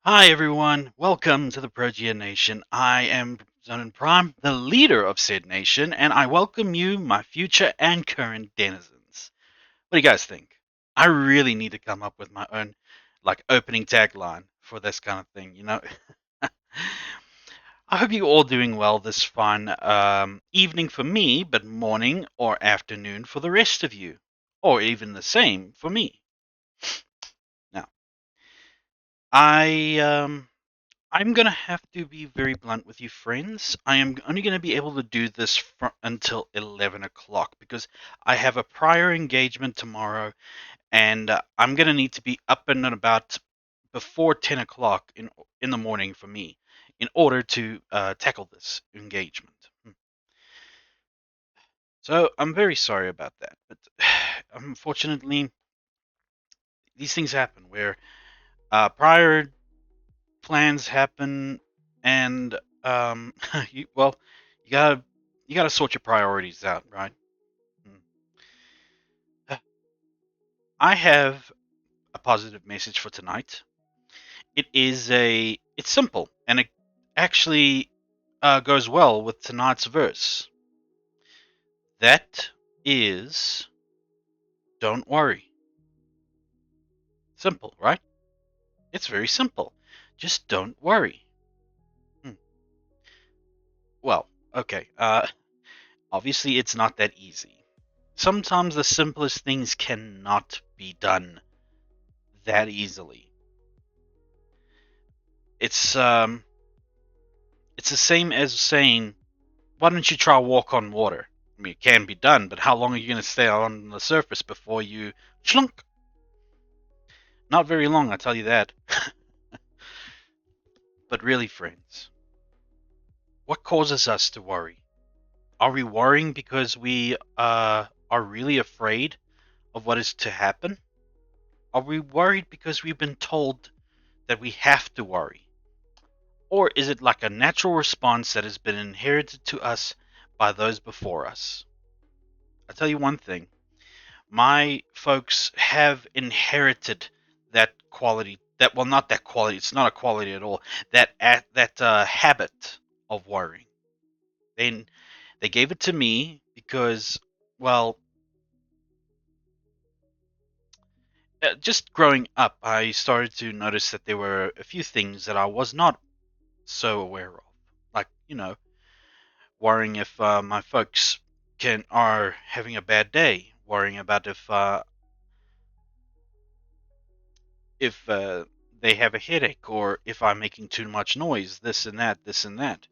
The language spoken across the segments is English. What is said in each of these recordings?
Hi everyone, welcome to the Progea Nation. I am Zonin Prime, the leader of said nation, and I welcome you, my future and current denizens. What do you guys think? I really need to come up with my own opening tagline for this kind of thing. I hope you're all doing well this fine evening for me, but morning or afternoon for the rest of you. Or even the same for me. Now, I I'm gonna have to be very blunt with you, friends. I am only gonna be able to do this until 11 o'clock because I have a prior engagement tomorrow, and I'm gonna need to be up and about before 10 o'clock in the morning for me, in order to tackle this engagement. So I'm very sorry about that, but unfortunately, these things happen where prior plans happen, and well, you gotta you gotta sort your priorities out, right? Hmm. I have a positive message for tonight. It's simple, and it actually goes well with tonight's verse. That is, don't worry. Simple, right? It's very simple. Just don't worry. Hmm. Well, okay. Obviously, it's not that easy. Sometimes the simplest things cannot be done that easily. It's um it's the same as saying, why don't you try walk on water? I mean, it can be done, but how long are you going to stay on the surface before you chlunk? Not very long, I tell you that. But really, friends, what causes us to worry? Are we worrying because we are really afraid of what is to happen? Are we worried because we've been told that we have to worry? Or is it like a natural response that has been inherited to us by those before us? I'll tell you one thing. My folks have inherited that quality. Well, not that quality. It's not a quality at all. That habit of worrying. They they gave it to me because, well, just growing up, I started to notice that there were a few things that I was not so aware of, like worrying if my folks can are having a bad day, worrying about if they have a headache or if I'm making too much noise, this and that, this and that.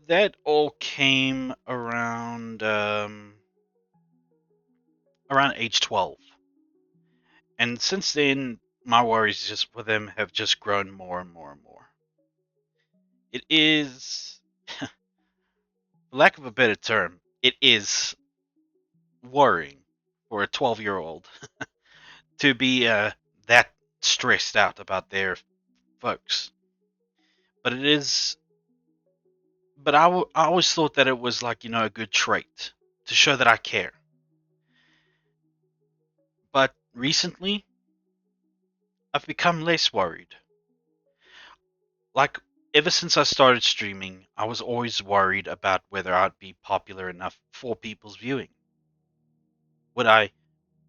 That all came around age 12, and since then my worries just with them have just grown more and more and more. It is, for lack of a better term, it is worrying for a 12-year-old to be that stressed out about their folks. But it is. But I always thought that it was like a good trait to show that I care. But recently, I've become less worried. Like ever since I started streaming, I was always worried about whether I'd be popular enough for people's viewing. Would I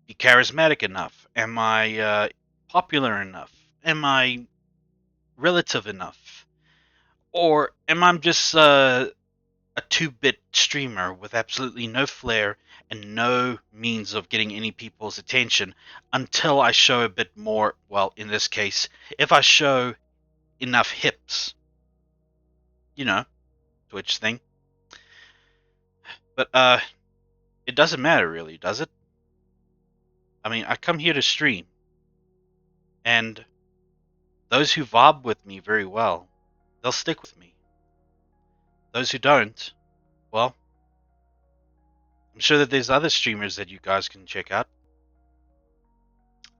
be charismatic enough? Am I popular enough? Am I relative enough? Or am I just a 2-bit streamer with absolutely no flair and no means of getting any people's attention until I show a bit more? Well, in this case, if I show enough hips, you know, Twitch thing. But it doesn't matter really, does it? I mean, I come here to stream, and those who vibe with me very well, they'll stick with me. Those who don't, well, I'm sure that there's other streamers that you guys can check out.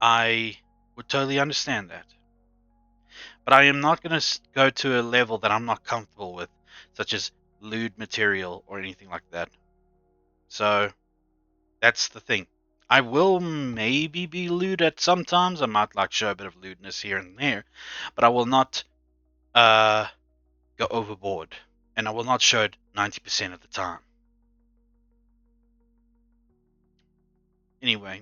I would totally understand that. But I am not going to go to a level that I'm not comfortable with, such as lewd material or anything like that. So that's the thing. I will maybe be lewd at sometimes. I might like show a bit of lewdness here and there, but I will not go overboard, and I will not show it 90% of the time. Anyway,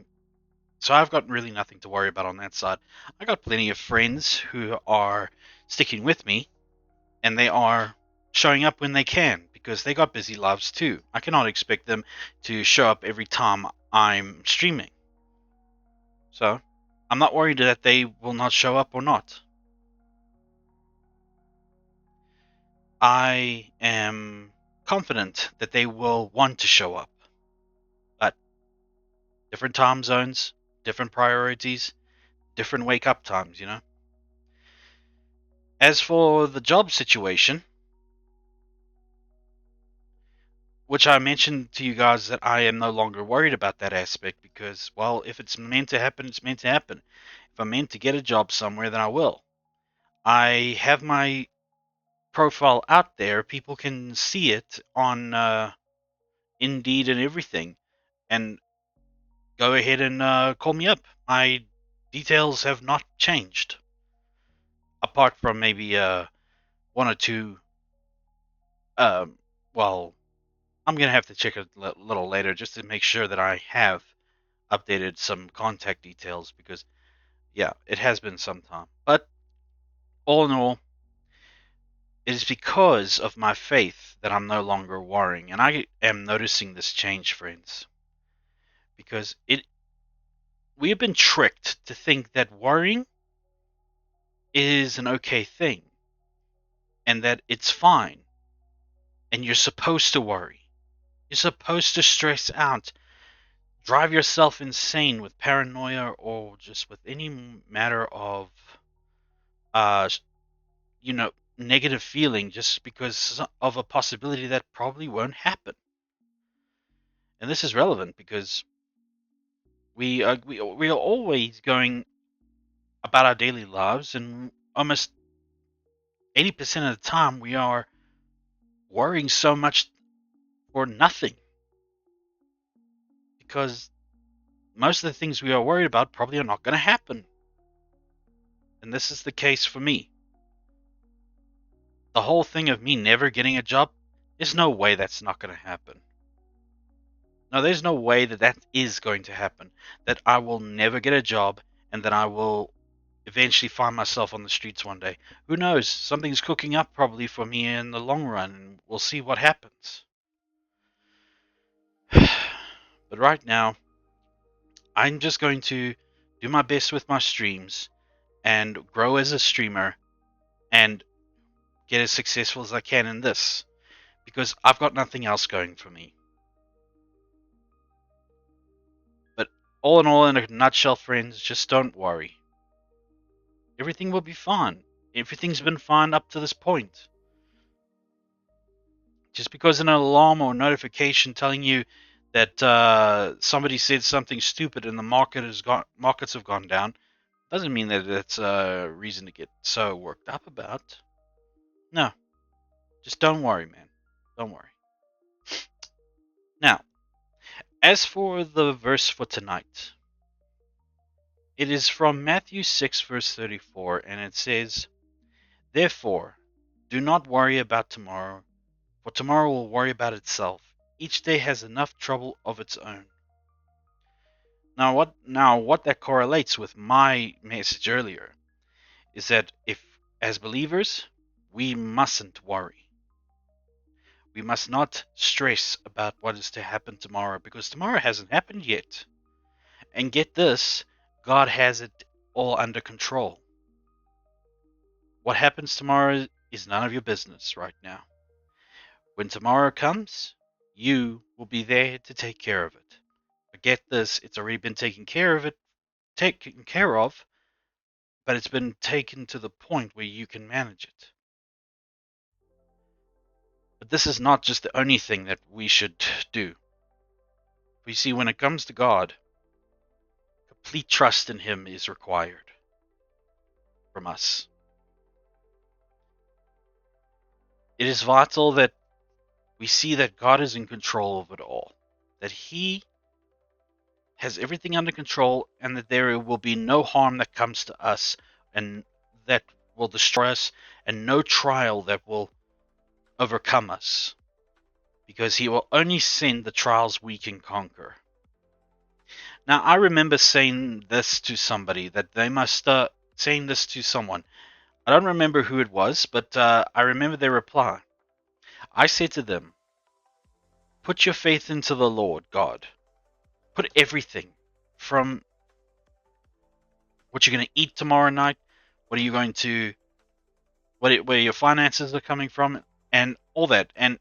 so I've got really nothing to worry about on that side. I got plenty of friends who are sticking with me, and they are showing up when they can because they got busy lives too. I cannot expect them to show up every time I'm streaming. So I'm not worried that they will not show up or not. I am confident that they will want to show up. But different time zones, different priorities, different wake up times, you know? As for the job situation, which I mentioned to you guys that I am no longer worried about that aspect because, well, if it's meant to happen, it's meant to happen. If I'm meant to get a job somewhere, then I will. I have my profile out there. People can see it on Indeed and everything, and go ahead and call me up. My details have not changed, apart from maybe one or two. Um, well, I'm gonna have to check a little later just to make sure that I have updated some contact details because yeah, it has been some time. But all in all, it is because of my faith that I'm no longer worrying, and I am noticing this change, friends, because it we have been tricked to think that worrying is an okay thing and that it's fine and you're supposed to worry. You're supposed to stress out, drive yourself insane with paranoia or just with any matter of uh you know negative feeling just because of a possibility that probably won't happen. And this is relevant because we are always going about our daily lives, and almost 80% of the time we are worrying so much for nothing because most of the things we are worried about probably are not going to happen. And this is the case for me. The whole thing of me never getting a job, there's no way that's not going to happen. No, there's no way that that is going to happen. That I will never get a job and that I will eventually find myself on the streets one day. Who knows? Something's cooking up probably for me in the long run, and we'll see what happens. But right now, I'm just going to do my best with my streams and grow as a streamer and get as successful as I can in this because I've got nothing else going for me. But all in all, in a nutshell, friends, just don't worry. Everything will be fine. Everything's been fine up to this point. Just because an alarm or notification telling you that somebody said something stupid and the markets have gone down doesn't mean that it's a reason to get so worked up about. No, just don't worry, man. Don't worry. Now, as for the verse for tonight, it is from Matthew 6, verse 34, and it says, "Therefore, do not worry about tomorrow, for tomorrow will worry about itself. Each day has enough trouble of its own." Now what that correlates with my message earlier is that if as believers we mustn't worry. We must not stress about what is to happen tomorrow because tomorrow hasn't happened yet. And get this, God has it all under control. What happens tomorrow is none of your business right now. When tomorrow comes, you will be there to take care of it. But get this, it's already been taken care of, but it's been taken to the point where you can manage it. But this is not just the only thing that we should do. We see when it comes to God, complete trust in Him is required from us. It is vital that we see that God is in control of it all, that He has everything under control, and that there will be no harm that comes to us and that will destroy us, and no trial that will overcome us, because he will only send the trials we can conquer. Now, I remember saying this to somebody, that they must, saying this to someone. I don't remember who it was, but I remember their reply. I said to them, put your faith into the Lord God. Put everything, from what you're going to eat tomorrow night, what are you going to, where your finances are coming from, and all that, and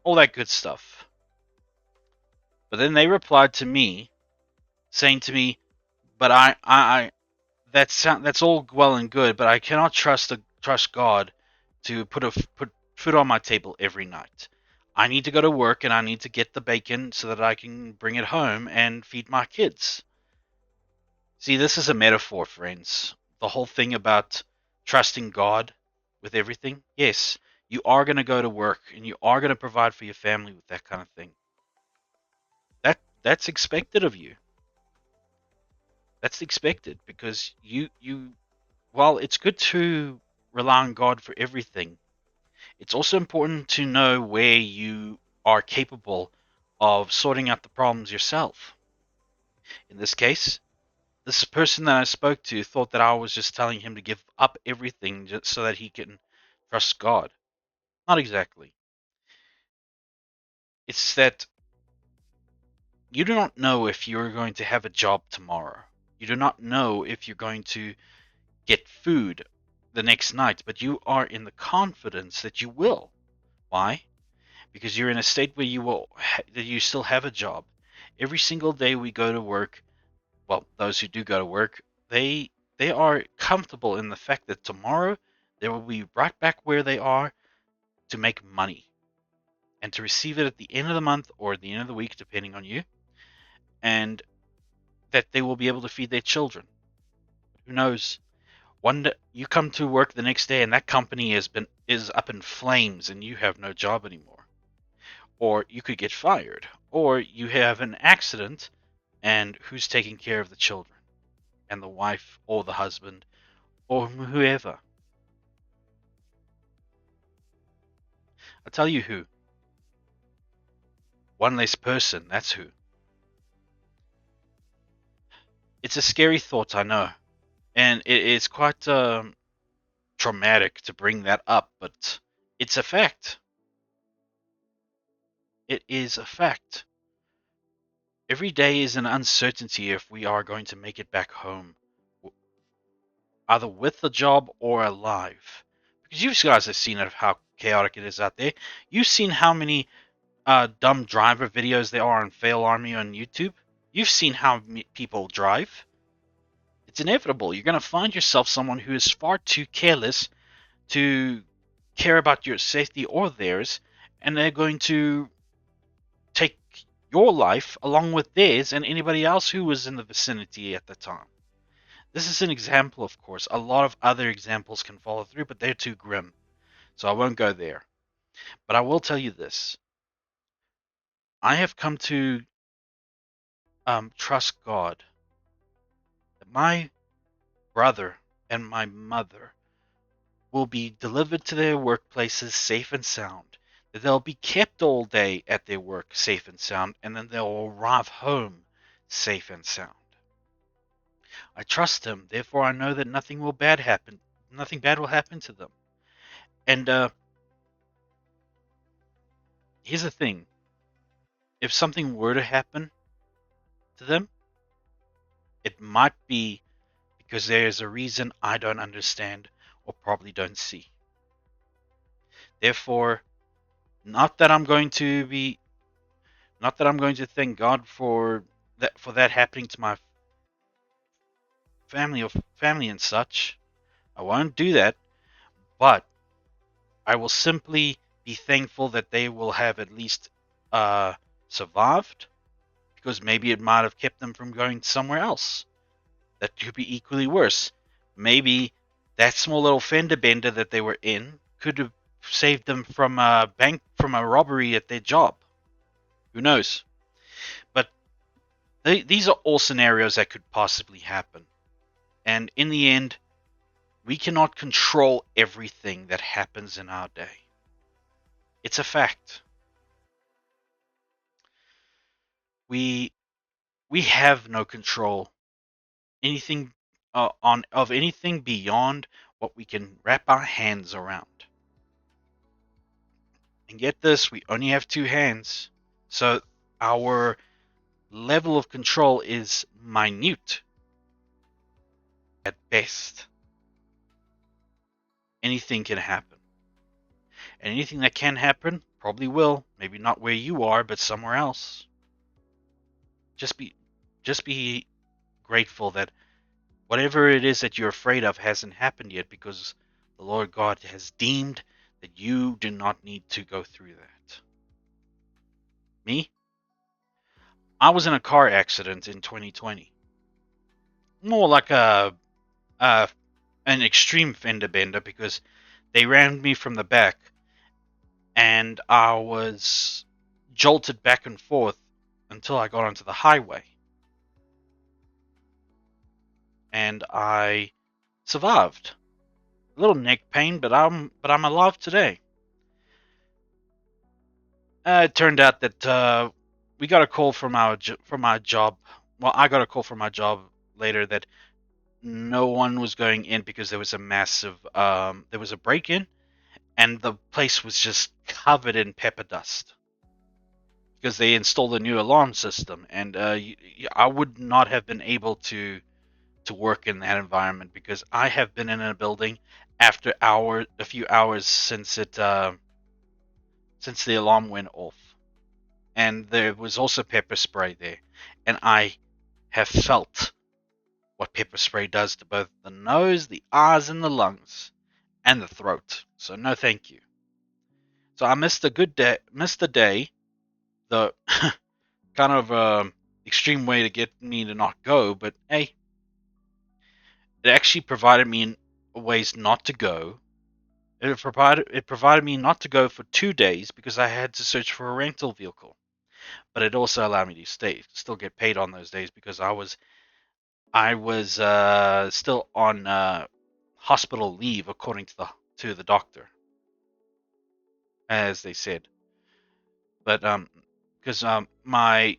all that good stuff. But then they replied to me, saying to me, but that's all well and good, but I cannot trust God to put food on my table every night. I need to go to work and I need to get the bacon so that I can bring it home and feed my kids. See, this is a metaphor, friends. The whole thing about trusting God with everything. Yes, you are going to go to work and you are going to provide for your family with that kind of thing. That's expected of you. That's expected, because you while it's good to rely on God for everything, it's also important to know where you are capable of sorting out the problems yourself. In this case, this person that I spoke to thought that I was just telling him to give up everything just so that he can trust God. Not exactly. It's that you do not know if you're going to have a job tomorrow. You do not know if you're going to get food the next night, but you are in the confidence that you will. Why? Because you're in a state where that you still have a job. Every single day we go to work, well, those who do go to work, they are comfortable in the fact that tomorrow they will be right back where they are to make money and to receive it at the end of the month or at the end of the week, depending on you, and that they will be able to feed their children. Who knows? One day you come to work the next day and that company is up in flames and you have no job anymore. Or you could get fired. Or you have an accident, and who's taking care of the children? And the wife or the husband or whoever. I'll tell you who. One less person, that's who. It's a scary thought, I know. And it's quite traumatic to bring that up, but it's a fact. It is a fact. Every day is an uncertainty if we are going to make it back home, either with the job or alive. Because you guys have seen how chaotic it is out there. You've seen how many dumb driver videos there are on Fail Army on YouTube. You've seen how people drive. It's inevitable. You're going to find yourself someone who is far too careless to care about your safety or theirs, and they're going to take your life along with theirs and anybody else who was in the vicinity at the time. This is an example, of course. A lot of other examples can follow through, but they're too grim, so I won't go there. But I will tell you this. I have come to trust God that my brother and my mother will be delivered to their workplaces safe and sound, that they'll be kept all day at their work safe and sound, and then they'll arrive home safe and sound. I trust Him, therefore I know that nothing bad will happen to them. And here's the thing: if something were to happen to them, it might be because there is a reason I don't understand or probably don't see. Therefore, not that I'm going to be, not that I'm going to thank God for that happening to my family and such. I won't do that, but I will simply be thankful that they will have at least survived, because maybe it might have kept them from going somewhere else that could be equally worse. Maybe that small little fender bender that they were in could have saved them from a robbery at their job. Who knows? But These are all scenarios that could possibly happen. And in the end, we cannot control everything that happens in our day. It's a fact. We we have no control anything on of anything beyond what we can wrap our hands around. And get this, we only have two hands. So our level of control is minute at best. Anything can happen. And anything that can happen probably will. Maybe not where you are, but somewhere else. Just be just be grateful that whatever it is that you're afraid of hasn't happened yet, because the Lord God has deemed that you do not need to go through that. Me? I was in a car accident in 2020. More like a an extreme fender bender, because they rammed me from the back and I was jolted back and forth until I got onto the highway. And I survived. A little neck pain, but I'm alive today. It turned out that we got a call from our job. Well, I got a call from my job later that no one was going in because there was a massive there was a break in, and the place was just covered in pepper dust because they installed a new alarm system, and I would not have been able to work in that environment because I have been in a building after a few hours since the alarm went off, and there was also pepper spray there, and I have felt what pepper spray does to both the nose, the eyes, and the lungs, and the throat. So no, thank you. So I missed the day, the kind of extreme way to get me to not go, but hey, it actually provided me ways not to go. It provided me not to go for 2 days because I had to search for a rental vehicle. But it also allowed me to still get paid on those days because I was still on hospital leave according to the doctor, as they said. But because my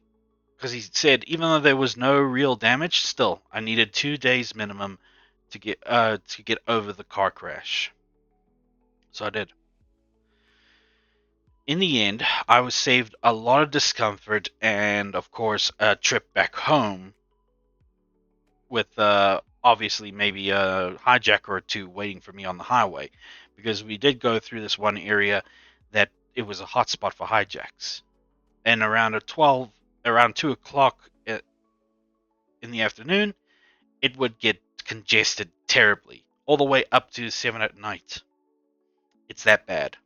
because he said even though there was no real damage, still I needed 2 days minimum to get over the car crash. So I did. In the end, I was saved a lot of discomfort and, of course, a trip back home with obviously maybe a hijacker or two waiting for me on the highway, because we did go through this one area that it was a hotspot for hijacks. And around 2 o'clock in the afternoon, it would get congested terribly, all the way up to 7 at night. It's that bad,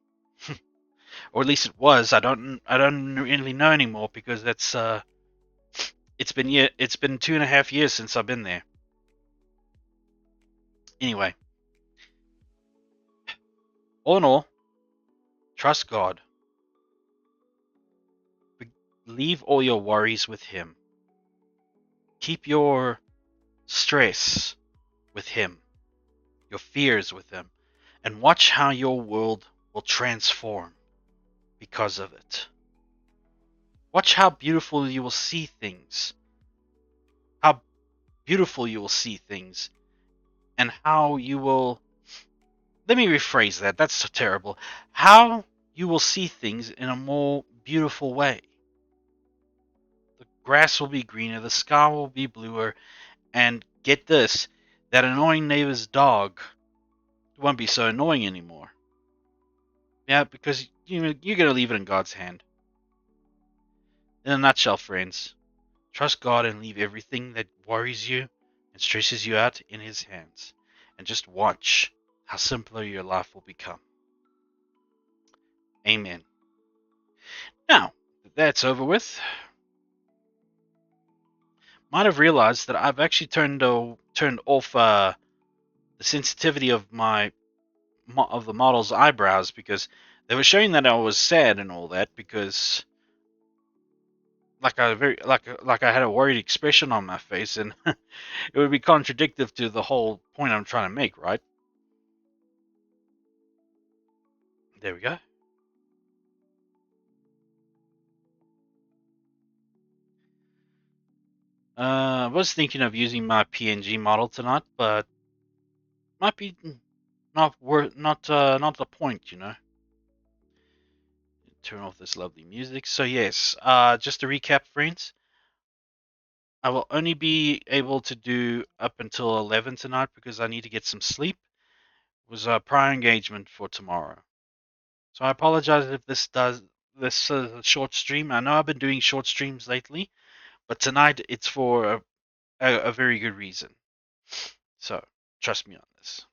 or at least it was. I don't really know anymore because it's been 2.5 years since I've been there. Anyway, all in all, trust God. Leave all your worries with Him. Keep your stress with Him, your fears with Him, and watch how your world will transform because of it. Watch how beautiful you will see things. How beautiful you will see things, and how you will. Let me rephrase that. That's so terrible. How you will see things in a more beautiful way. The grass will be greener, the sky will be bluer, and get this, that annoying neighbor's dog won't be so annoying anymore. Yeah, because you're going to leave it in God's hand. In a nutshell, friends, trust God and leave everything that worries you and stresses you out in His hands. And just watch how simpler your life will become. Amen. Now, that that's over with, might have realized that I've actually turned off the sensitivity of the model's eyebrows, because they were showing that I was sad and all that, because like I had a worried expression on my face, and it would be contradictory to the whole point I'm trying to make, right? There we go. I was thinking of using my PNG model tonight, but might be not the point, you know. Turn off this lovely music. So yes, just to recap, friends, I will only be able to do up until 11 tonight because I need to get some sleep. It was a prior engagement for tomorrow. So I apologize if this is a short stream. I know I've been doing short streams lately, but tonight it's for a very good reason. So trust me on this.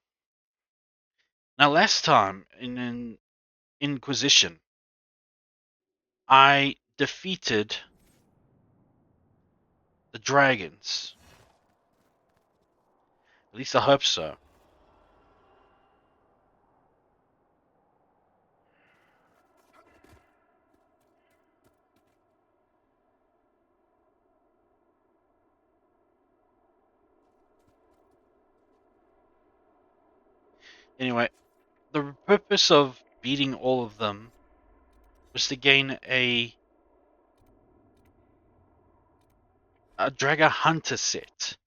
Now, last time in Inquisition, I defeated the dragons. At least I hope so. Anyway, the purpose of beating all of them was to gain a Dragon Hunter set.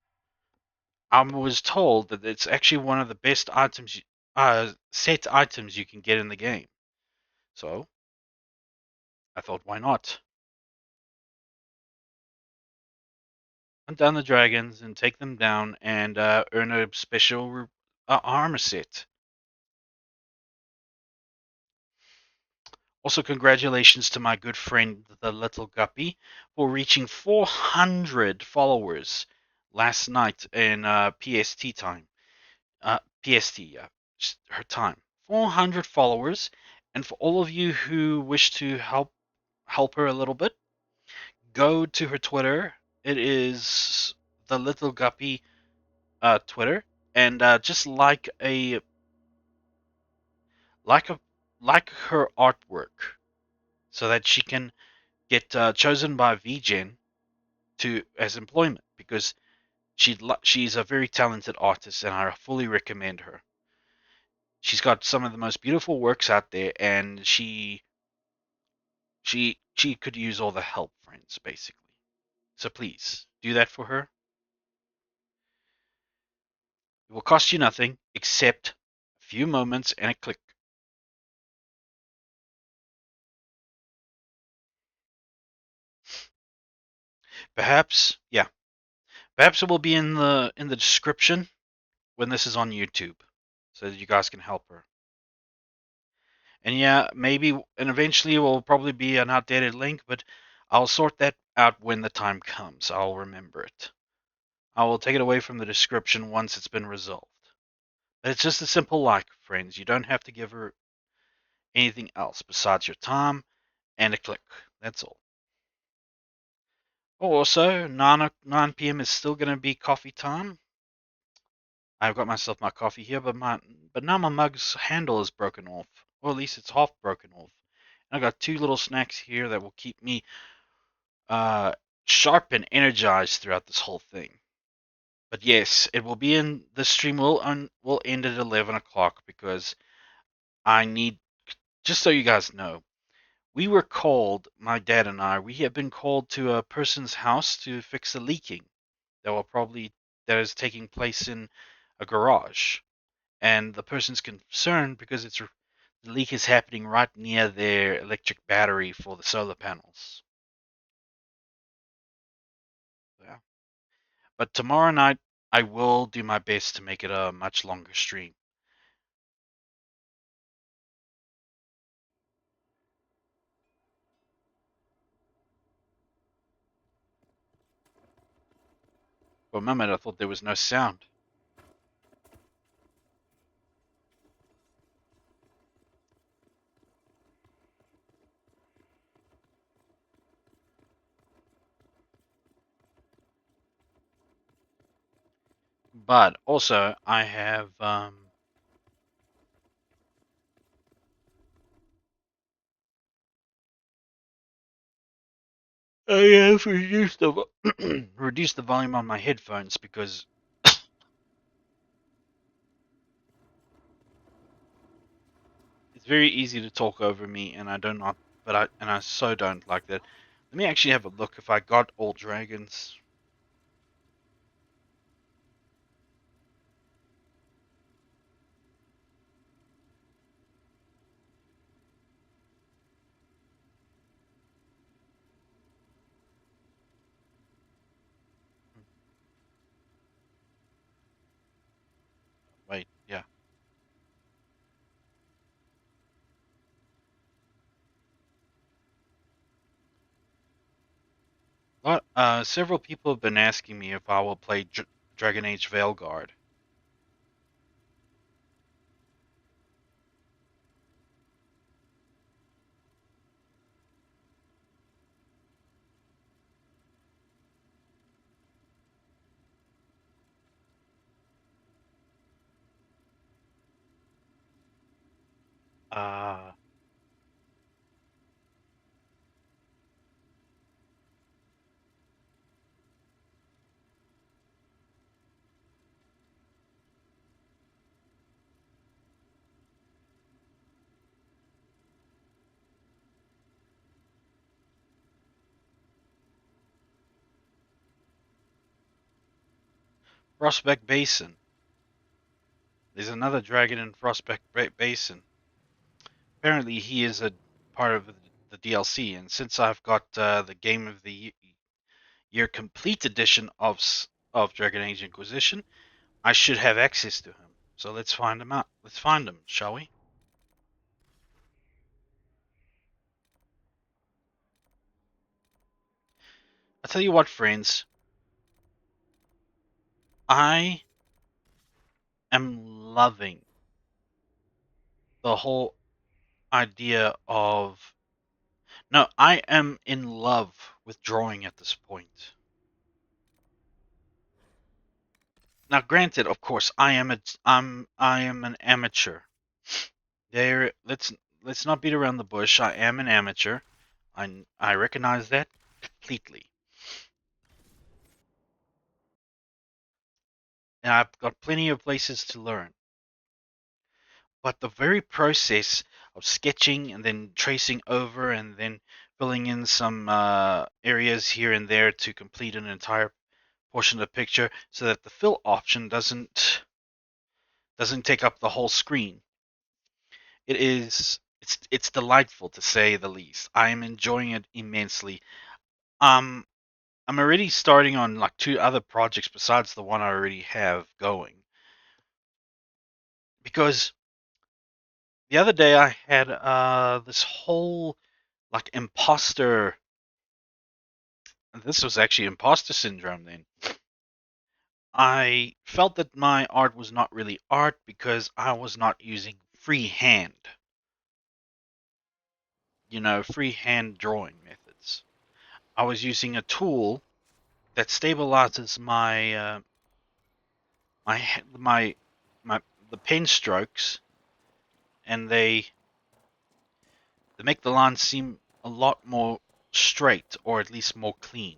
I was told that it's actually one of the best items, set items you can get in the game. So I thought, why not? Hunt down the dragons and take them down and earn a special armor set. Also, congratulations to my good friend the Little Guppy for reaching 400 followers last night in PST time. PST, yeah, her time. 400 followers, and for all of you who wish to help her a little bit, go to her Twitter. It is the Little Guppy Twitter, and just like a like her artwork, so that she can get chosen by VGen to as employment because she's a very talented artist, and I fully recommend her. She's got some of the most beautiful works out there, and she could use all the help, friends, basically. So please do that for her. It will cost you nothing except a few moments and a click. Perhaps, yeah, perhaps it will be in the description when this is on YouTube, so that you guys can help her. And yeah, maybe, and eventually it will probably be an outdated link, but I'll sort that out when the time comes. I'll remember it. I will take it away from the description once it's been resolved. But it's just a simple like, friends. You don't have to give her anything else besides your time and a click. That's all. Also, 9 p.m. is still going to be coffee time. I've got myself my coffee here, but now my mug's handle is broken off, or at least it's half broken off. And I got two little snacks here that will keep me uh, sharp and energized throughout this whole thing. But yes, it will be in the stream will end at 11 o'clock because I need, just so you guys know, we were called, my dad and I, we have been called to a person's house to fix the leaking that will probably that is taking place in a garage, and the person's concerned because the leak is happening right near their electric battery for the solar panels. Yeah. But tomorrow night, I will do my best to make it a much longer stream. For a moment, I thought there was no sound. But also, I have I have reduced reduced the volume on my headphones because it's very easy to talk over me, and I so don't like that. Let me actually have a look if I got all dragons. Wait, yeah. Several people have been asking me if I will play Dragon Age Veilguard. Uh, Frostback Basin. There's another dragon in Frostback Basin. Apparently, he is a part of the DLC, and since I've got the Game of the Year Complete Edition of Dragon Age Inquisition, I should have access to him. So let's find him out. Let's find him, shall we? I tell you what, friends. I am loving the whole idea of. No, I am in love with drawing at this point. Now, granted, of course, I am an amateur. There, let's not beat around the bush. I am an amateur. I recognize that completely, and I've got plenty of places to learn. But the very process of sketching and then tracing over and then filling in some areas here and there to complete an entire portion of the picture, so that the fill option doesn't take up the whole screen. It's delightful to say the least. I am enjoying it immensely. Um, I'm already starting on like two other projects besides the one I already have going. Because the other day I had this whole like imposter. This was actually imposter syndrome. Then I felt that my art was not really art because I was not using freehand. Freehand drawing methods. I was using a tool that stabilizes my my the pen strokes, and they make the lines seem a lot more straight, or at least more clean.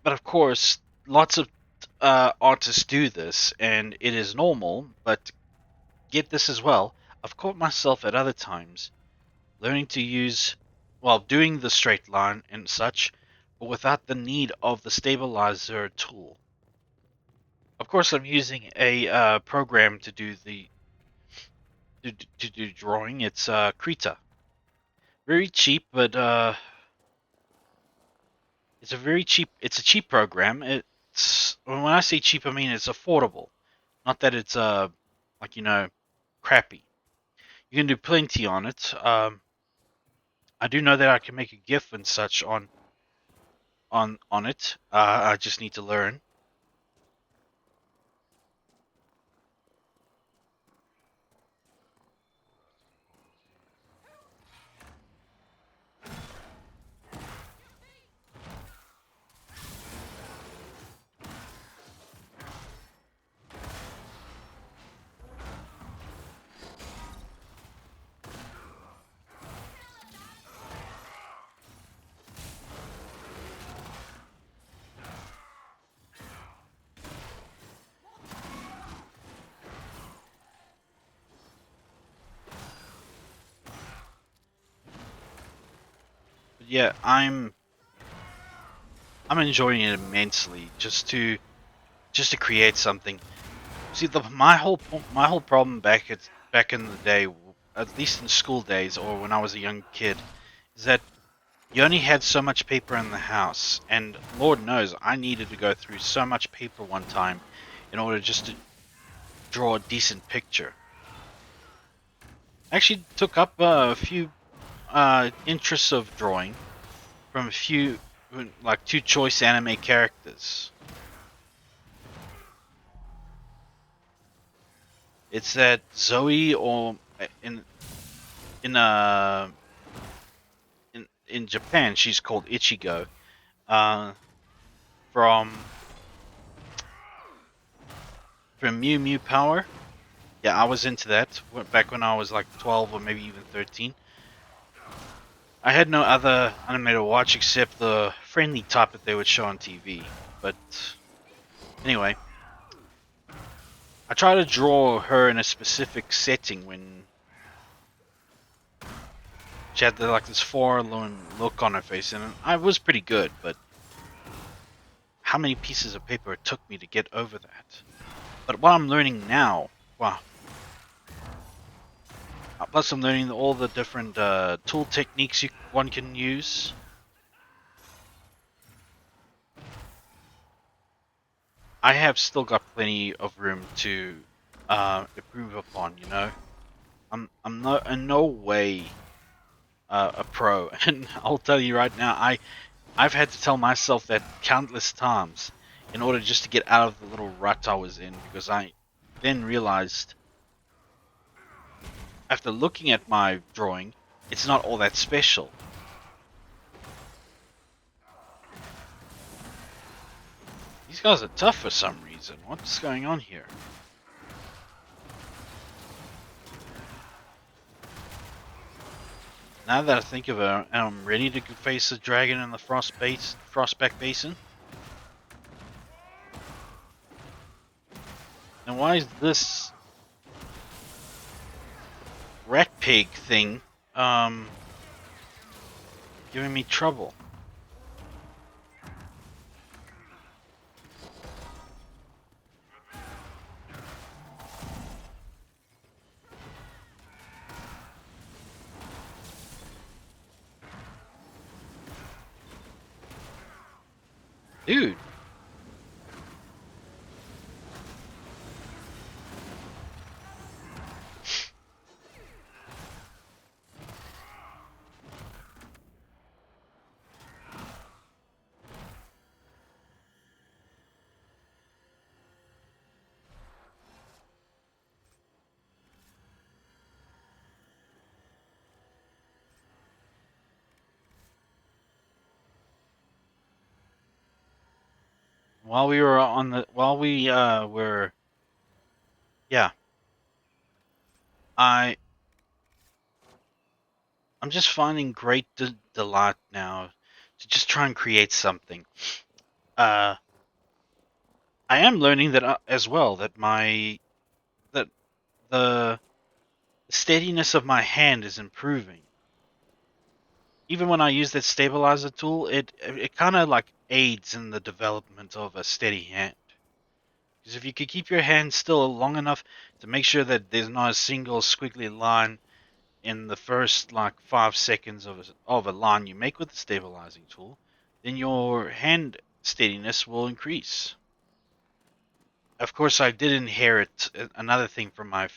But of course, lots of artists do this, and it is normal. But get this as well, I've caught myself at other times learning to use, well, doing the straight line and such, but without the need of the stabilizer tool. Of course, I'm using a program to do to do drawing. It's Krita, very cheap, but it's a cheap program. It's when I say cheap, I mean it's affordable. Not that it's like crappy. You can do plenty on it. I do know that I can make a GIF and such on it. I just need to learn. Yeah, I'm enjoying it immensely just to create something. See, my whole problem back in the day, at least in school days or when I was a young kid, is that you only had so much paper in the house, and Lord knows I needed to go through so much paper one time in order just to draw a decent picture. I actually took up a few interests of drawing from a few, like two choice anime characters. It's that Zoe or in uh in Japan she's called Ichigo. Uh, from Mew Mew Power. Yeah, I was into that back when I was like 12 or maybe even 13. I had no other anime to watch except the friendly type that they would show on TV. But anyway, I tried to draw her in a specific setting when she had like this forlorn look on her face, and I was pretty good. But how many pieces of paper it took me to get over that? But what I'm learning now, wow. Plus, I'm learning all the different tool techniques one can use. I have still got plenty of room to improve upon. You know, I'm not in no way a pro, and I'll tell you right now, I've had to tell myself that countless times in order just to get out of the little rut I was in, because I then realized after looking at my drawing, it's not all that special. These guys are tough for some reason. What's going on here? Now that I think of it, I'm ready to face the dragon in the Frostback Basin. And why is this rat pig thing giving me trouble? Dude. While we were on the while we were yeah, I I'm just finding great delight now to just try and create something. Uh I am learning that as well that that the steadiness of my hand is improving. Even when I use that stabilizer tool, it kind of like aids in the development of a steady hand. Because if you could keep your hand still long enough to make sure that there's not a single squiggly line in the first like 5 seconds of a line you make with the stabilizing tool, then your hand steadiness will increase. Of course, I did inherit another thing from my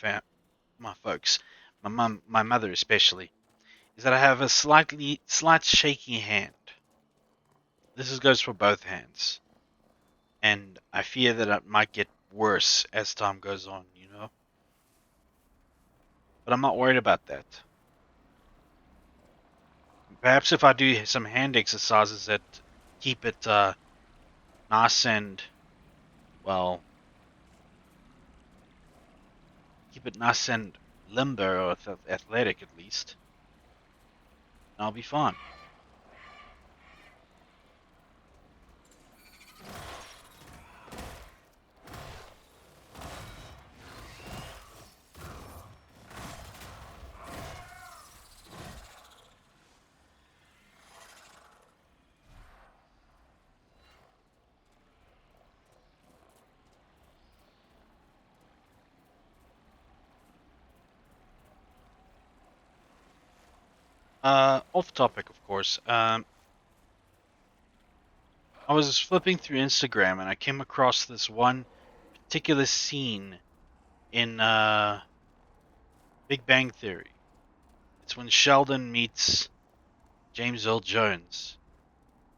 folks, my mother especially, is that I have a slight shaky hand. Goes for both hands, and I fear that it might get worse as time goes on. You know, but I'm not worried about that. Perhaps if I do some hand exercises that keep it nice and well, keep it nice and limber or athletic at least, I'll be fine. Off topic, of course. I was flipping through Instagram and I came across this one particular scene in Big Bang Theory. It's when Sheldon meets James Earl Jones.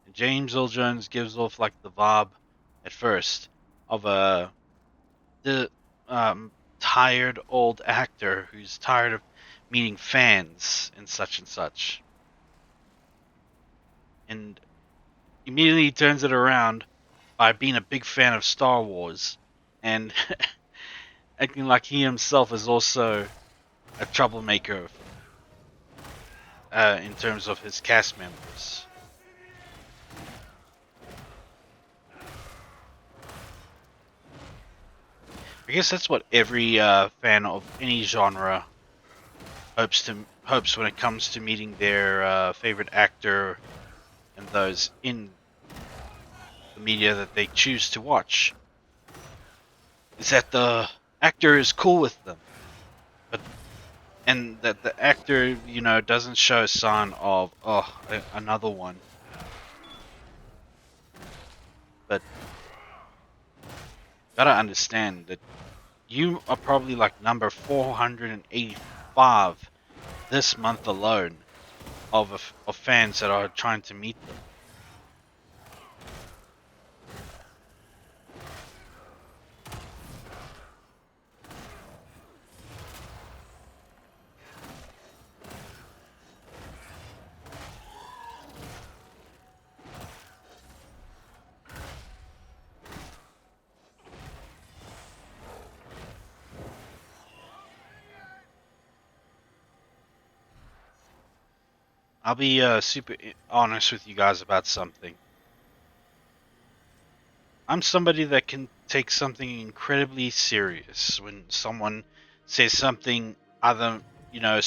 And James Earl Jones gives off like the vibe at first of the tired old actor who's tired of meeting fans and such. And immediately turns it around by being a big fan of Star Wars and acting like he himself is also a troublemaker in terms of his cast members. I guess that's what every fan of any genre hopes when it comes to meeting their favorite actor and those in the media that they choose to watch. Is that the actor is cool with them, but and that the actor, doesn't show a sign of another one. But gotta understand that you are probably like number 485 this month alone of fans that are trying to meet them. I'll be super honest with you guys about something. I'm somebody that can take something incredibly serious when someone says something either, you know,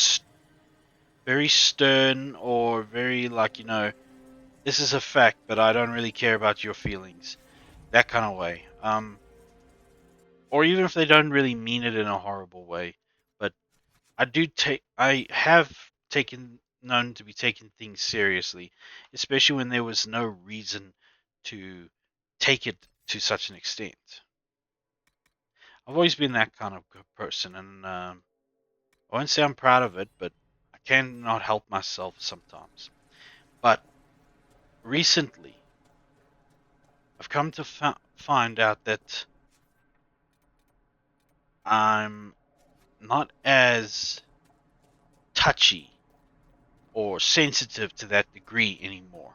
very stern or very like, this is a fact, but I don't really care about your feelings. That kind of way. Or even if they don't really mean it in a horrible way. But I have taken, known to be taking things seriously, especially when there was no reason to take it to such an extent. I've always been that kind of person, and I won't say I'm proud of it, but I cannot help myself sometimes. But recently, I've come to find out that I'm not as touchy or sensitive to that degree anymore.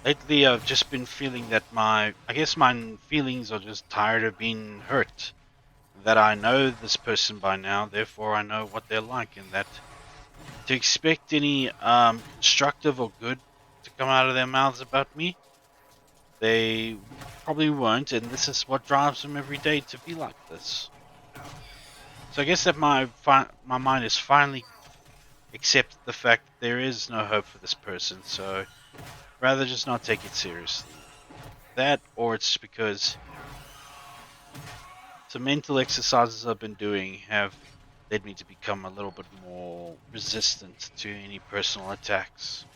Lately, I've just been feeling that I guess my feelings are just tired of being hurt. That I know this person by now, therefore I know what they're like, and that to expect any constructive or good to come out of their mouths about me, they probably won't, and this is what drives them every day to be like this. So I guess that my mind is finally accepted the fact that there is no hope for this person, so rather just not take it seriously. That, or it's because some mental exercises I've been doing have led me to become a little bit more resistant to any personal attacks.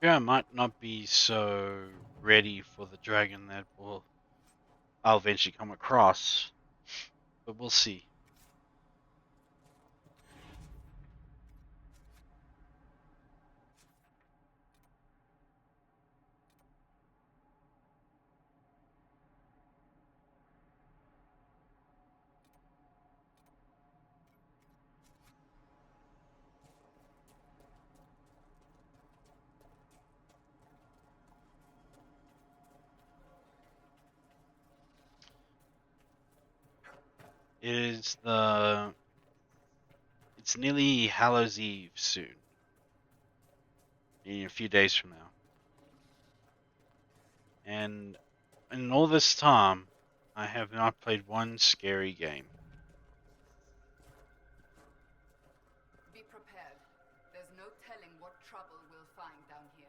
Yeah, I might not be so ready for the dragon that I'll eventually come across, but we'll see. It is the it's nearly Hallows Eve soon, in a few days from now, and in all this time, I have not played one scary game. Be prepared. There's no telling what trouble we'll find down here.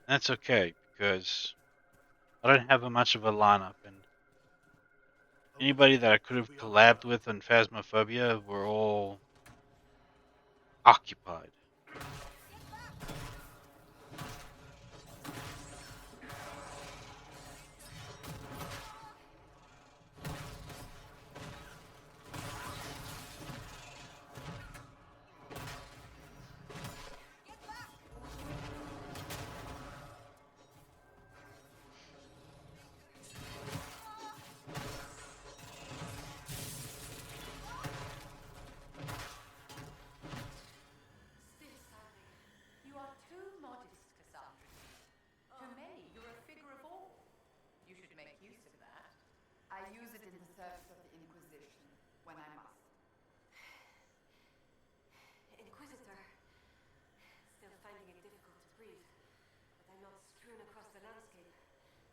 That's okay because I don't have much of a lineup, and anybody that I could have collabed with on Phasmophobia were all occupied. Still standing. You are too modest, Cassandra. To many, you're a figure of all. You should make use of that. I use it in the service of the Inquisition, when I must. Inquisitor. Still finding it difficult to breathe, but I'm not strewn across the landscape,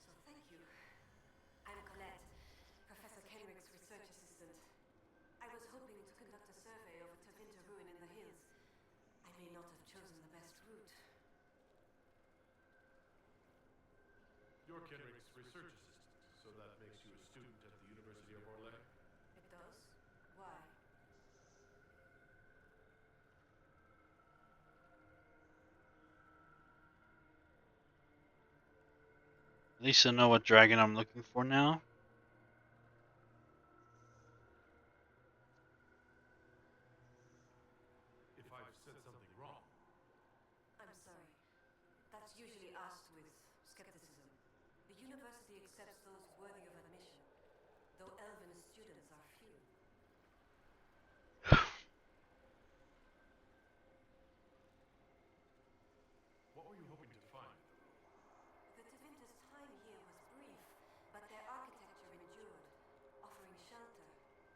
so thank you. I'm Colette, Professor Kenrick's research assistant. I was hoping to conduct a survey of a Tevinter ruin in the hills. I may not have chosen the best route. You're Kenrick's research assistant, so that makes you a student at the University of Orlais? It does? Why? At least I know what dragon I'm looking for now. If I've said something wrong. I'm sorry. That's usually asked with skepticism. The university accepts those worthy of admission, though elven students are few. What were you hoping to find? The Tevinter's time here was brief, but their architecture endured, offering shelter,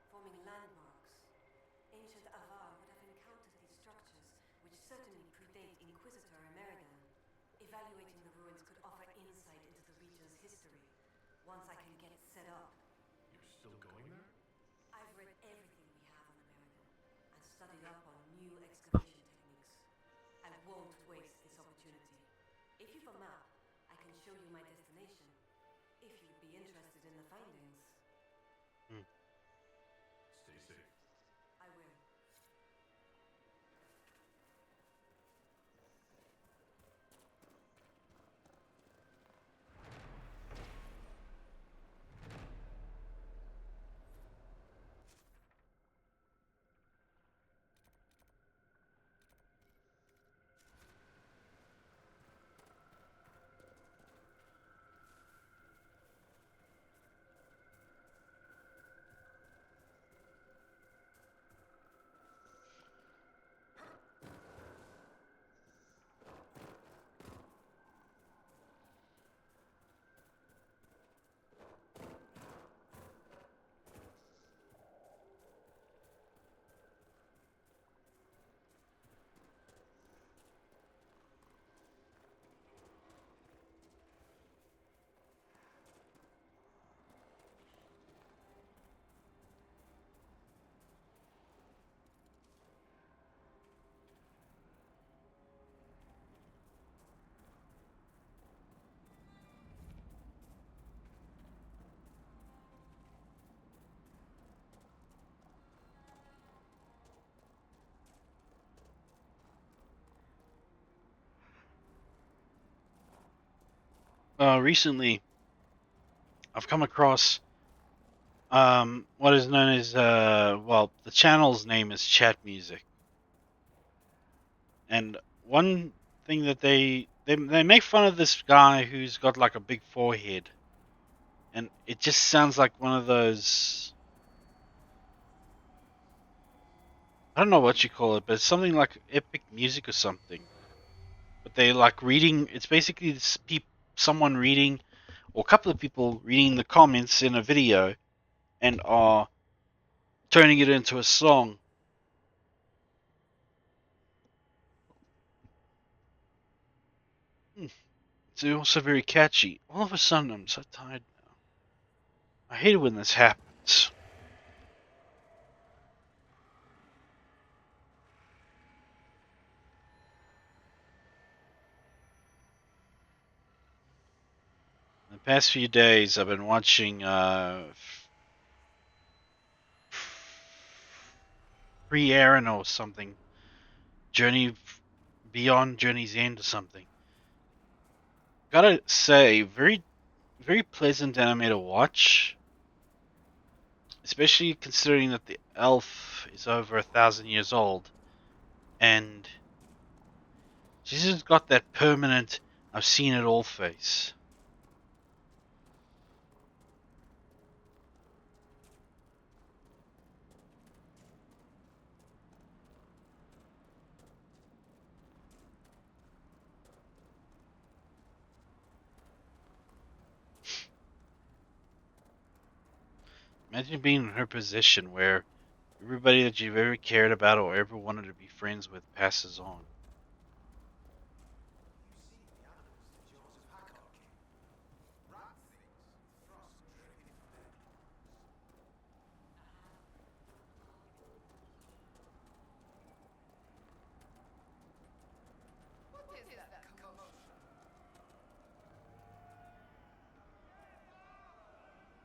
forming landmarks. Ancient Avar would have encountered these structures, which certainly predate Inquisitor Ameridan. Evaluating the ruins could offer insight into the region's history, once I can get set up. You're still going there? I've read everything we have on Ameridan, and studied up on new excavation techniques. I won't waste this opportunity. If you've a map, I can show you my destination, if you'd be interested in the findings. Stay safe. I will. Recently, I've come across what is known as well, the channel's name is Chat Music, and one thing that they make fun of this guy who's got like a big forehead, and it just sounds like one of those, I don't know what you call it, but it's something like epic music or something. But they like reading. It's basically someone reading, or a couple of people reading the comments in a video, and are turning it into a song. It's also very catchy. All of a sudden, I'm so tired now. I hate it when this happens. The past few days, I've been watching Free Aaron or something, Journey Beyond Journey's End or something. Gotta say, very pleasant anime to watch, especially considering that the elf is over 1,000 years old, and she's just got that permanent "I've seen it all" face. Imagine being in her position where everybody that you've ever cared about or ever wanted to be friends with passes on. What is that commotion?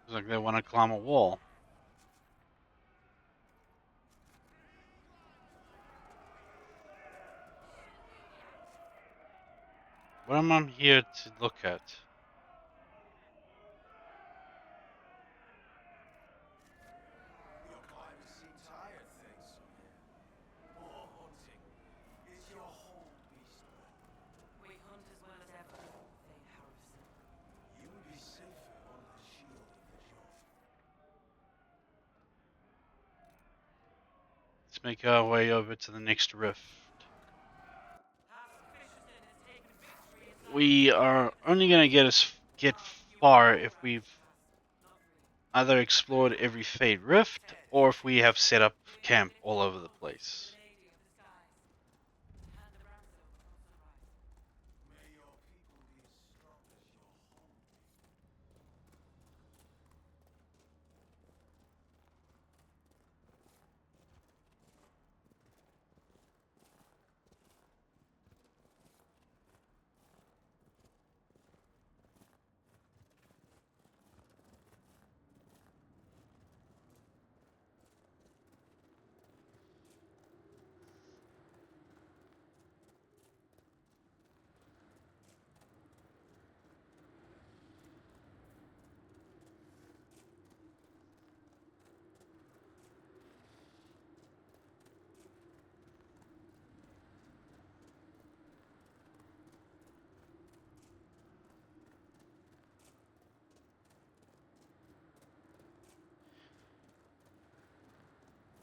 It's like they want to climb a wall. What am I here to look at? Your climbers seem tired, thanks. More hunting. Is your whole beast bred? We hunt as well as ever, Thane Harrison. You would be safer on the shield of the Joff. Let's make our way over to the next rift. We are only going to get far if we've either explored every Fade Rift or if we have set up camp all over the place. May your people be as strong as your home.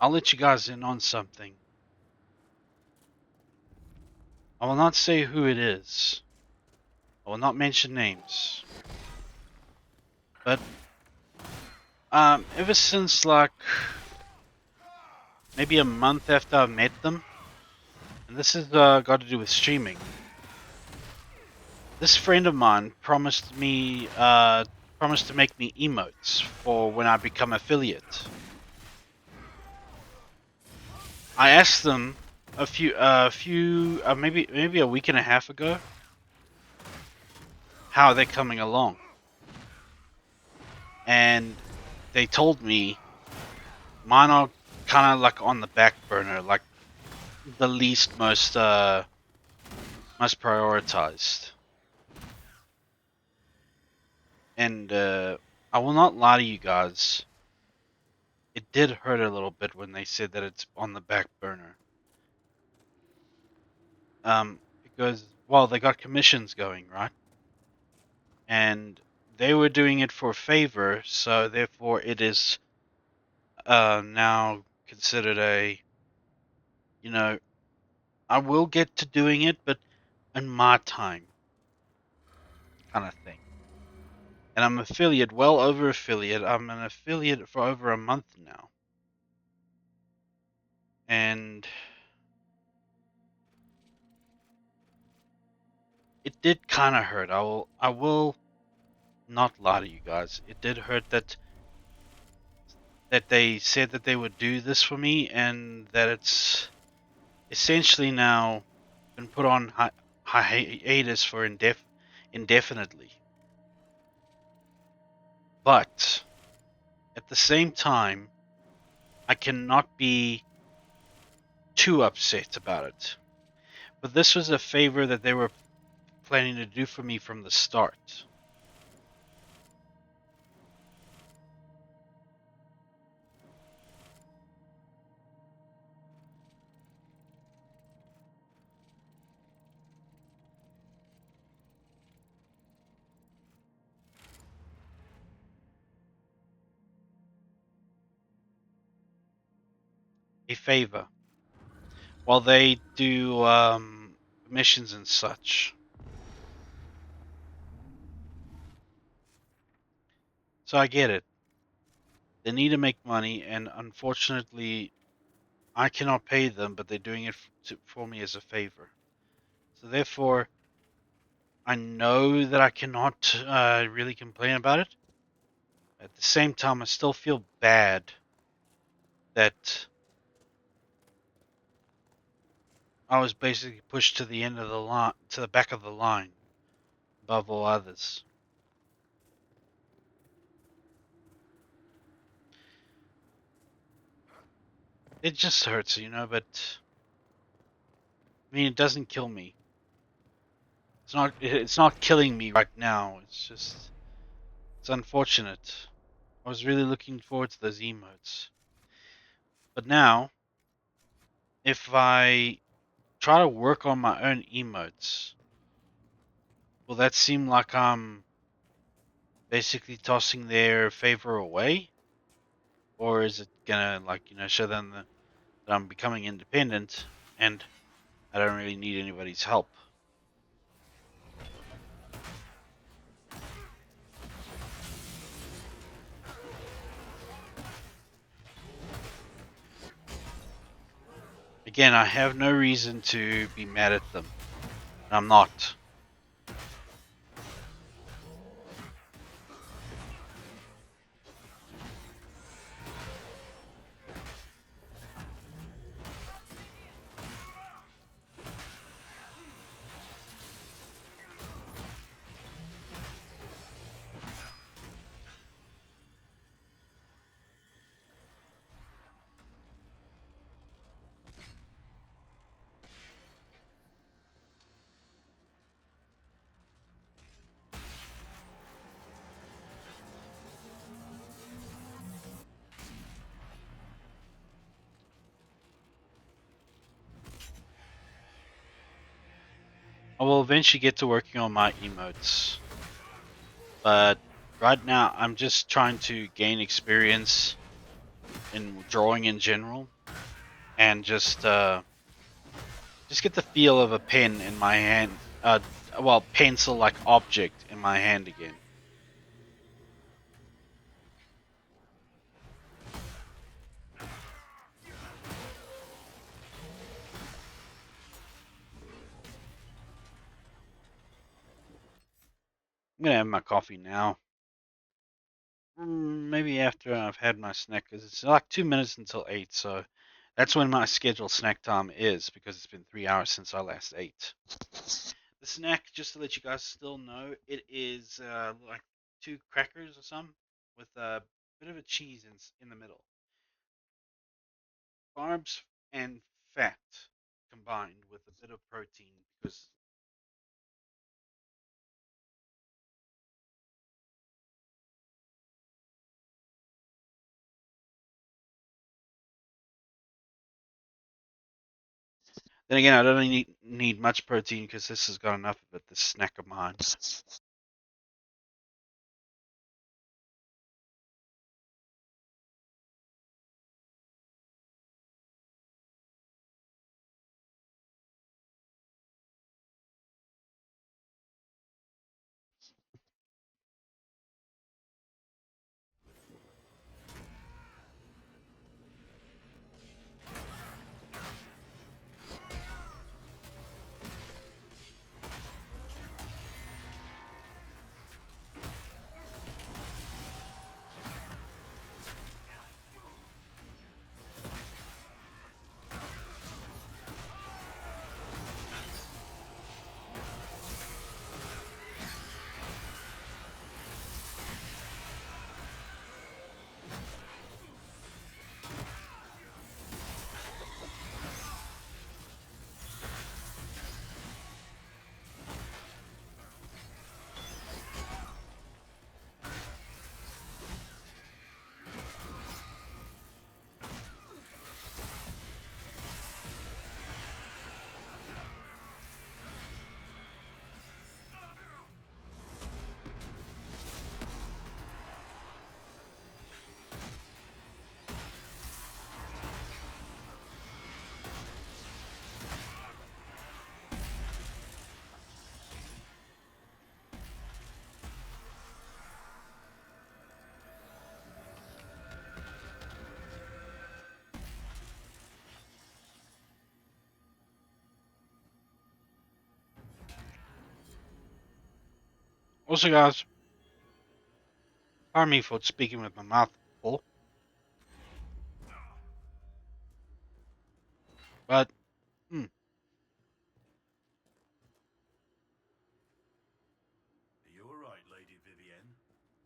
I'll let you guys in on something. I will not say who it is. I will not mention names. But ever since like maybe a month after I met them, and this has got to do with streaming. This friend of mine promised to make me emotes for when I become affiliate. I asked them maybe a week and a half ago how they're coming along, and they told me mine are kind of like on the back burner, like the least most prioritized. And I will not lie to you guys. It did hurt a little bit when they said that it's on the back burner. Because well, they got commissions going, right? And they were doing it for a favor, so therefore it is now considered a, you know, I will get to doing it, but in my time kind of thing. And I'm affiliate, well over affiliate. I'm an affiliate for over a month now. And it did kind of hurt. I will not lie to you guys. It did hurt that they said that they would do this for me, and that it's essentially now been put on hiatus for indefinitely. But at the same time, I cannot be too upset about it. But this was a favor that they were planning to do for me from the start. A favor. While they do missions and such. So I get it. They need to make money, and unfortunately, I cannot pay them, but they're doing it for me as a favor. So therefore, I know that I cannot really complain about it. At the same time, I still feel bad that I was basically pushed to the end of the line, to the back of the line, above all others. It just hurts, but I mean, it doesn't kill me. It's not killing me right now. It's unfortunate. I was really looking forward to those emotes. But now, if I try to work on my own emotes, will that seem like I'm basically tossing their favor away? Or is it gonna, like, show them that I'm becoming independent and I don't really need anybody's help? Again, I have no reason to be mad at them. I'm not. I will eventually get to working on my emotes. But right now, I'm just trying to gain experience in drawing in general, and just get the feel of a pen in my hand. Well, pencil-like object in my hand again. I'm gonna have my coffee now. Maybe after I've had my snack, because it's like 2 minutes until 8, so that's when my scheduled snack time is, because it's been 3 hours since I last ate. The snack, just to let you guys still know, it is like 2 crackers or something with a bit of a cheese in the middle. Carbs and fat combined with a bit of protein, because Then again, I don't need much protein because this has got enough of it, this snack of mine. Also, guys, pardon me for speaking with my mouth full, but Are you alright, Lady Vivienne?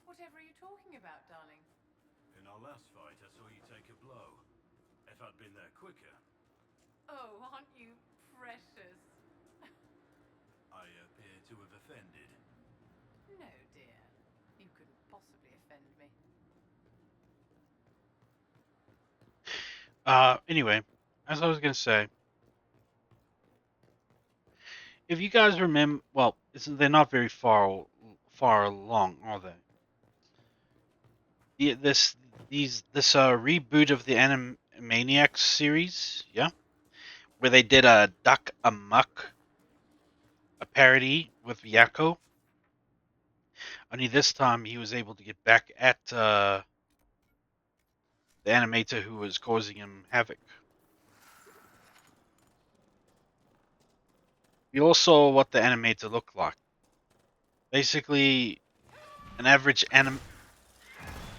Whatever are you talking about, darling? In our last fight, I saw you take a blow. If I'd been there quicker, Oh, aren't you precious? I appear to have offended. No, dear. You couldn't possibly offend me. anyway, as I was gonna say, if you guys remember, well, they're not very far along, are they? This reboot of the Animaniacs series, yeah, where they did a Duck Amuck, a parody with Yakko. Only this time he was able to get back at the animator who was causing him havoc. We all saw what the animator looked like. Basically, an average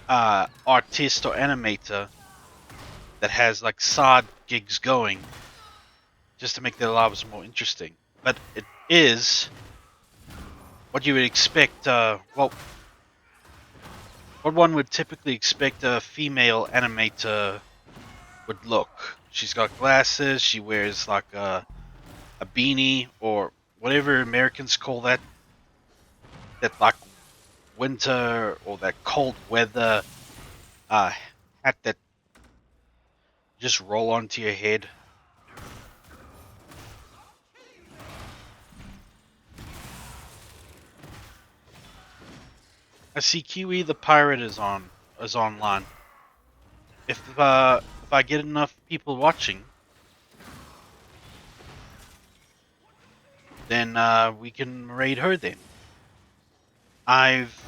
artist or animator that has like side gigs going just to make their lives more interesting. But it is what you would expect. Well, what one would typically expect a female animator would look. She's got glasses. She wears like a beanie or whatever Americans call that like winter or that cold weather uh, hat that just roll onto your head. I see Kiwi the pirate is online. If I get enough people watching, then we can raid her. Then I've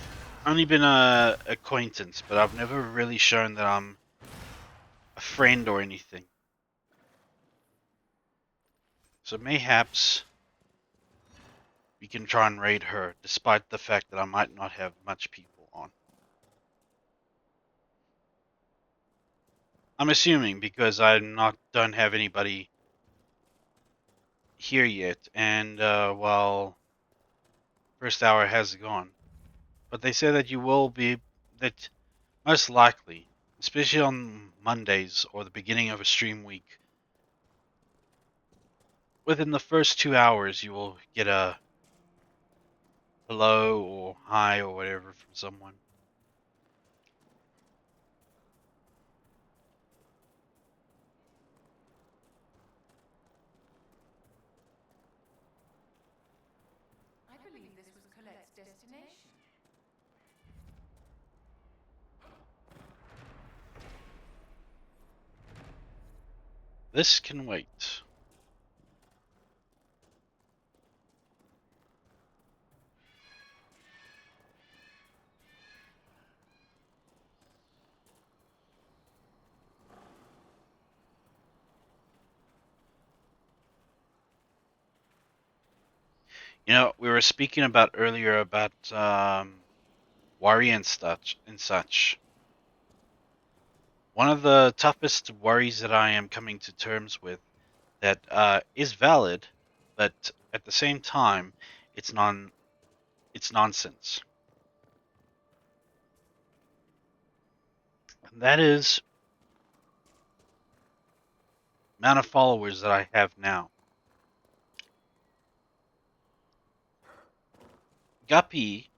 only been a acquaintance, but I've never really shown that I'm a friend or anything. So mayhaps we can try and raid her, despite the fact that I might not have much people on. I'm assuming because don't have anybody here yet, and well, first hour has gone. But they say that you will be that most likely, especially on Mondays or the beginning of a stream week, within the first 2 hours you will get a hello or hi or whatever from someone. believe this was Colette's destination. This can wait. You know, we were speaking about earlier about worry and such. One of the toughest worries that I am coming to terms with that is valid, but at the same time, it's it's nonsense. And that is the amount of followers that I have now. Guppy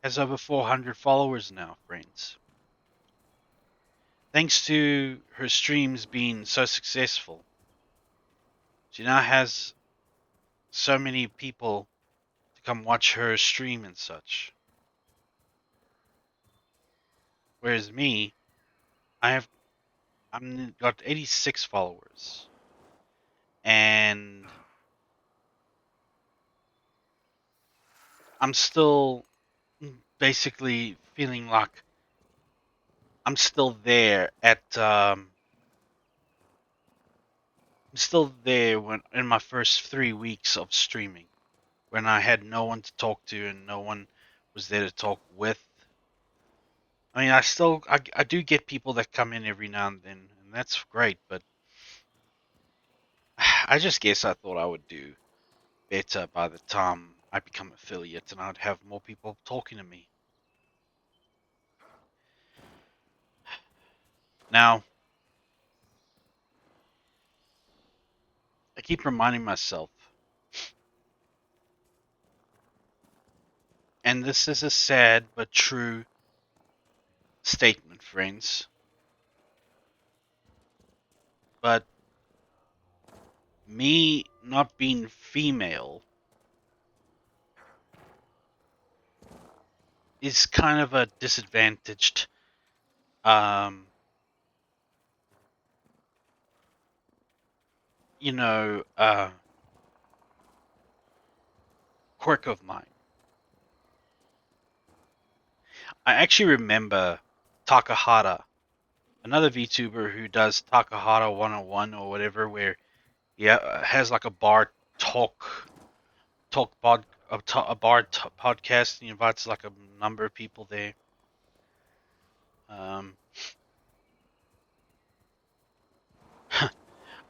has over 400 followers now, friends. Thanks to her streams being so successful, she now has so many people to come watch her stream and such. Whereas me, I'm got 86 followers, and I'm still basically feeling like I'm still there I'm still there when in my first 3 weeks of streaming, when I had no one to talk to and no one was there to talk with. I mean, I do get people that come in every now and then, and that's great. But I just guess I thought I would do better by the time I become affiliate, and I'd have more people talking to me. Now, I keep reminding myself, and this is a sad but true statement, friends, but me not being female is kind of a disadvantaged um you know quirk of mine. I actually remember Takahata, another VTuber who does Takahata 101 or whatever, where he has like a bar talk pod a bar podcast, and he invites like a number of people there. um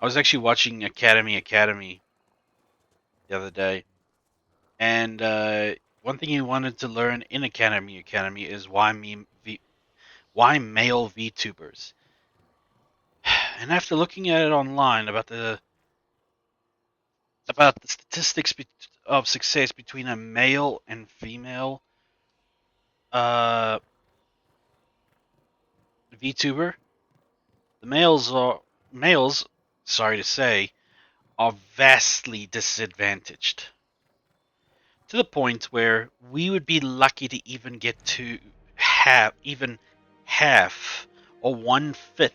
I was actually watching Academy the other day, and one thing he wanted to learn in Academy is why male VTubers. And after looking at it online about the statistics of success between a male and female uh, VTuber, the males, sorry to say, are vastly disadvantaged, to the point where we would be lucky to even get to have even half or 1/5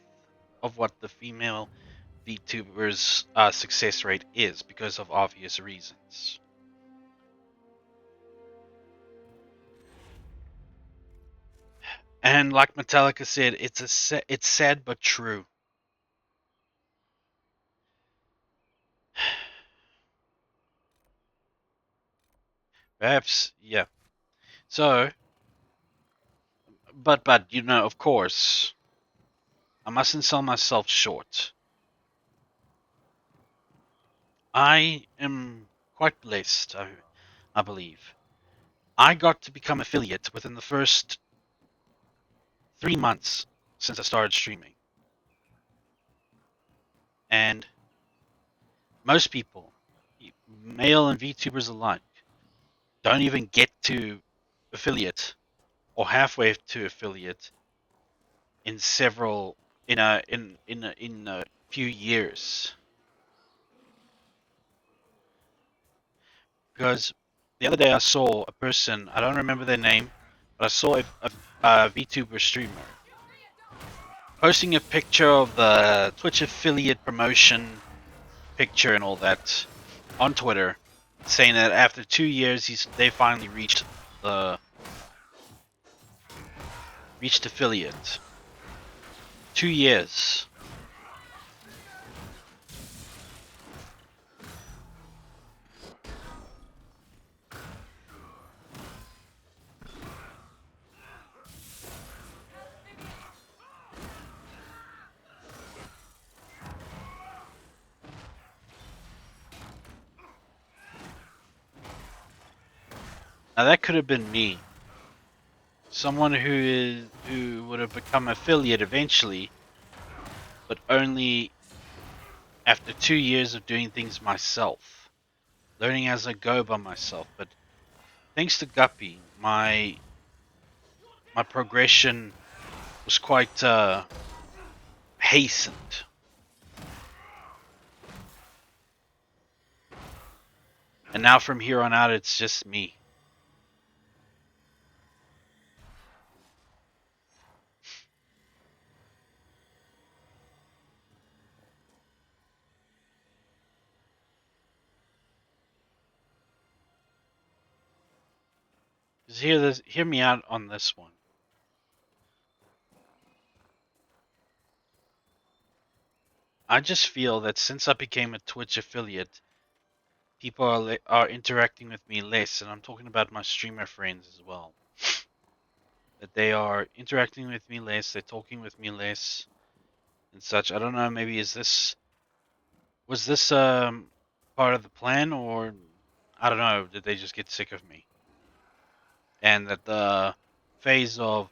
of what the female VTubers' success rate is, because of obvious reasons. And like Metallica said, it's sad but true. Perhaps, yeah. So, but you know, of course, I mustn't sell myself short. I am quite blessed, I believe. I got to become affiliate within the first 3 months since I started streaming, and most people, male and VTubers alike, don't even get to affiliate or halfway to affiliate in several in a few years, because the other day I saw a person, I don't remember their name, but I saw a VTuber streamer posting a picture of the Twitch affiliate promotion picture and all that on Twitter, saying that after 2 years they finally reached affiliate. 2 years. Now that could have been me. Someone who would have become affiliate eventually, but only after 2 years of doing things myself, learning as I go by myself. But thanks to Guppy, my progression was quite hastened. And now from here on out, it's just me. Just hear me out on this one. I just feel that since I became a Twitch affiliate, people are interacting with me less, and I'm talking about my streamer friends as well. That they are interacting with me less, they're talking with me less, and such. I don't know. Maybe was this part of the plan, or I don't know. Did they just get sick of me? And that the phase of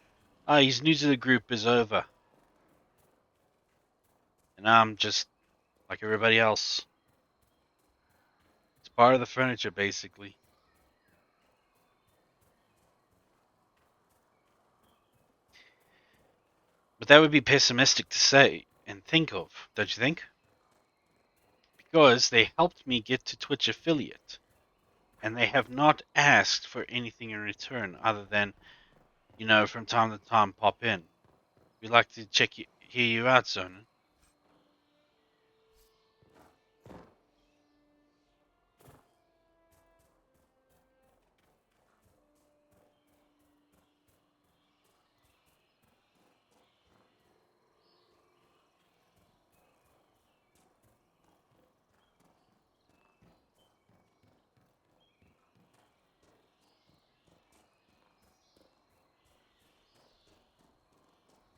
he's new to the group is over, and now I'm just like everybody else. It's part of the furniture, basically. But that would be pessimistic to say and think of, don't you think? Because they helped me get to Twitch affiliate, and they have not asked for anything in return other than, from time to time pop in. We'd like to hear you out, Zonin.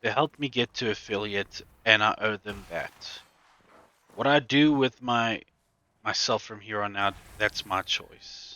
They helped me get to affiliate, and I owe them that. What I do with myself from here on out, that's my choice.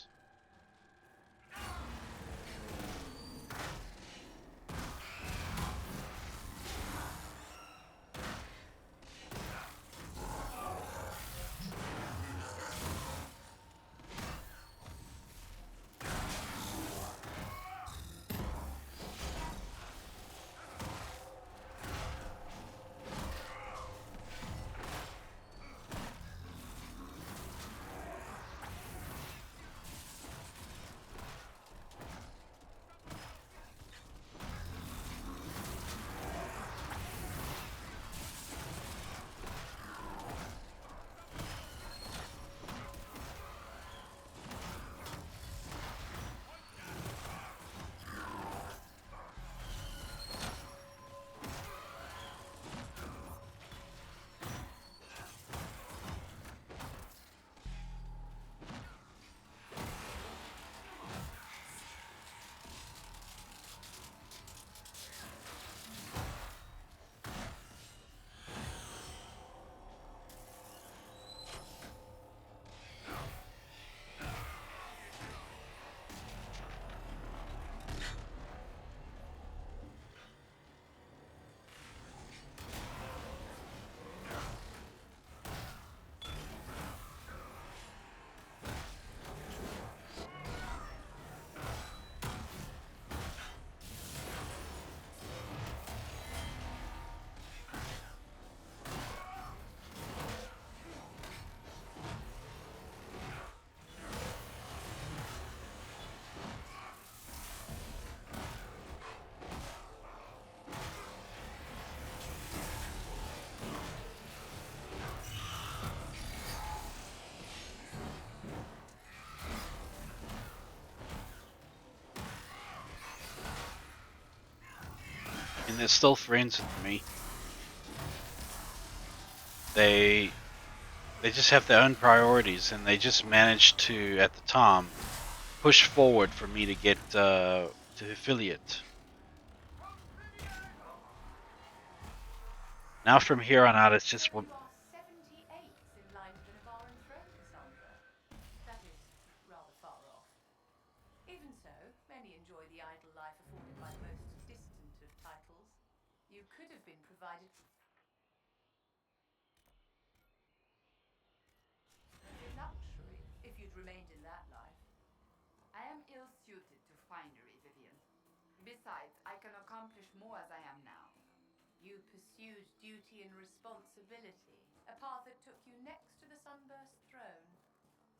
they're still friends with me. They they just have their own priorities, and they just managed to, at the time, push forward for me to get to affiliate. Now from here on out, it's just So you are 78th in line to the Navaran throne, Cassandra. That is rather far off. Even so, many enjoy the idle life afforded by the most distant of titles. You could have been provided with luxury if you'd remained in that life. I am ill-suited to finery, Vivian. Besides, I can accomplish more as I am now. You pursued duty and responsibility, a path that took you next to the Sunburst throne.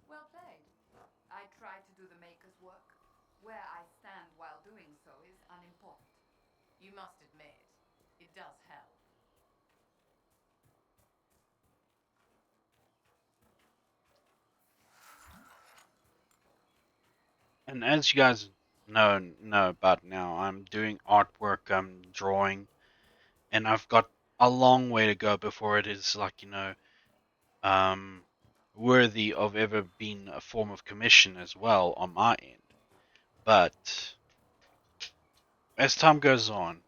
Well played. I try to do the Maker's work. Where I stand while doing so is unimportant. You must admit, it does help. And as you guys know about now, I'm doing artwork, I'm drawing, and I've got a long way to go before it is like, um, worthy of ever being a form of commission as well on my end. But as time goes on,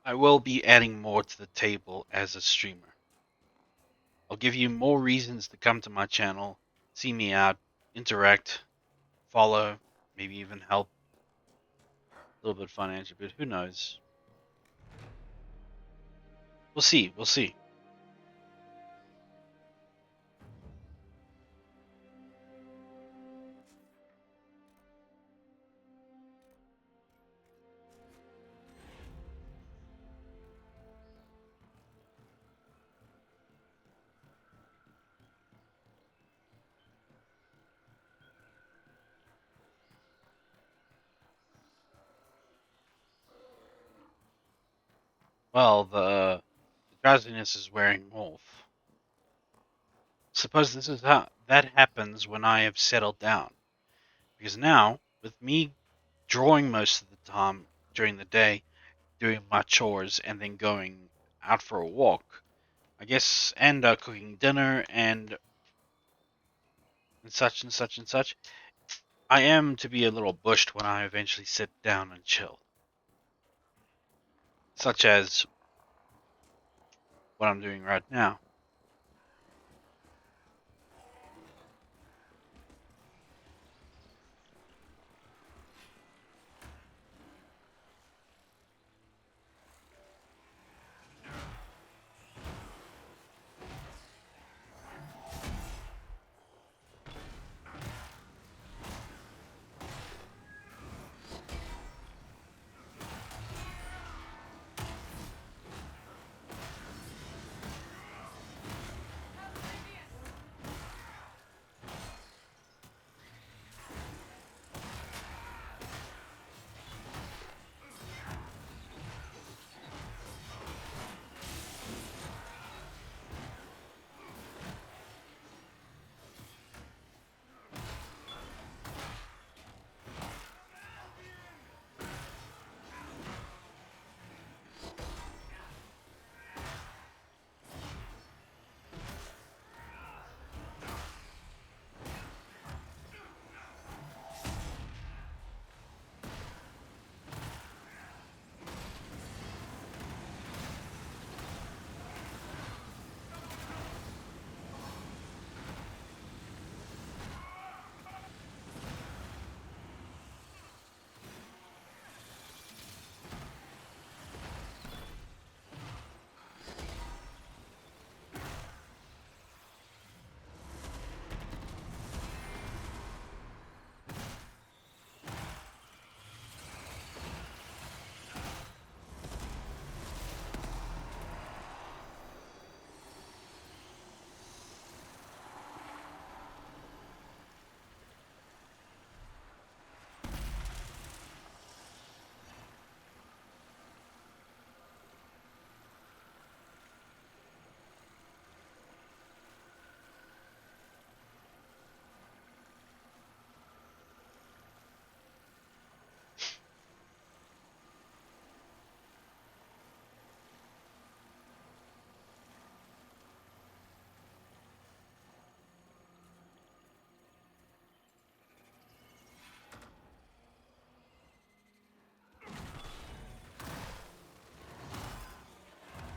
I will be adding more to the table as a streamer. I'll give you more reasons to come to my channel, see me out, interact, follow, maybe even help a little bit financially, but who knows? We'll see. We'll see. Well, the drowsiness is wearing off. Suppose this is how that happens when I have settled down. Because now, with me drawing most of the time during the day, doing my chores, and then going out for a walk, I guess, and cooking dinner and such and such and such, I am to be a little bushed when I eventually sit down and chill. Such as what I'm doing right now.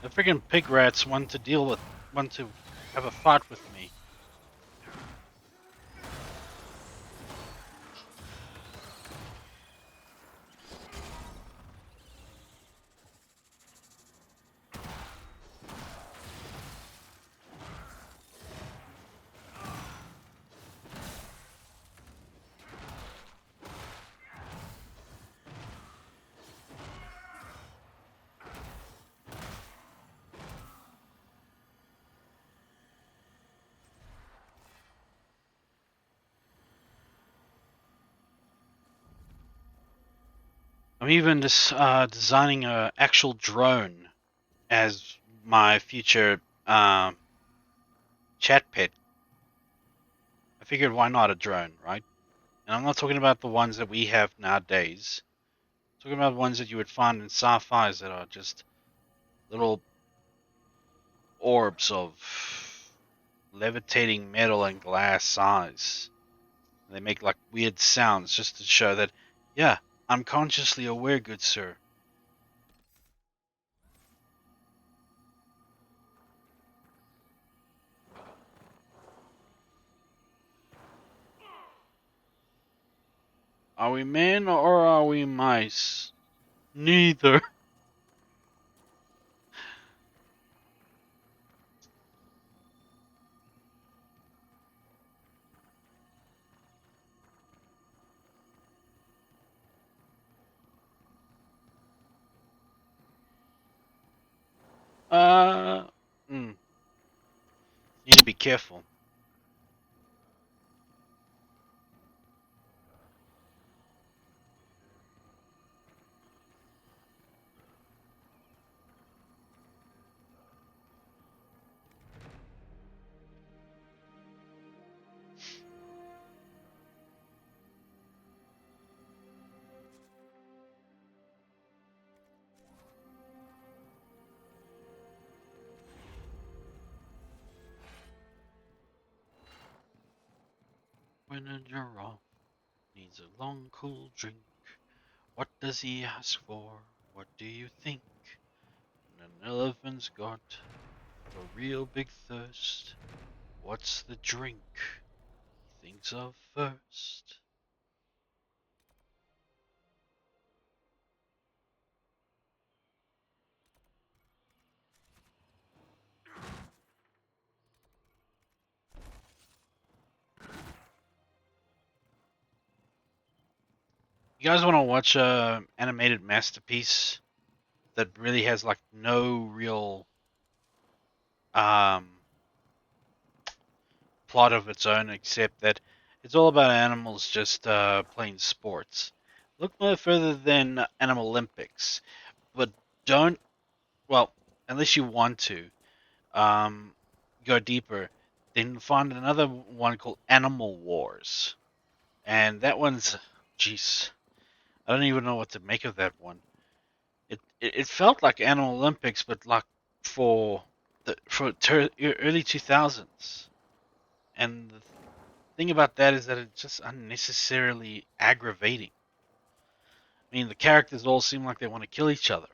The freaking pig rats want to have a fight with me. I'm even just designing a actual drone as my future chat pet. I figured why not a drone, right? And I'm not talking about the ones that we have nowadays. I'm talking about ones that you would find in sci-fis that are just little orbs of levitating metal and glass size. And they make like weird sounds just to show that, yeah, I'm consciously aware, good sir. Are we men or are we mice? Neither. Uh, mm, need to be careful. When a giraffe needs a long, cool drink, what does he ask for? What do you think? When an elephant's got a real big thirst, what's the drink he thinks of first? You guys want to watch a animated masterpiece that really has like no real um plot of its own, except that it's all about animals just playing sports. Look no further than Animal Olympics, but don't, well, unless you want to go deeper, then find another one called Animal Wars, and that one's, jeez, I don't even know what to make of that one. It felt like Animal Olympics, but like for early 2000s, and the thing about that is that it's just unnecessarily aggravating. I mean, the characters all seem like they want to kill each other,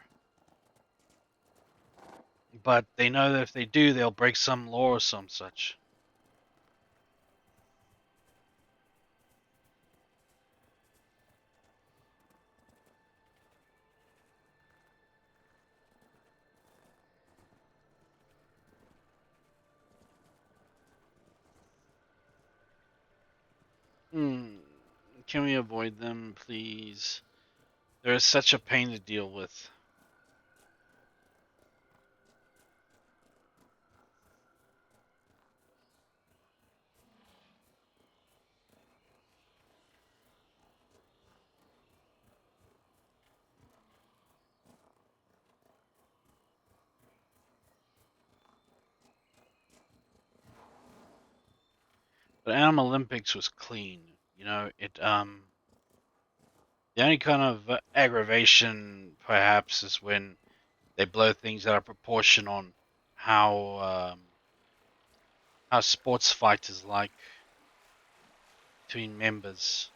but they know that if they do, they'll break some law or some such. Hmm. Can we avoid them, please? They're such a pain to deal with. But Animal Olympics was clean. You know, the only kind of aggravation perhaps is when they blow things out of proportion on how how sports fight is like between members.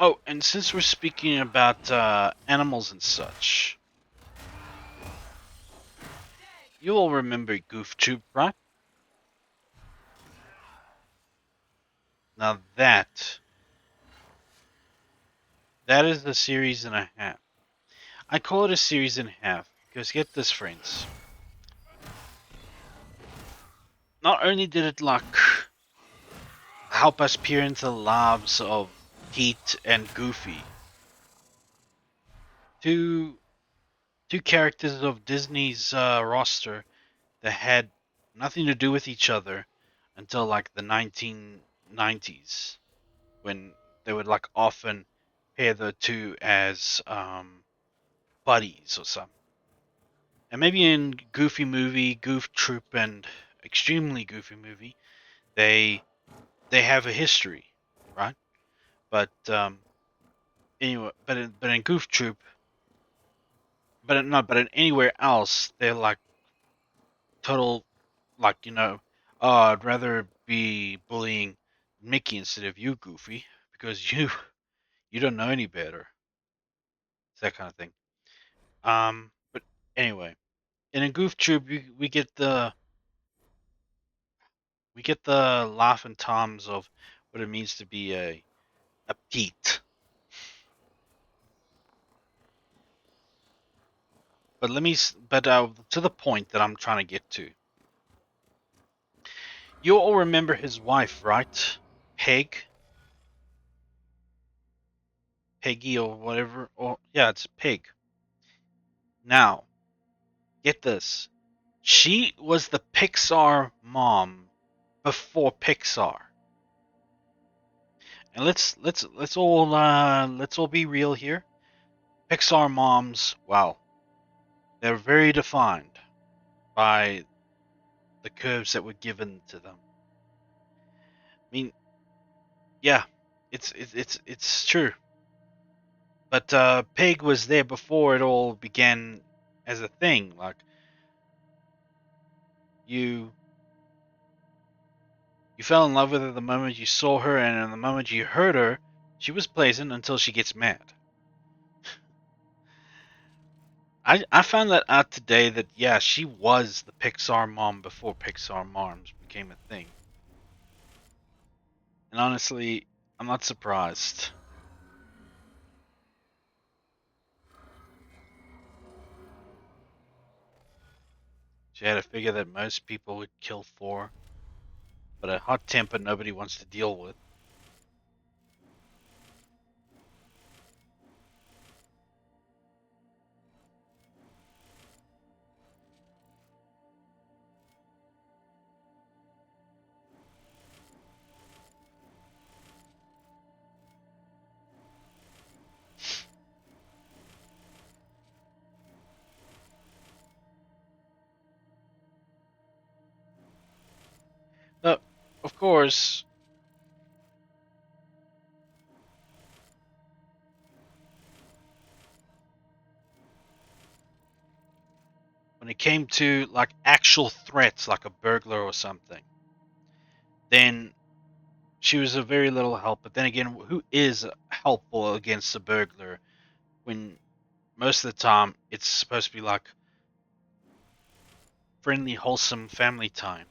Oh, and since we're speaking about animals and such, you all remember Goof Troop, right? Now that is a series and a half. I call it a series and a half because get this, friends. Not only did it like help us peer into the lives of Pete and Goofy, two two characters of Disney's roster that had nothing to do with each other until like the 1990s, when they would like often pair the two as buddies or something. And maybe in Goofy Movie, Goof Troop, and Extremely Goofy Movie, they they have a history, right? But anyway, but in Goof Troop, but in anywhere else, they're like total, like oh, I'd rather be bullying Mickey instead of you, Goofy, because you don't know any better. It's that kind of thing. But anyway, and in Goof Troop, we get the laugh and toms of what it means to be a Pete. But to the point that I'm trying to get to. You all remember his wife, right? Peg, Peggy, or whatever. Or yeah, it's Peg. Now, get this. She was the Pixar mom before Pixar. And let's all be real here. Pixar moms, wow, they're very defined by the curves that were given to them. I mean, yeah, it's true. But Pig was there before it all began as a thing. Like you you fell in love with her the moment you saw her, and the moment you heard her, she was pleasant until she gets mad. I found that out today that yeah, she was the Pixar mom before Pixar moms became a thing. And honestly, I'm not surprised. She had a figure that most people would kill for, but a hot temper nobody wants to deal with. But of course, when it came to like actual threats, like a burglar or something, then she was a very little help. But then again, who is helpful against a burglar when most of the time it's supposed to be like friendly, wholesome family time,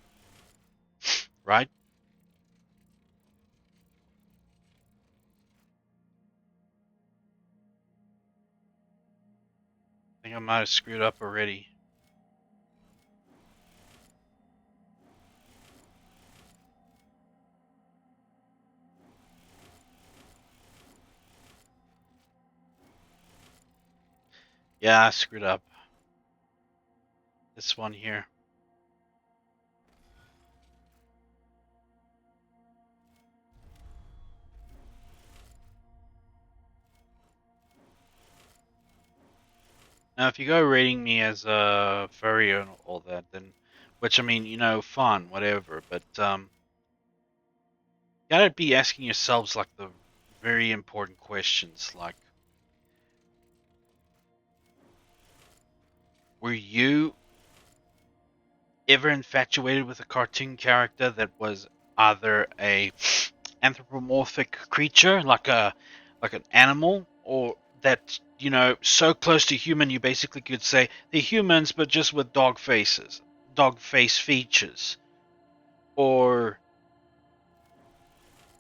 right? I think I might have screwed up already. Yeah, I screwed up. This one here. Now, if you go rating me as a furry and all that, then, which I mean, fun, whatever, but you gotta be asking yourselves like the very important questions, like, were you ever infatuated with a cartoon character that was either a anthropomorphic creature, like like an animal, or that, so close to human you basically could say they're humans but just with dog face features, or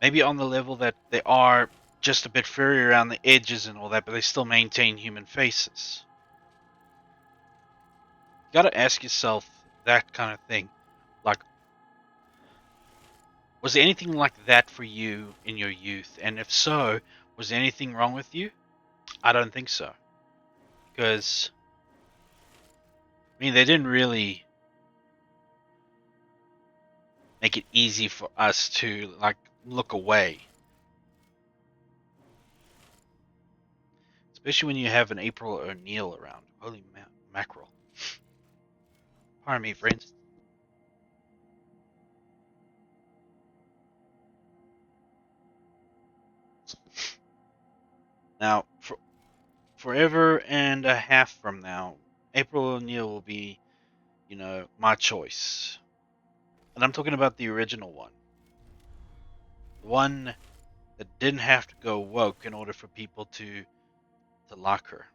maybe on the level that they are just a bit furry around the edges and all that, but they still maintain human faces. You got to ask yourself that kind of thing. Like, was there anything like that for you in your youth? And if so, was there anything wrong with you? I don't think so. Because, I mean, they didn't really make it easy for us to, like, look away. Especially when you have an April O'Neil around. Holy mackerel. Pardon me, friends. Now, forever and a half from now, April O'Neil will be, my choice. And I'm talking about the original one. The one that didn't have to go woke in order for people to like her.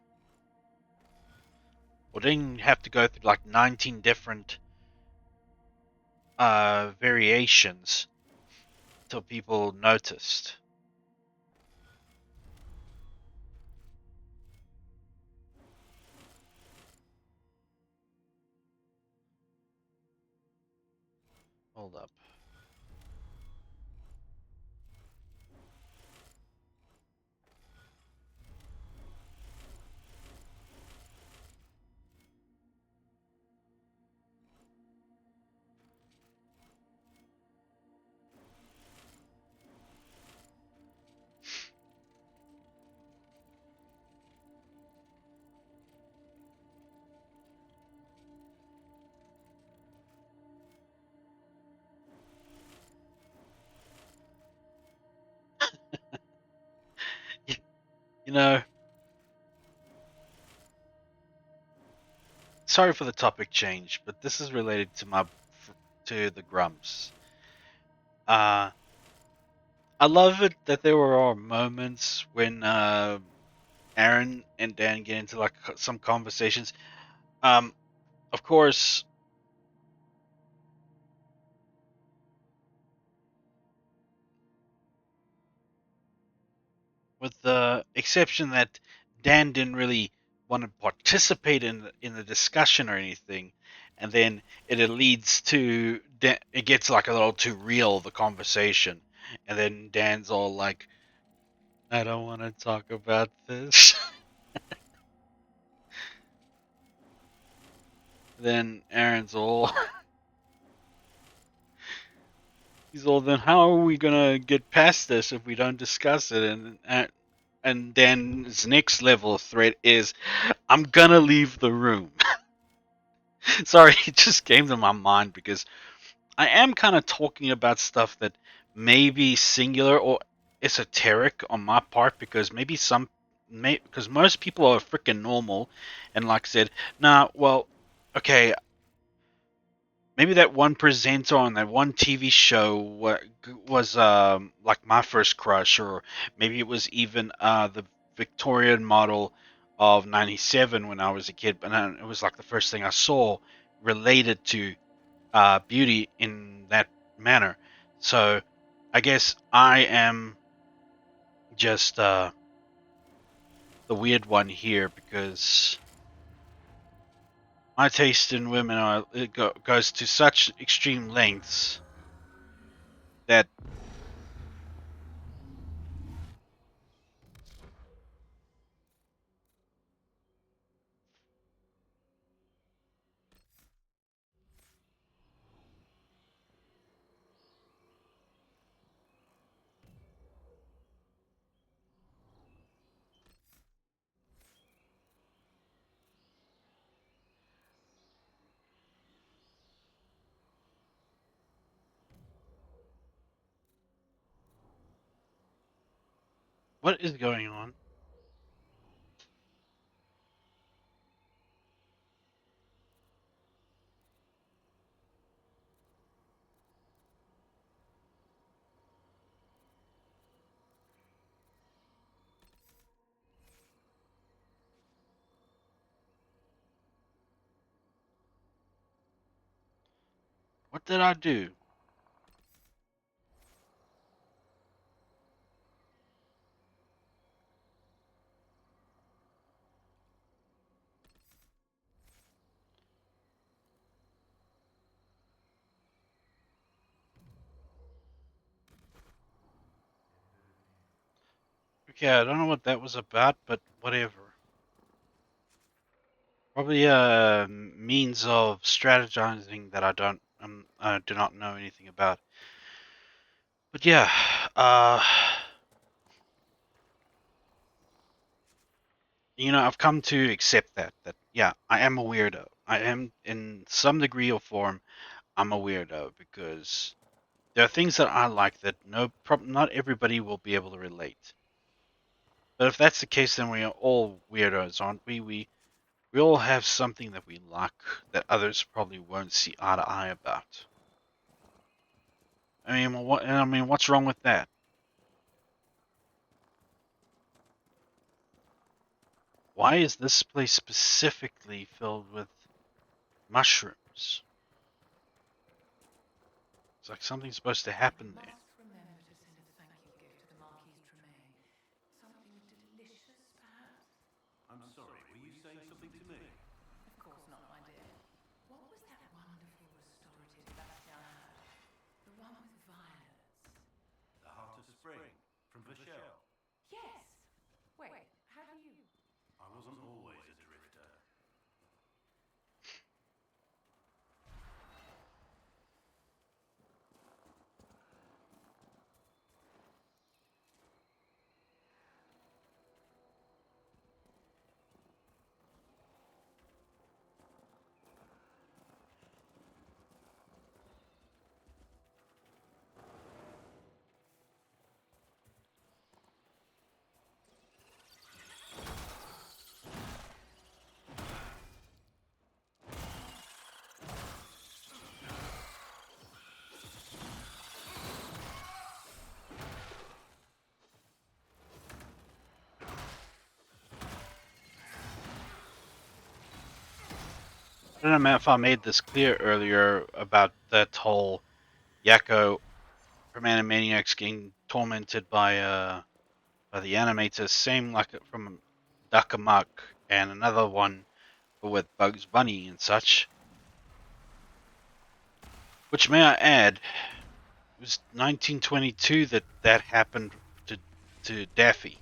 Or didn't have to go through like 19 different variations till people noticed. Hold up. You know, sorry for the topic change, but this is related to the Grumps. Uh, I love it that there were moments when Aaron and Dan get into like some conversations. Of course, with the exception that Dan didn't really want to participate in the discussion or anything, and then it leads to it gets like a little too real, the conversation, and then Dan's all like, "I don't want to talk about this." Then Aaron's all, he's all, "Then how are we gonna get past this if we don't discuss it?" And Dan's next level of threat is, "I'm gonna leave the room." Sorry, it just came to my mind because I am kind of talking about stuff that may be singular or esoteric on my part, because because most people are freaking normal, and like I said, nah, well, okay, maybe that one presenter on that one TV show was like my first crush, or maybe it was even the Victorian model of '97 when I was a kid, but it was like the first thing I saw related to beauty in that manner. So I guess I am just the weird one here, because my taste in women goes to such extreme lengths that what is going on? What did I do? Okay, I don't know what that was about, but whatever. Probably a means of strategizing that I do not know anything about. But yeah, I've come to accept that yeah, I am a weirdo. I am in some degree or form, I'm a weirdo because there are things that I like that not everybody will be able to relate. But if that's the case, then we are all weirdos, aren't we? We all have something that we like that others probably won't see eye to eye about. What's wrong with that? Why is this place specifically filled with mushrooms? It's like something's supposed to happen there. Must remember to send a thank you gift to the Marquise Tremaine. Something delicious, perhaps? I'm sorry, were you saying something to me? Of course not, my dear. What was that wonderful restorative Bastien had? The one with violets. The Heart of Spring, from Vachel. Yes! Wait, how do you... I wasn't always a drifter. I don't know if I made this clear earlier about that whole Yakko from Animaniacs getting tormented by the animators, same like from Duck Amuck and another one with Bugs Bunny and such. Which may I add, it was 1922 that happened to Daffy.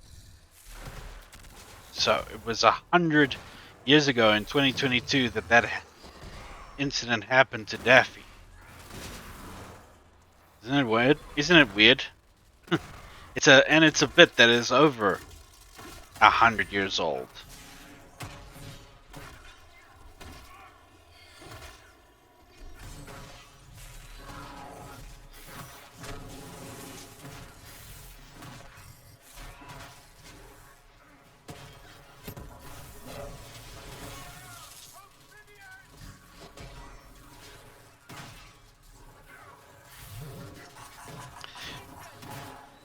So it was 100 years ago in 2022 that incident happened to Daffy. Isn't it weird? Isn't it weird? It's a bit that is over 100 years old.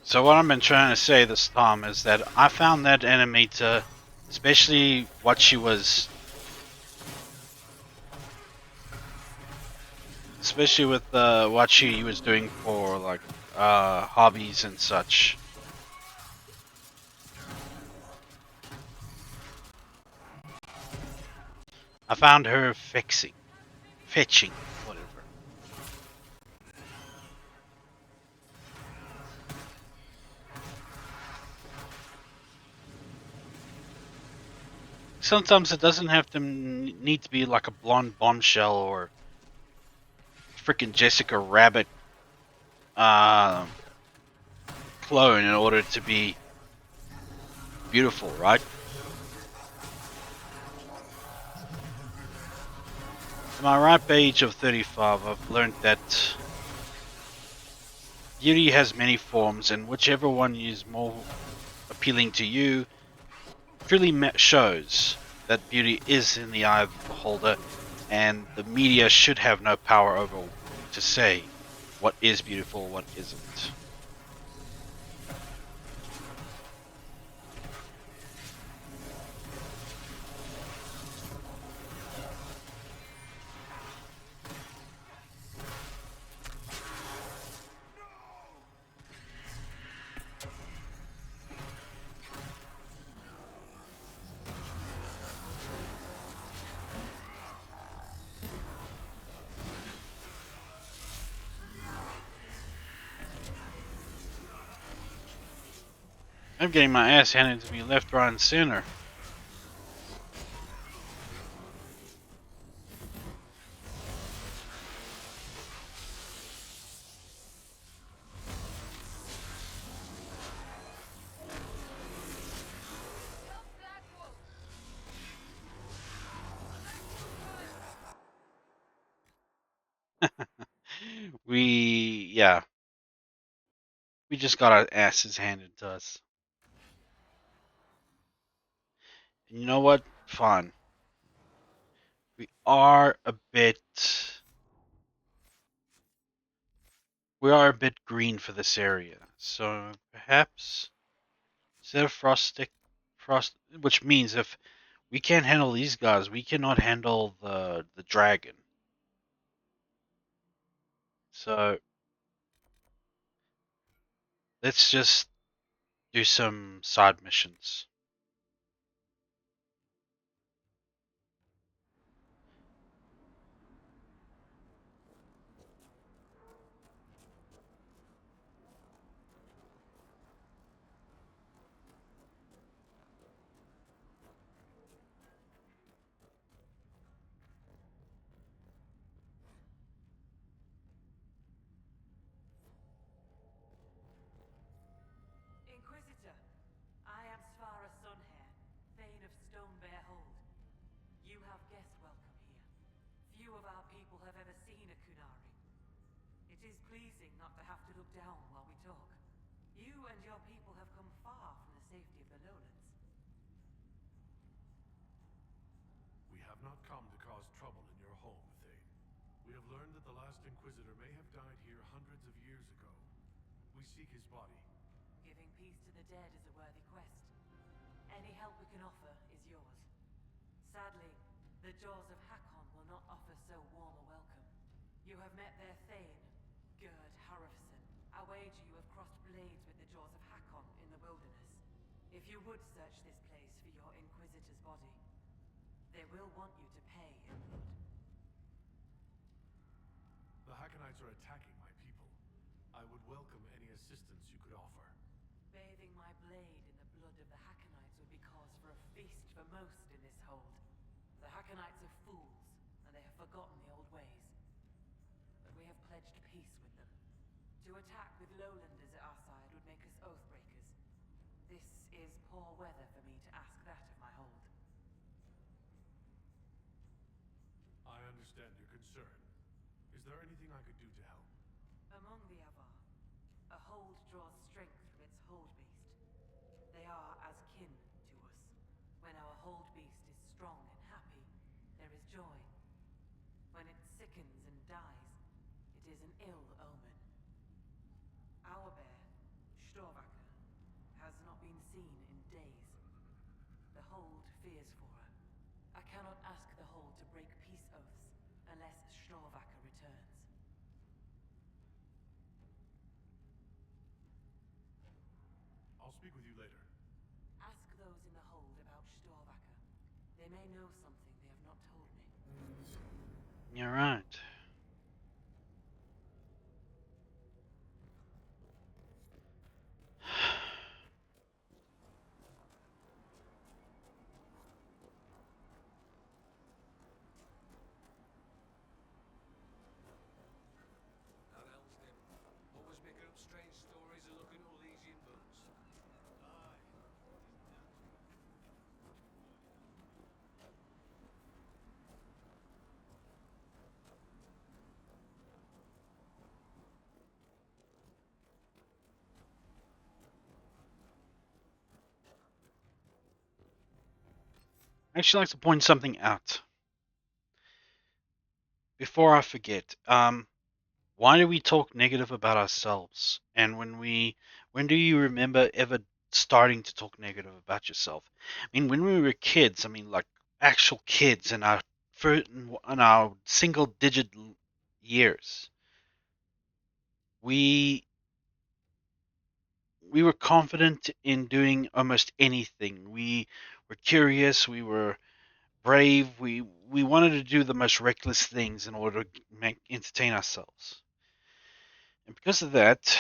So what I've been trying to say this time is that I found that animator, especially what she was, especially with what she was doing for like hobbies and such. I found her fetching, whatever. Sometimes it doesn't have to need to be like a blonde bombshell or freaking Jessica Rabbit uh, clone in order to be beautiful, right? At my ripe age of 35, I've learned that beauty has many forms, and whichever one is more appealing to you truly shows that beauty is in the eye of the beholder, and the media should have no power over to say what is beautiful, what isn't. I'm getting my ass handed to me left, right, and center. Yeah, we just got our asses handed to us. And you know what? Fine. We are a bit. We are a bit green for this area, so perhaps instead of frost, which means if we can't handle these guys, we cannot handle the dragon. So let's just do some side missions. Inquisitor, I am Svara Sunhair, Thane of Stonebear Hold. You have guest welcome here. Few of our people have ever seen a Kunari. It is pleasing not to have to look down while we talk. You and your people have come far from the safety of the lowlands. We have not come to cause trouble in your home, Thane. We have learned that the last Inquisitor may have died here hundreds of years ago. We seek his body. Giving peace to the dead is a worthy quest. Any help we can offer is yours. Sadly, the Jaws of Hakon will not offer so warm a welcome. You have met their Thane, Gerd Harrison. I wager you have crossed blades with the Jaws of Hakon in the wilderness. If you would search this place for your Inquisitor's body, they will want you to pay in blood. The Hackonites are attacking my people. I would welcome any assistance you could offer. Bathing my blade in the blood of the Hackonites would be cause for a feast for most in this hold. The Hackonites are fools, and they have forgotten the old ways. But we have pledged peace with them. To attack with lowlanders at our side would make us oathbreakers. This is poor weather for me to ask that of my hold. I understand your concern. Is there anything I could do to help? Among the Avar, a hold draws strength from its hold beast. They are as kin to us. When our hold beast is strong and happy, there is joy. When it sickens and dies, it is an ill omen. Our bear, Storvacker, has not been seen in days. The hold fears for her. I cannot ask the hold to break peace oaths unless Storvacker returns. I'll speak with you later. Ask those in the hold about Storvacker. They may know something they have not told me. You're right. That helps him. Always making up strange stories and looking at Elysian books. I actually like to point something out before I forget. Why do we talk negative about ourselves? And when do you remember ever starting to talk negative about yourself? I mean, when we were kids, I mean, like actual kids in our in our single digit years, we we were confident in doing almost anything. We were curious. We were brave. We wanted to do the most reckless things in order to entertain ourselves. And because of that,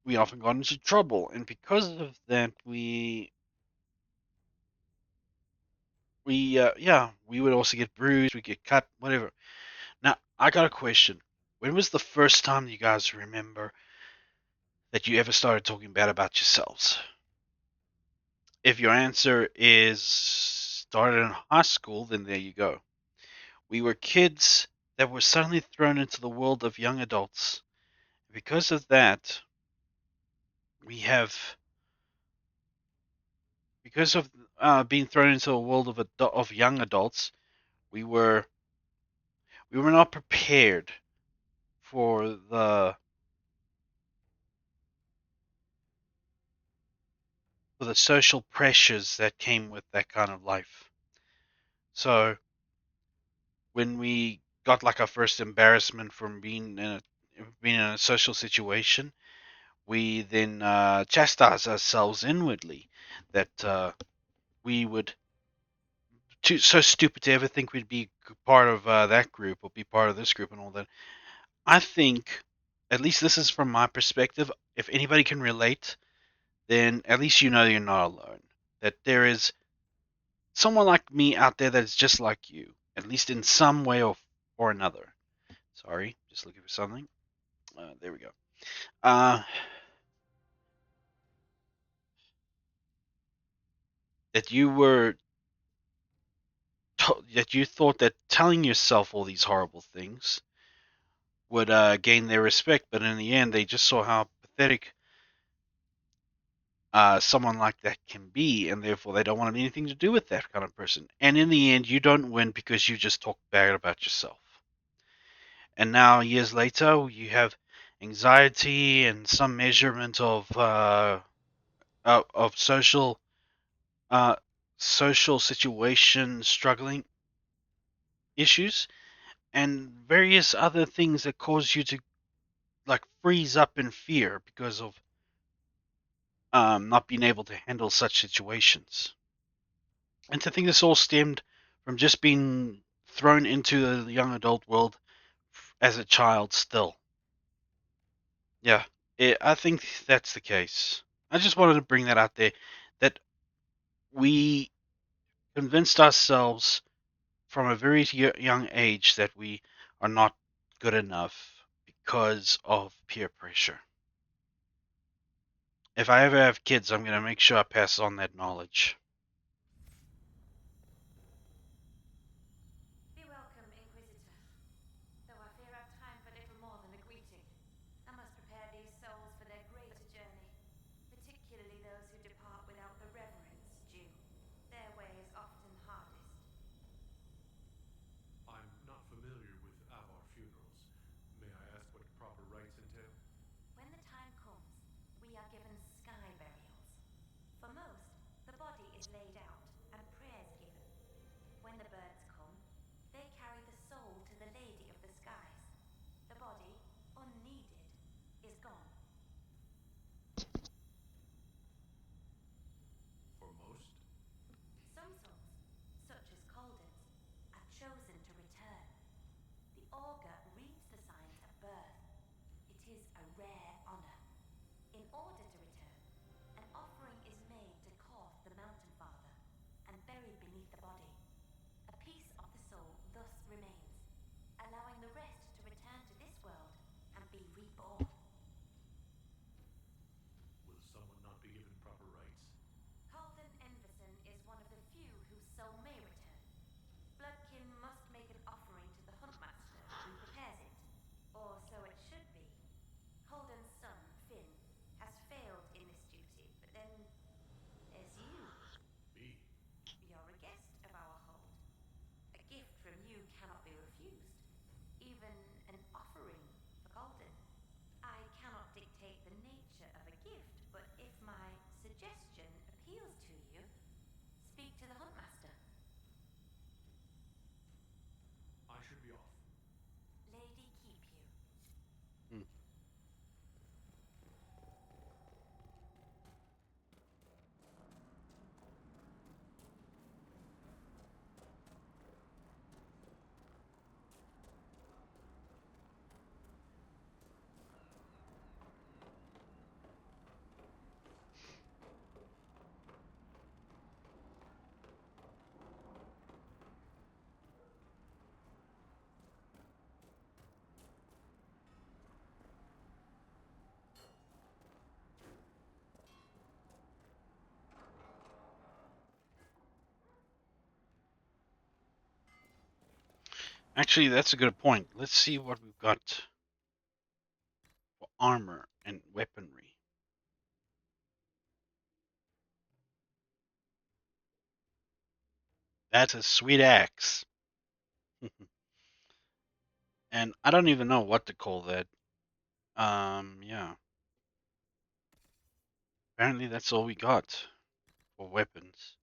we often got into trouble, and because of that, we would also get bruised, we get cut, whatever. Now, I got a question. When was the first time you guys remember that you ever started talking bad about yourselves? If your answer is started in high school, then there you go. We were kids that were suddenly thrown into the world of young adults. Because of that, we have, because of being thrown into a world of young adults, we were we were not prepared for the social pressures that came with that kind of life. So when we got like our first embarrassment from being in a social situation, we then chastise ourselves inwardly that we would so stupid to ever think we'd be part of that group or be part of this group and all that. I think, at least this is from my perspective, if anybody can relate, then at least you know you're not alone. That there is someone like me out there that is just like you, at least in some way or another. Sorry, just looking for something. There we go. Uh, that you were that you thought that telling yourself all these horrible things would gain their respect, but in the end, they just saw how pathetic someone like that can be, and therefore they don't want anything to do with that kind of person. And in the end, you don't win because you just talk bad about yourself. And now, years later, you have anxiety and some measurement of uh, social situation struggling issues and various other things that cause you to like freeze up in fear because of not being able to handle such situations. And to think this all stemmed from just being thrown into the young adult world as a child still. Yeah, I think that's the case. I just wanted to bring that out there that we convinced ourselves from a very young age that we are not good enough because of peer pressure. If I ever have kids, I'm going to make sure I pass on that knowledge. Be welcome, Inquisitor. Though I fear I've time for little more than a greeting. I must prepare these souls for their greater journey, particularly those who depart without the reverence due. Their way is often hardest. I'm not familiar with Avar funerals. May I ask what proper rites entail? When the time comes, we are given sky burials. For most, the body is laid out and prayers given. When the birds come, they carry the soul to the Lady of the Skies. The body, unneeded, is gone. For most? Some souls, such as Calden's, are chosen to return. The augur reads the signs at birth. It is a rare honor. In order to return, an offering is made to Korth the Mountain Father and buried beneath the body. A piece of the soul thus remains, allowing the rest to return to this world and be reborn. Will someone not be given proper rites? Calden Enverson is one of the few whose soul may return. Bloodkin must make an offering to the Huntmaster who prepares it, or so it should be. Calden's son, Finn, has failed in this duty, but then there's you. Me? You're a guest of our hold. A gift from you cannot be refused, even an offering for Calden. I cannot dictate the nature of a gift, but if my suggestion appeals to you, speak to the Huntmaster. I should be off. Lady keep you. Hmm. Actually, that's a good point. Let's see what we've got for armor and weaponry. That's a sweet axe. And I don't even know what to call that. Yeah. Apparently that's all we got for weapons.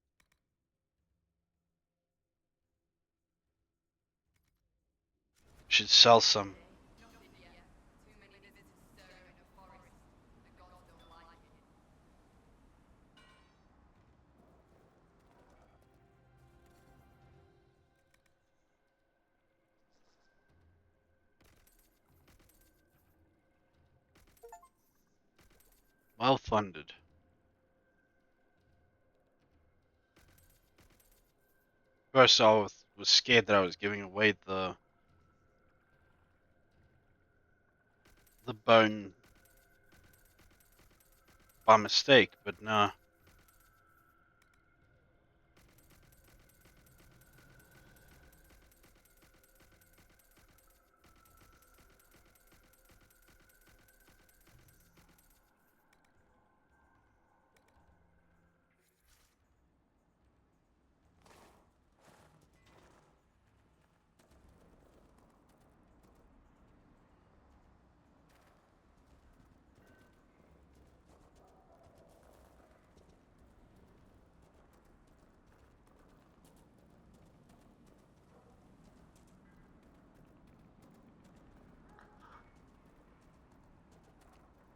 Should sell some. Too many visitors stir in the forest. The gods don't like it. Well funded. First I was scared that I was giving away the bone by mistake, but nah.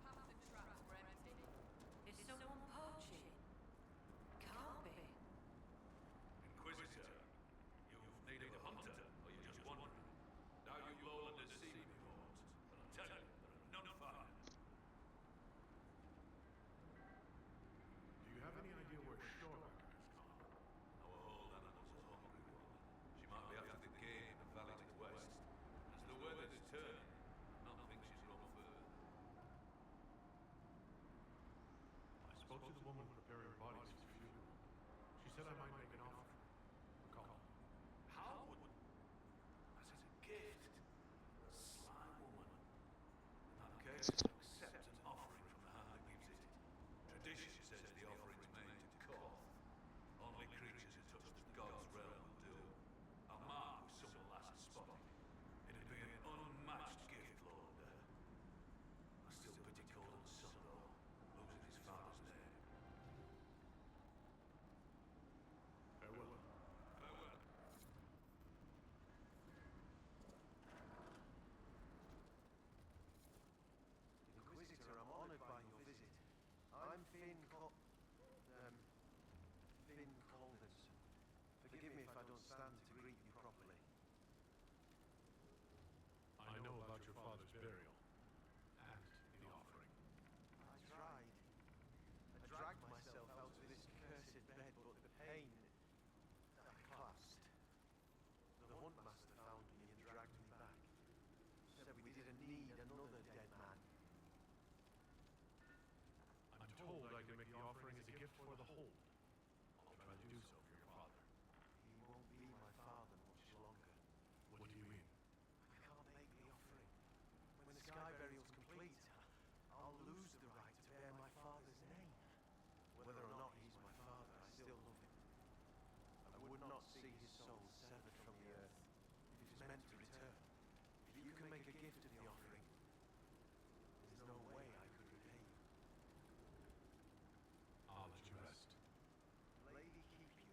Perhaps the traps were empty. Is someone poaching? Can't be. Inquisitor, you've needed a hunter, or you're just wandering. Now you lowlanders see me reports, but I'm telling you, there are none found. Do you have any idea where Stormaker has gone? Our whole animal's a hungry woman. She might be after the game in the valley to the west. As the weather's turning, not think she's gone further. I spoke to the woman preparing bodies for funeral. She said I might make an offer. Call. How would... As a gift? Sly woman. In that case, accept an offering from the hand that gives it. Tradition says the offering's made to Koth. Only creatures who touch the god's realm will do. A mark with someone last spotted. It'd be an unmatched gift, Lord. I still pity Colin's son, though, losing his father's name. Farewell. Farewell. Inquisitor, I'm honored by your visit. I'm Finn Colders. Forgive me if I don't stand to greet you properly. I know about your father's burial. And the offering. I tried. I dragged myself out of this cursed bed, but the pain... I collapsed. The huntmaster found me and dragged me back. Said we didn't need another dead man. I'm told I can make the offering as a gift for the hold. I'll try to do so for your father. He won't be my father much longer. What do you mean? I can't make the offering. When the sky burial's complete, I'll lose the right to bear my father's name. Whether or not he's my father, I still love him. I would not see his soul severed from the earth if it is meant to return. If you can make a gift of the offering, there's no way I could repay you. I'll let you rest. Lady keep you.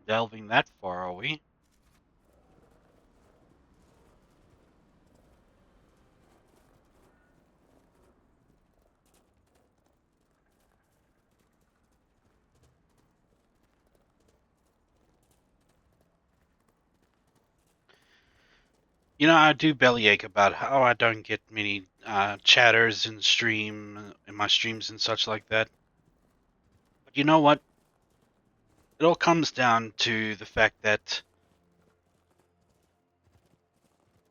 Delving that far, are we? I do bellyache about how I don't get many chatters in stream in my streams and such like that. But you know what? It all comes down to the fact that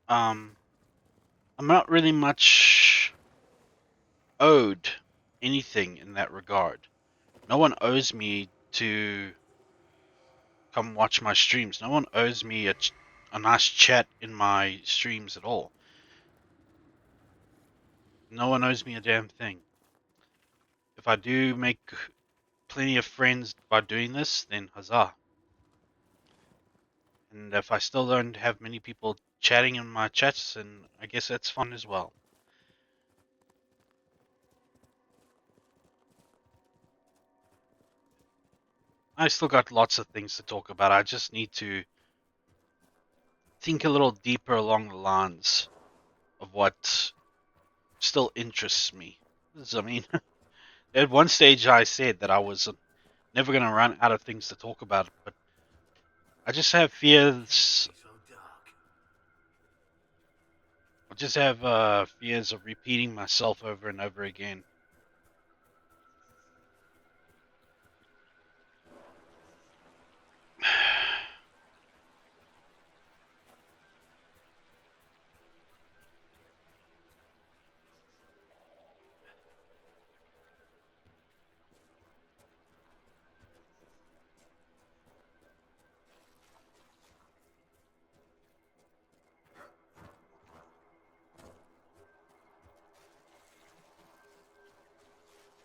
I'm not really much owed anything in that regard. No one owes me to come watch my streams. No one owes me a nice chat in my streams at all. No one owes me a damn thing. If I do make plenty of friends by doing this, then huzzah. And if I still don't have many people chatting in my chats, then I guess that's fun as well. I still got lots of things to talk about. I just need to think a little deeper along the lines of what still interests me. I mean, at one stage I said that I was never going to run out of things to talk about, but I just have fears. So dark. I just have fears of repeating myself over and over again.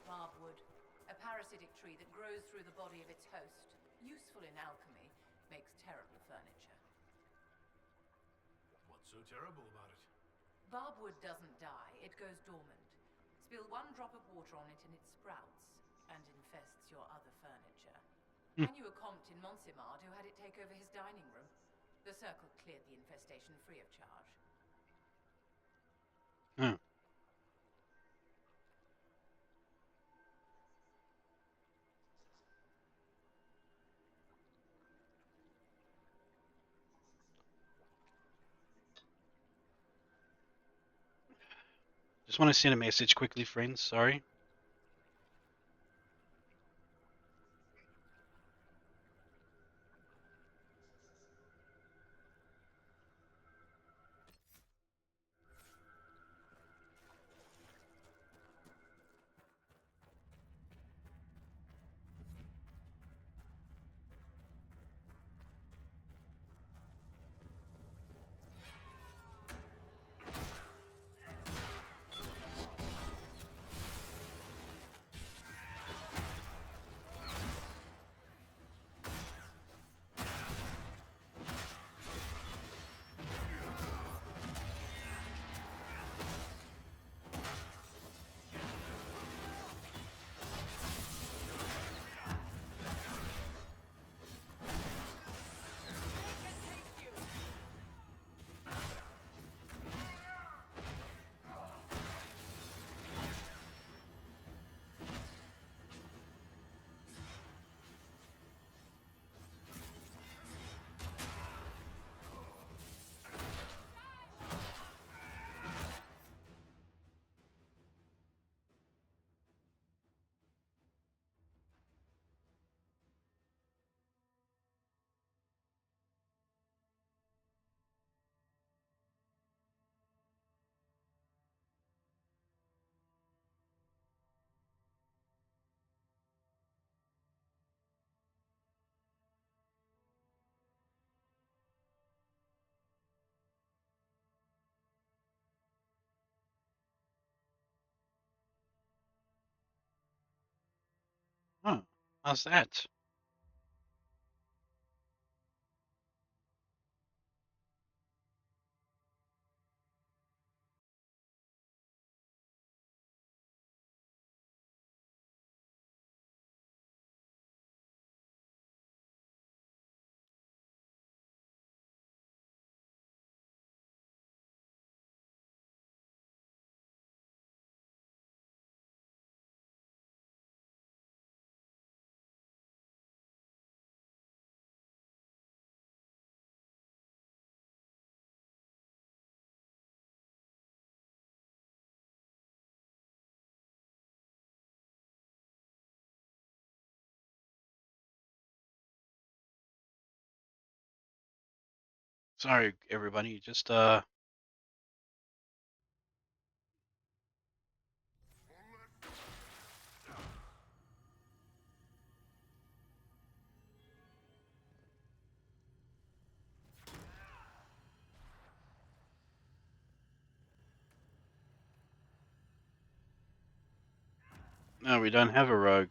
Barbwood, a parasitic tree that grows through the body of its host. Useful in alchemy, makes terrible furniture. What's so terrible about it? Barbwood doesn't die, it goes dormant. Spill one drop of water on it and it sprouts, and infests your other furniture. I knew a comte in Montsimard who had it take over his dining room. The circle cleared the infestation free of charge. Hmm. Just want to send a message quickly, friends. Sorry. Huh. How's that? Sorry, everybody. Just no, we don't have a rogue.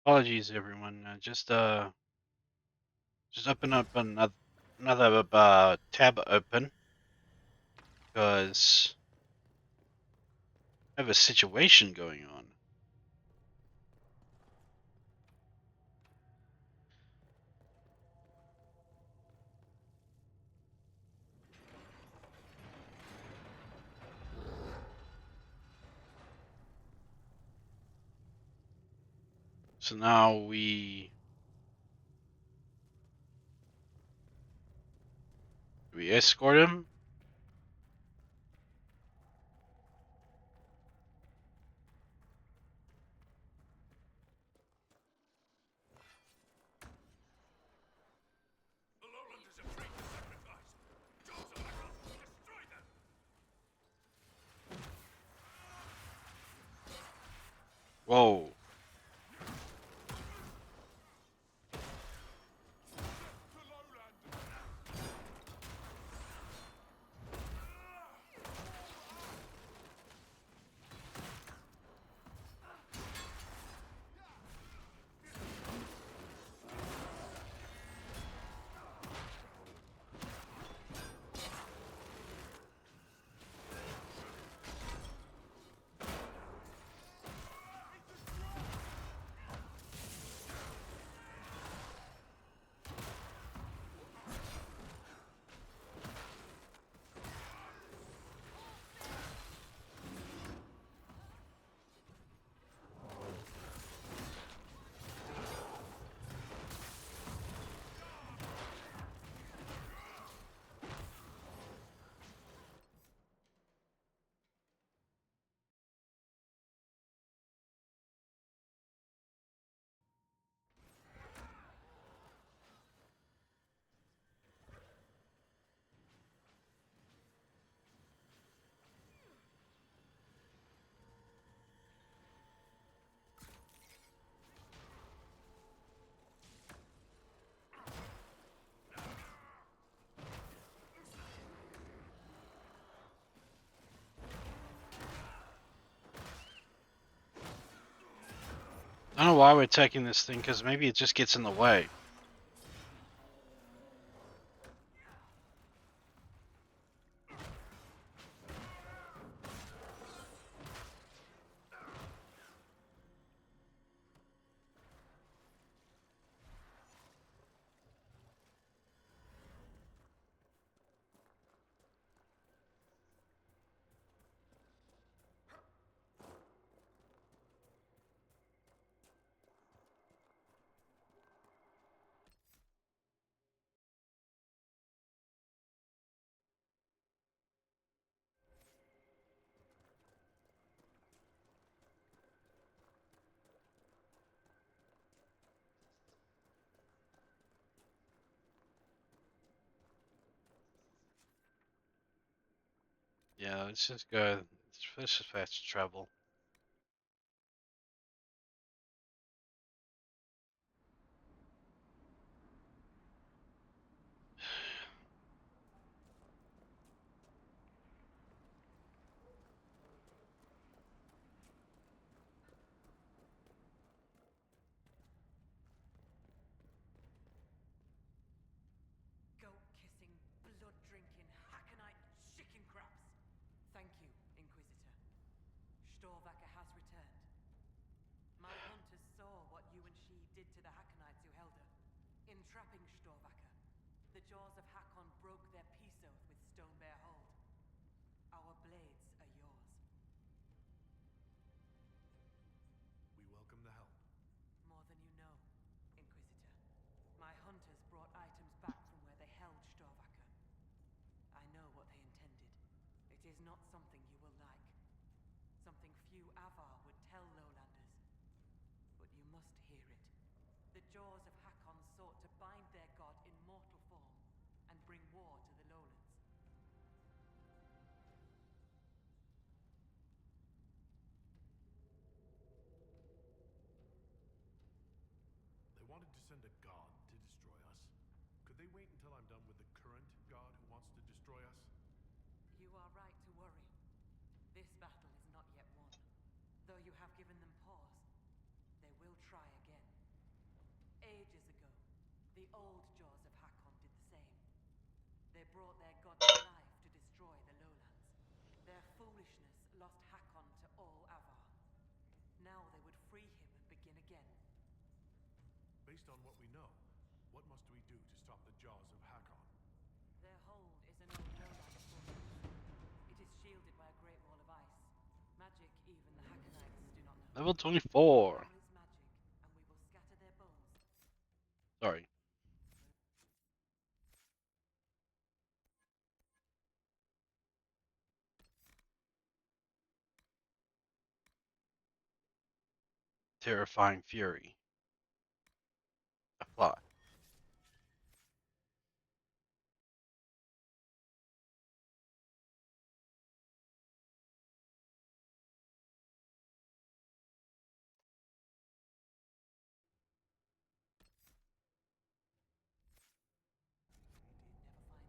Apologies, everyone. Just open up another tab open because I have a situation going on. So now we escort him. The lowlanders are free to sacrifice. Jaws of Agroth, destroy them! Whoa. To lowland! I don't know why we're taking this thing, because maybe it just gets in the way. Yeah, let's just go. Let's just fast travel. Storvaka has returned. My hunters saw what you and she did to the Hakkonites who held her. In trapping Storvaka, the jaws of Hakon broke their peace oath with Stonebear Hold. Our blades are yours. We welcome the help. More than you know, Inquisitor. My hunters brought items back from where they held Storvaka. I know what they intended. It is not something you will like. Something few Avar would tell Lowlanders. But you must hear it. The jaws of Hakon sought to bind their god in mortal form and bring war to the lowlands. They wanted to send a god to destroy us. Could they wait until I'm done with the current god who wants to destroy us? You are right to worry. This battle is not yet won. Though you have given them pause, they will try again. Ages ago, the old jaws of Hakon did the same. They brought their god to life to destroy the lowlands. Their foolishness lost Hakon to all Avar. Now they would free him and begin again. Based on what we know, what must we do to stop the jaws of Hakon? Their hold is an old lowland fortress. It is shielded by a great wall of ice. Magic even the Hakkonites do not know. Level 24. Wall is magic, and we will scatter their bones. Sorry. Terrifying Fury. Apply. It never finds them.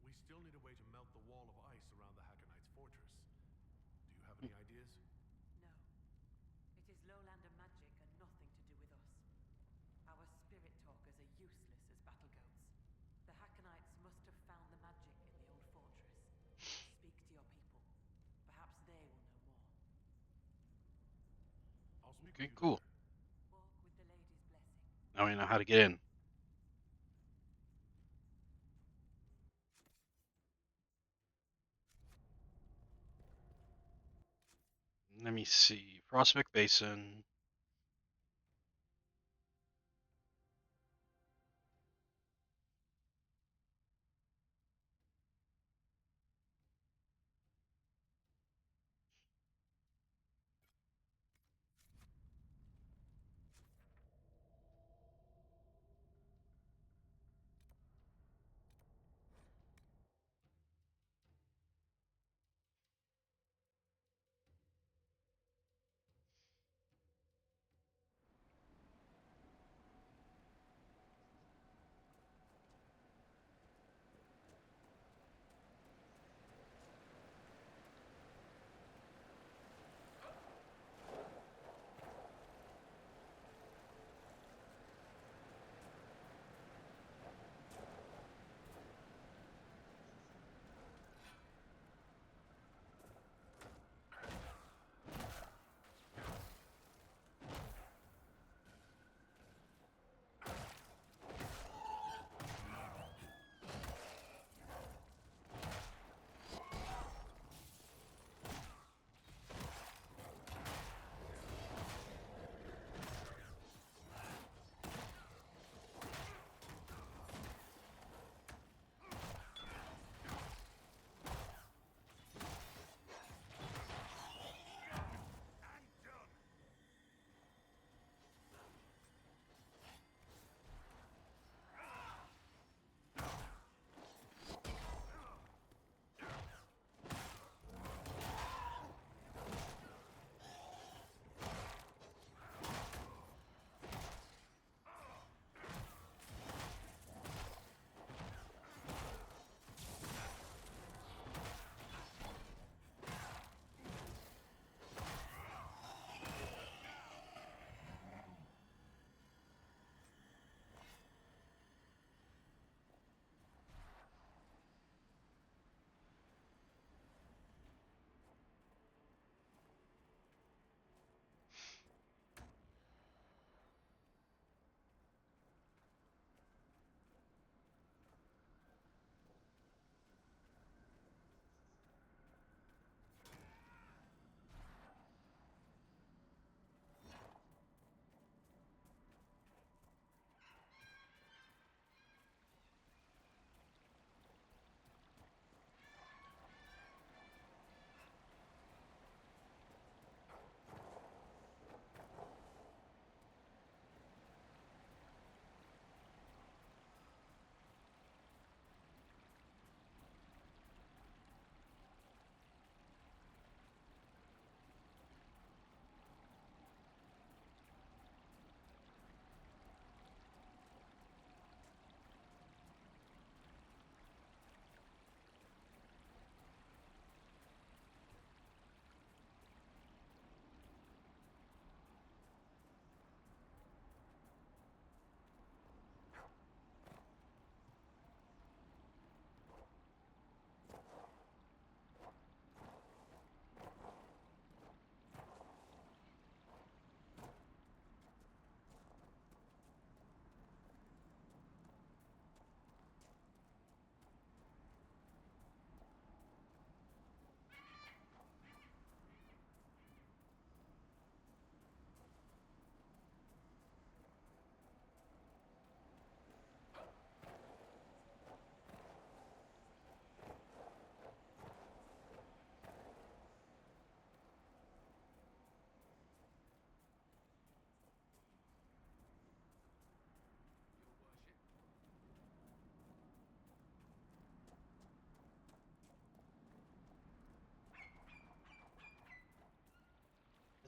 We still need a way to melt the wall of ice around the Hakkonites' fortress. Do you have any ideas? No. It is lowlander magic and nothing to do with us. Our spirit talkers are useless as battle goats. The Hakkonites must have found the magic in the old fortress. Speak to your people. Perhaps they will know more. I'll speak Okay, with you cool. later. Walk with the lady's blessing. Now we know how to get in. Let me see. Prospect Basin.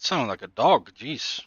sounded like a dog. Jeez.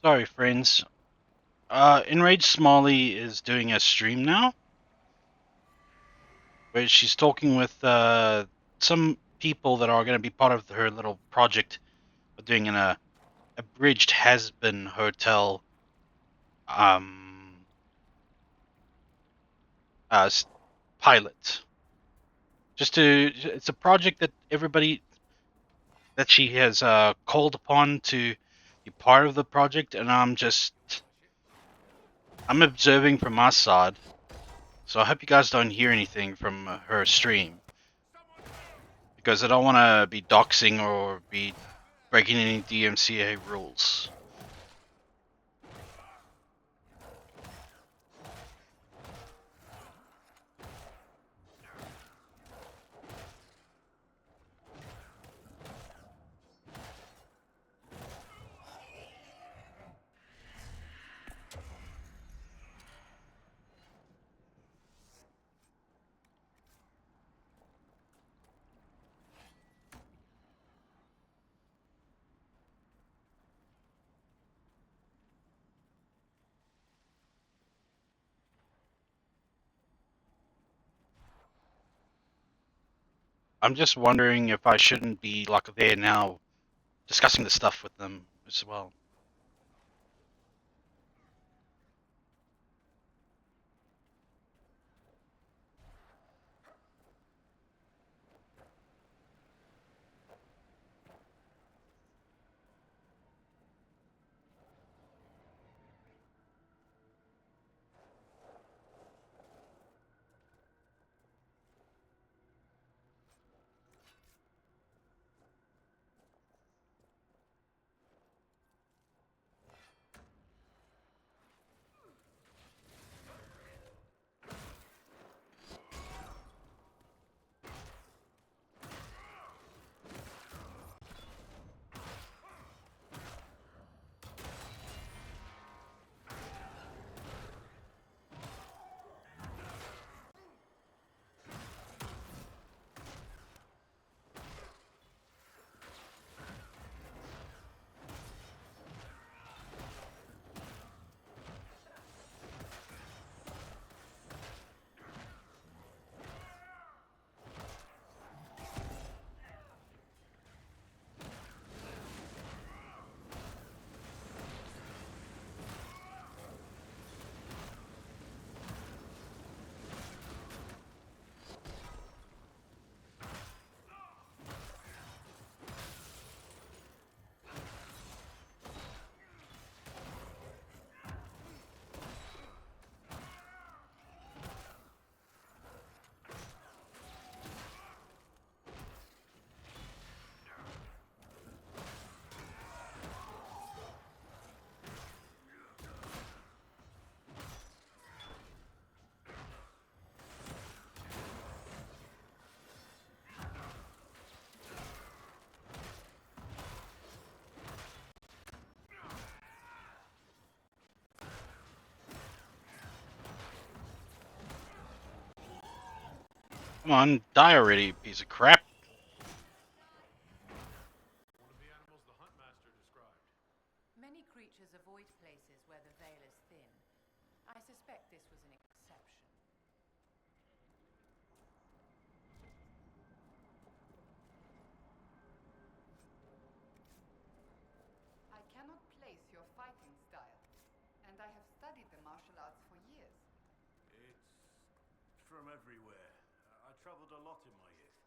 Sorry, friends. Enraged Smalley is doing a stream now, where she's talking with some people that are going to be part of her little project of doing an abridged has-been hotel um pilot. It's a project that everybody that she has called upon to be part of the project, and I'm observing from my side. So I hope you guys don't hear anything from her stream, because I don't want to be doxing or be breaking any DMCA rules. I'm just wondering if I shouldn't be like there now discussing the stuff with them as well. Come on, die already, piece of crap. suspect this was an exception. I cannot place your fighting style, and I have studied the martial arts for years. It's from everywhere. I traveled a lot in my youth.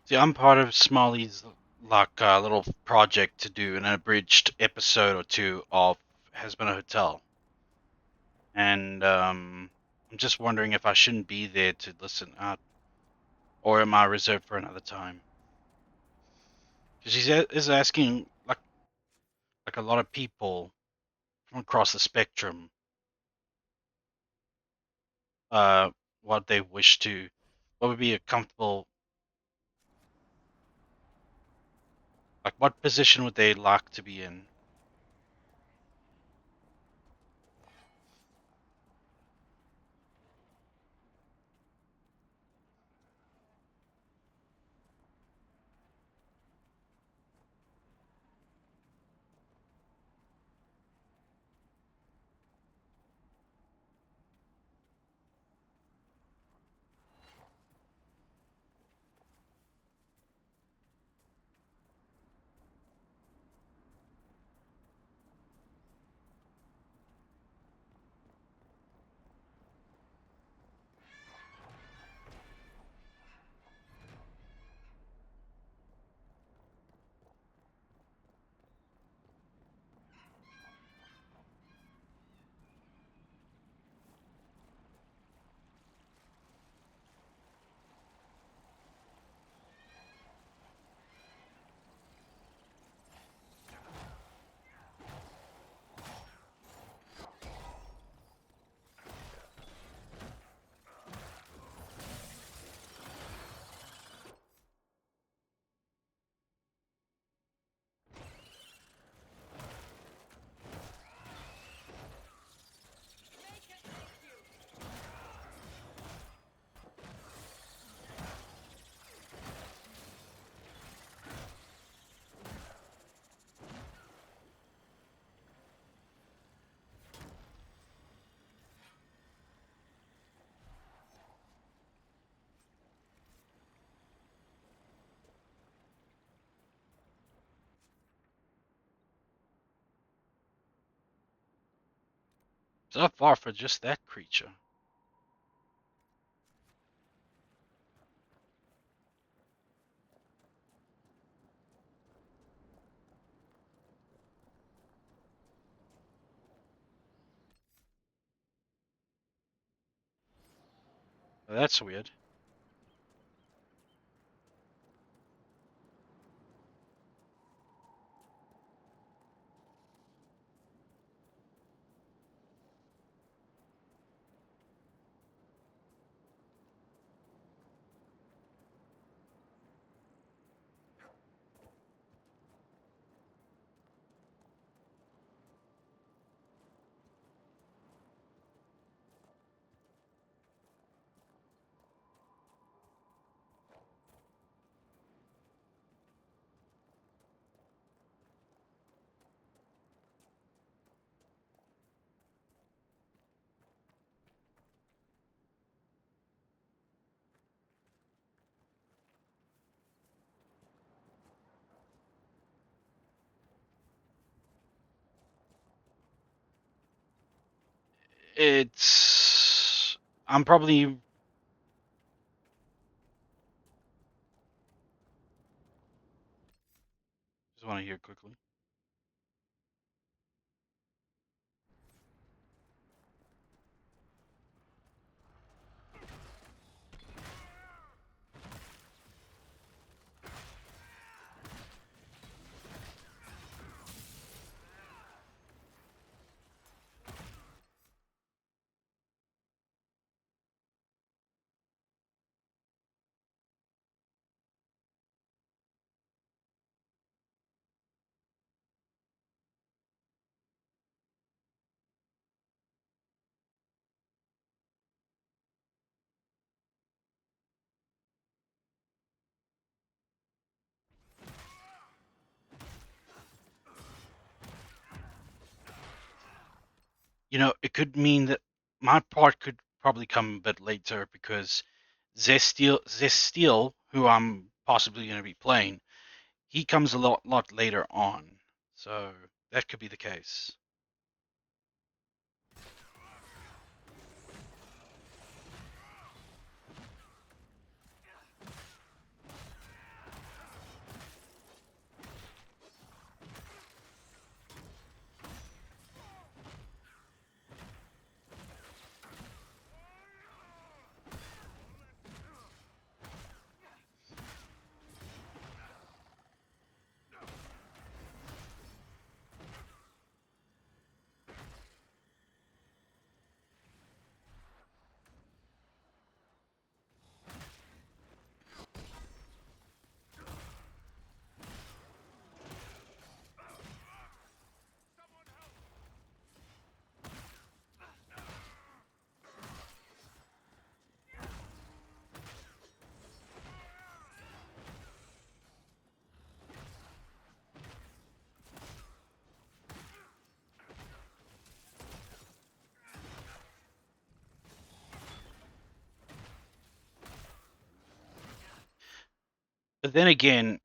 See, I'm part of Smalley's like little project to do an abridged episode or two of Has Been a Hotel, and I'm just wondering if I shouldn't be there to listen out, or am I reserved for another time? Because is asking like a lot of people from across the spectrum, uh, what they wish to, what would be a comfortable, like what position would they like to be in? So far for just that creature. That's weird. It's. I'm probably. Just want to hear quickly. It could mean that my part could probably come a bit later because Zestiel, who I'm possibly going to be playing, he comes a lot later on. So that could be the case. But then again,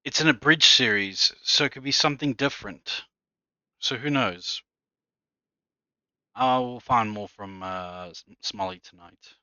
it's an abridged series, so it could be something different. So who knows? I'll find more from Smolly tonight.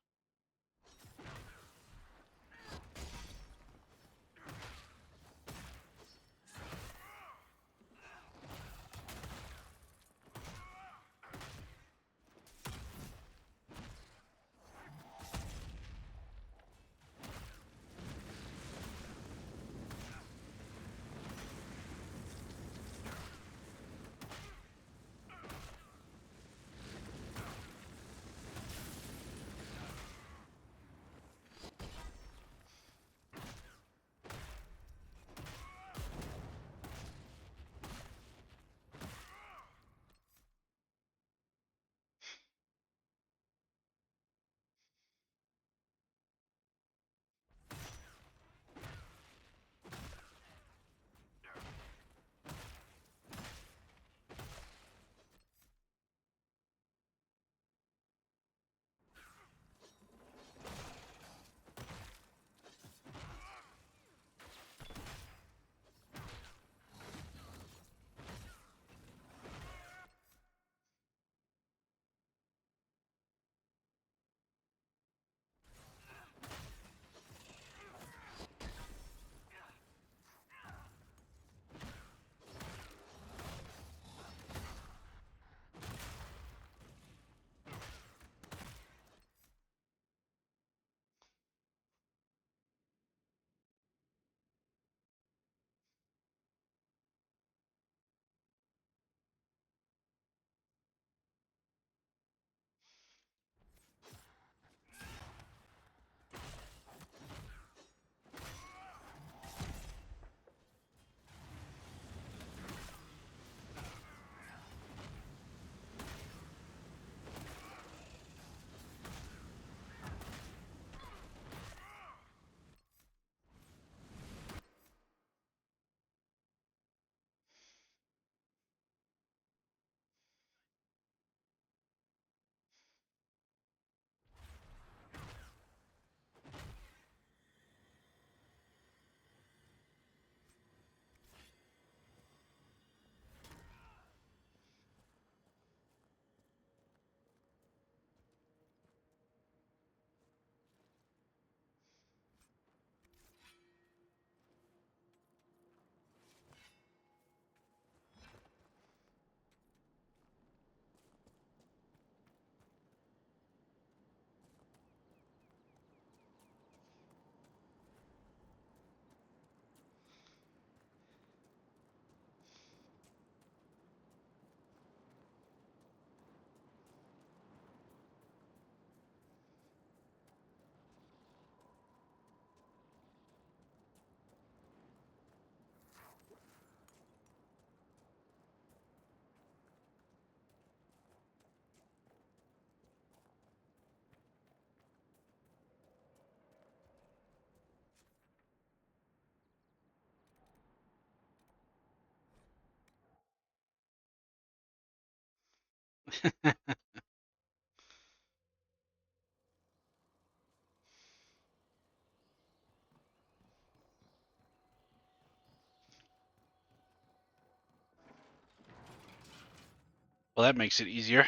Well, that makes it easier.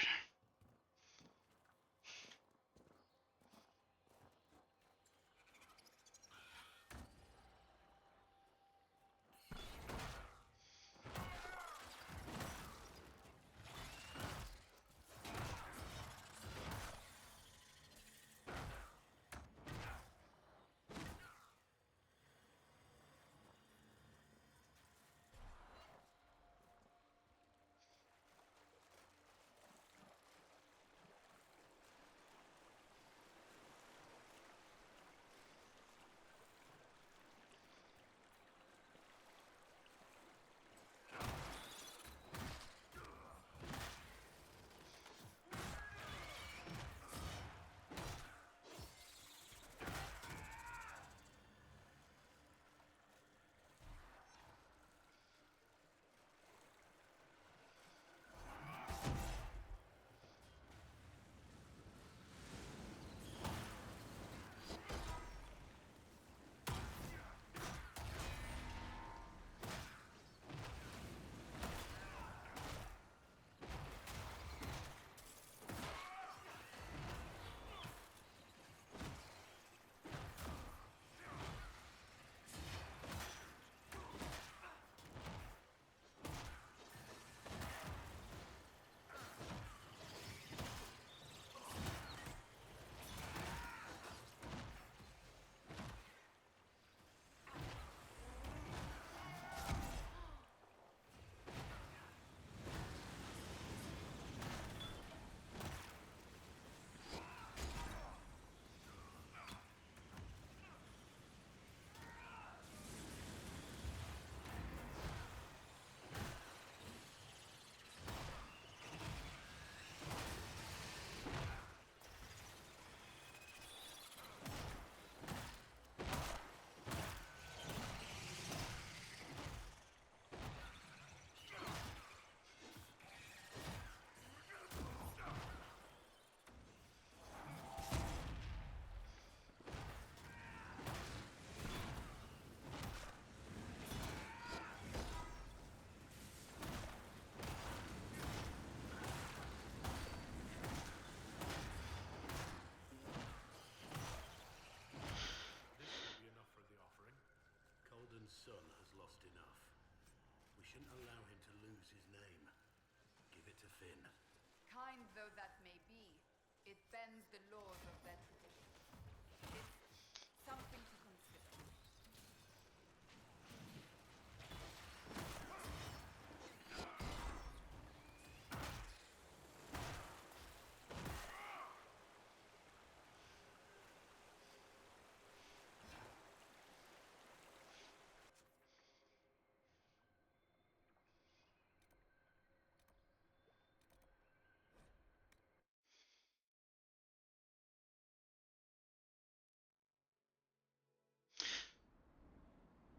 This will be enough for the offering. Culden's son has lost enough. We shouldn't allow him to lose his name. Give it to Finn. Kind though that may be, it bends the laws of their tradition. It's something to consider.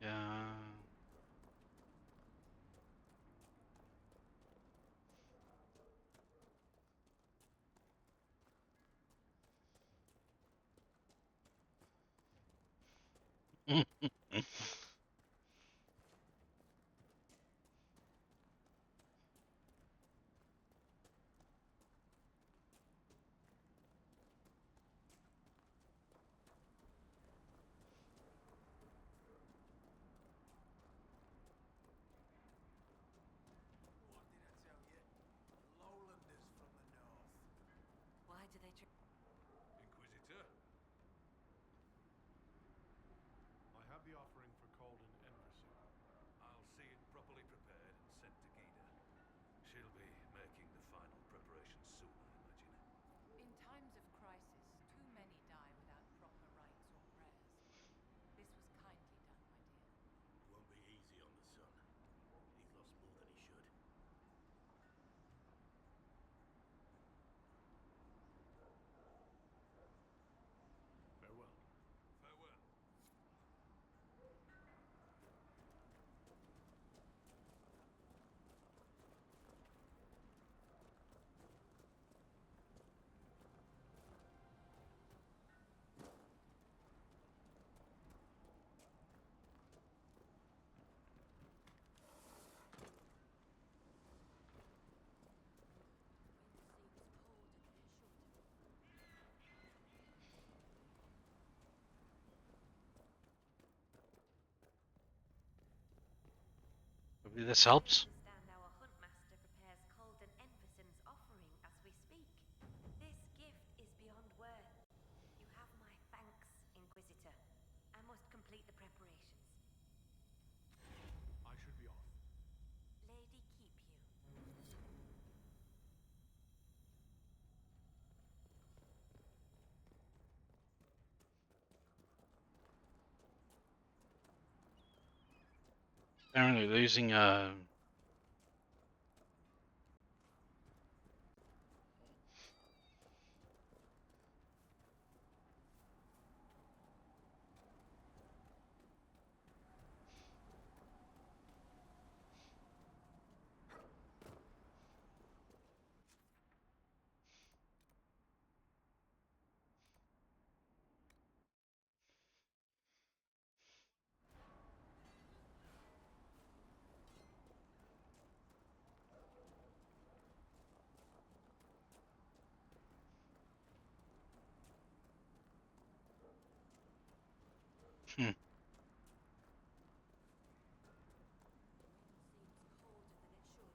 Yeah. What did I tell you? Lowlanders from the north. Why do they Inquisitor? I have the offering for Maybe this helps. I understand our huntmaster prepares Calden Enverson's offering as we speak. This gift is beyond worth. You have my thanks, Inquisitor. I must complete the preparations. I should be off. Lady keep you. Apparently losing Seems colder than it should.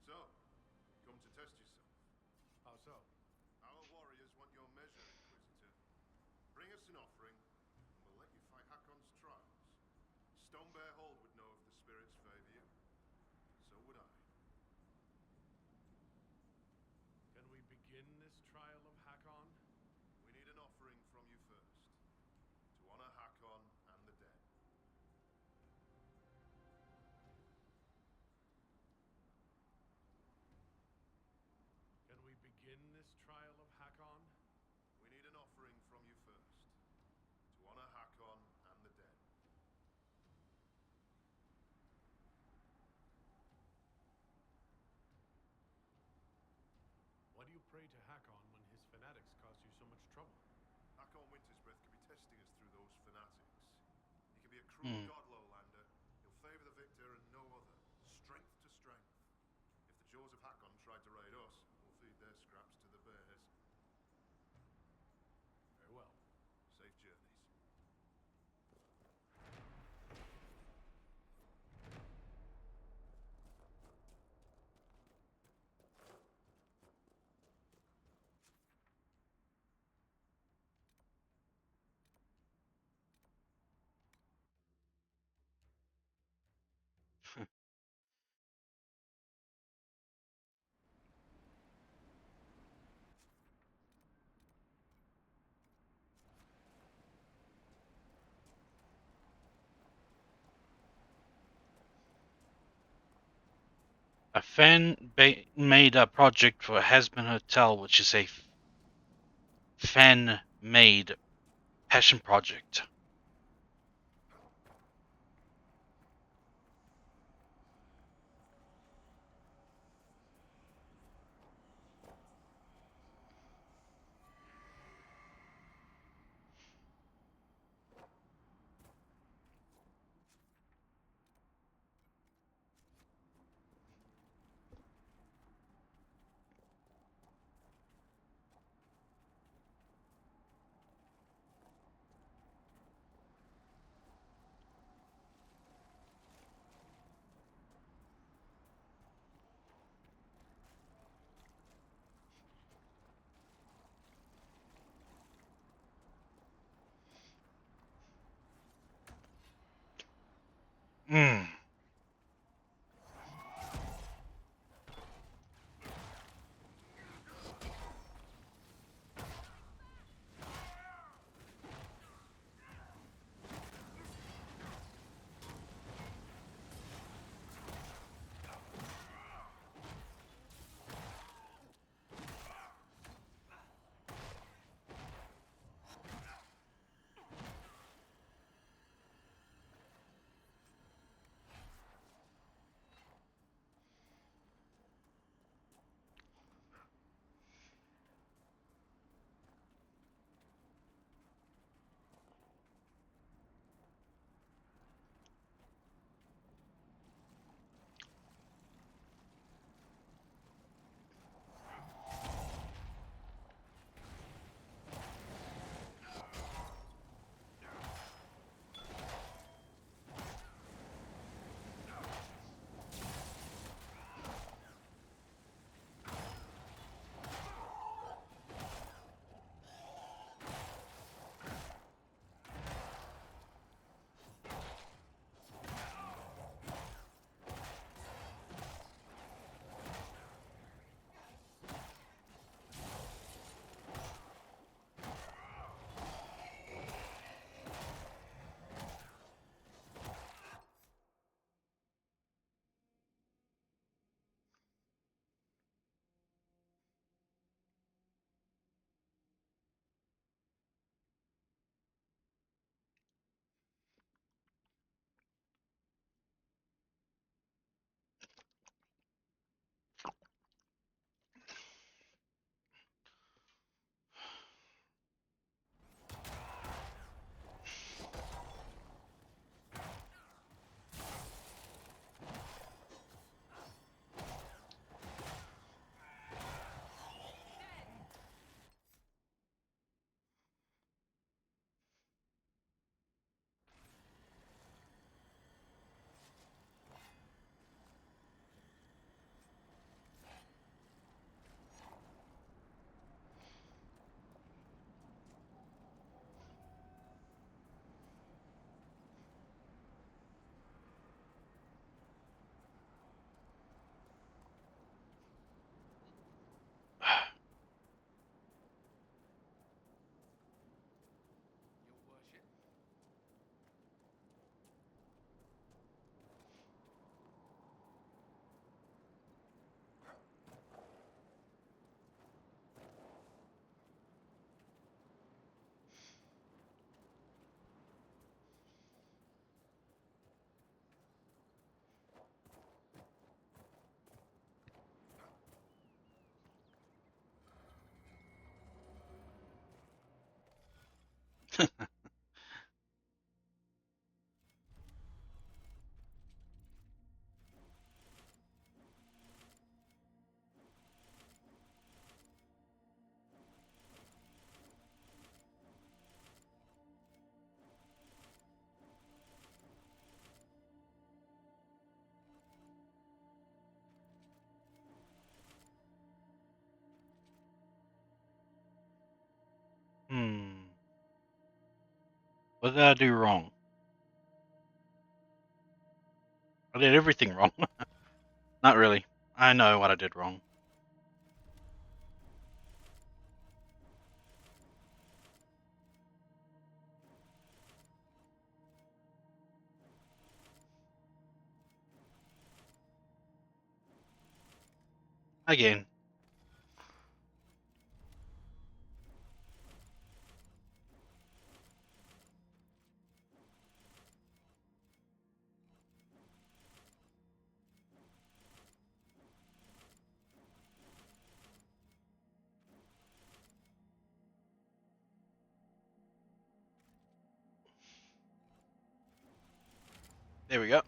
So, come to test yourself. How so? Our warriors want your measure, Inquisitor. Bring us an offering, and we'll let you fight Hakon's trials. Stonebear Hall would know if the spirits favor you. So would I. Can we begin this trial of Hakon? We need an offering from you first, to honor Hakon and the dead. Can we begin this trial of Hakon? We need an offering from you first, to honor Hakon and the dead. Why do you pray to Hakon when his fanatics cause you so much trouble? Hakon Wintersbreath could be testing us through those fanatics. He can be a cruel god, Lowlander. He'll favor the victor and no other. Strength to strength. If the jaws of Hakon tried to raid us, we'll feed their scraps to the bears. Very well. Safe journeys. a fan-made a project for Hasbin Hotel, which is a fan-made passion project. What did I do wrong? I did everything wrong. Not really. I know what I did wrong. Again. There we go.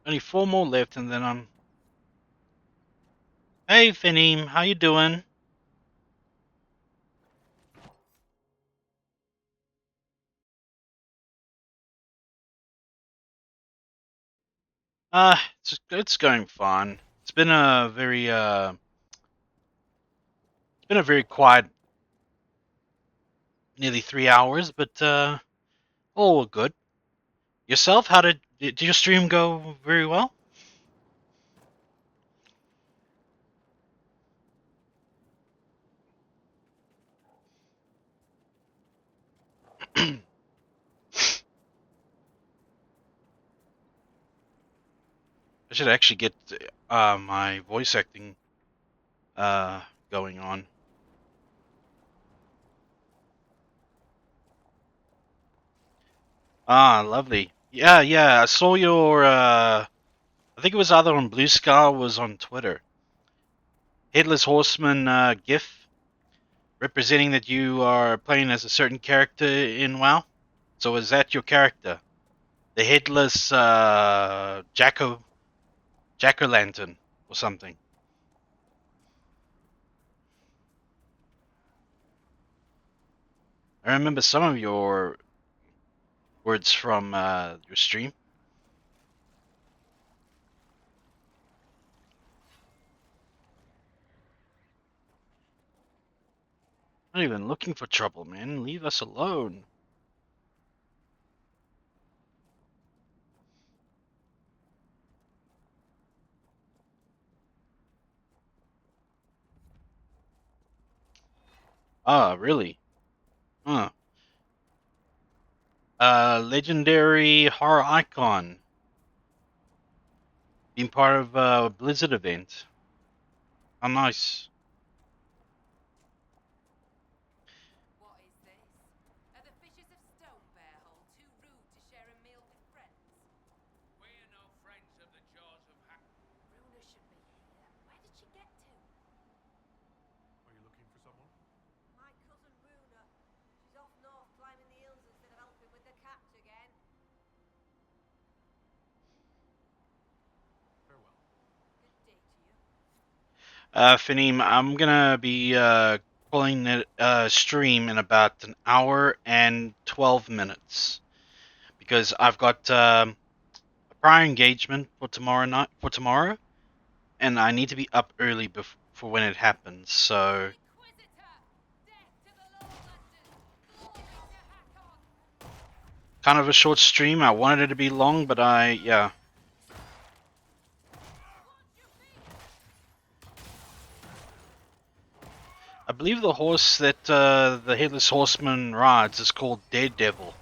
Only 4 more left and then I'm... Hey, Fineem, how you doing? It's going fine. It's been a very quiet nearly 3 hours, but all good. Yourself? Did your stream go very well? I should actually get my voice acting going on. Ah, lovely. Yeah, yeah. I saw your. I think it was either on Blue Sky or was on Twitter. Headless Horseman GIF representing that you are playing as a certain character in WoW. So is that your character, the Headless Jack-o'-lantern or something? I remember some of your words from your stream. Not even looking for trouble, man. Leave us alone. Ah, really? Huh. Legendary horror icon. Being part of a Blizzard event. How nice. What is this? Are the fishes of Stone Bearhole too rude to share a meal with friends? We're no friends of the jaws of Hack. Runa should be here. Where did she get to? Are you looking for someone? My cousin Runa. She's off north climbing the hills instead of helping with the cats again. Farewell. Good day to you. Fineem, I'm gonna be pulling a stream in about an hour and 12 minutes because I've got a prior engagement for tomorrow, and I need to be up early for when it happens. So Inquisitor! Death to the Lowlanders! Glory to Hakon! kind of a short stream. I wanted it to be long, but yeah. I believe the horse that the Headless Horseman rides is called Daredevil.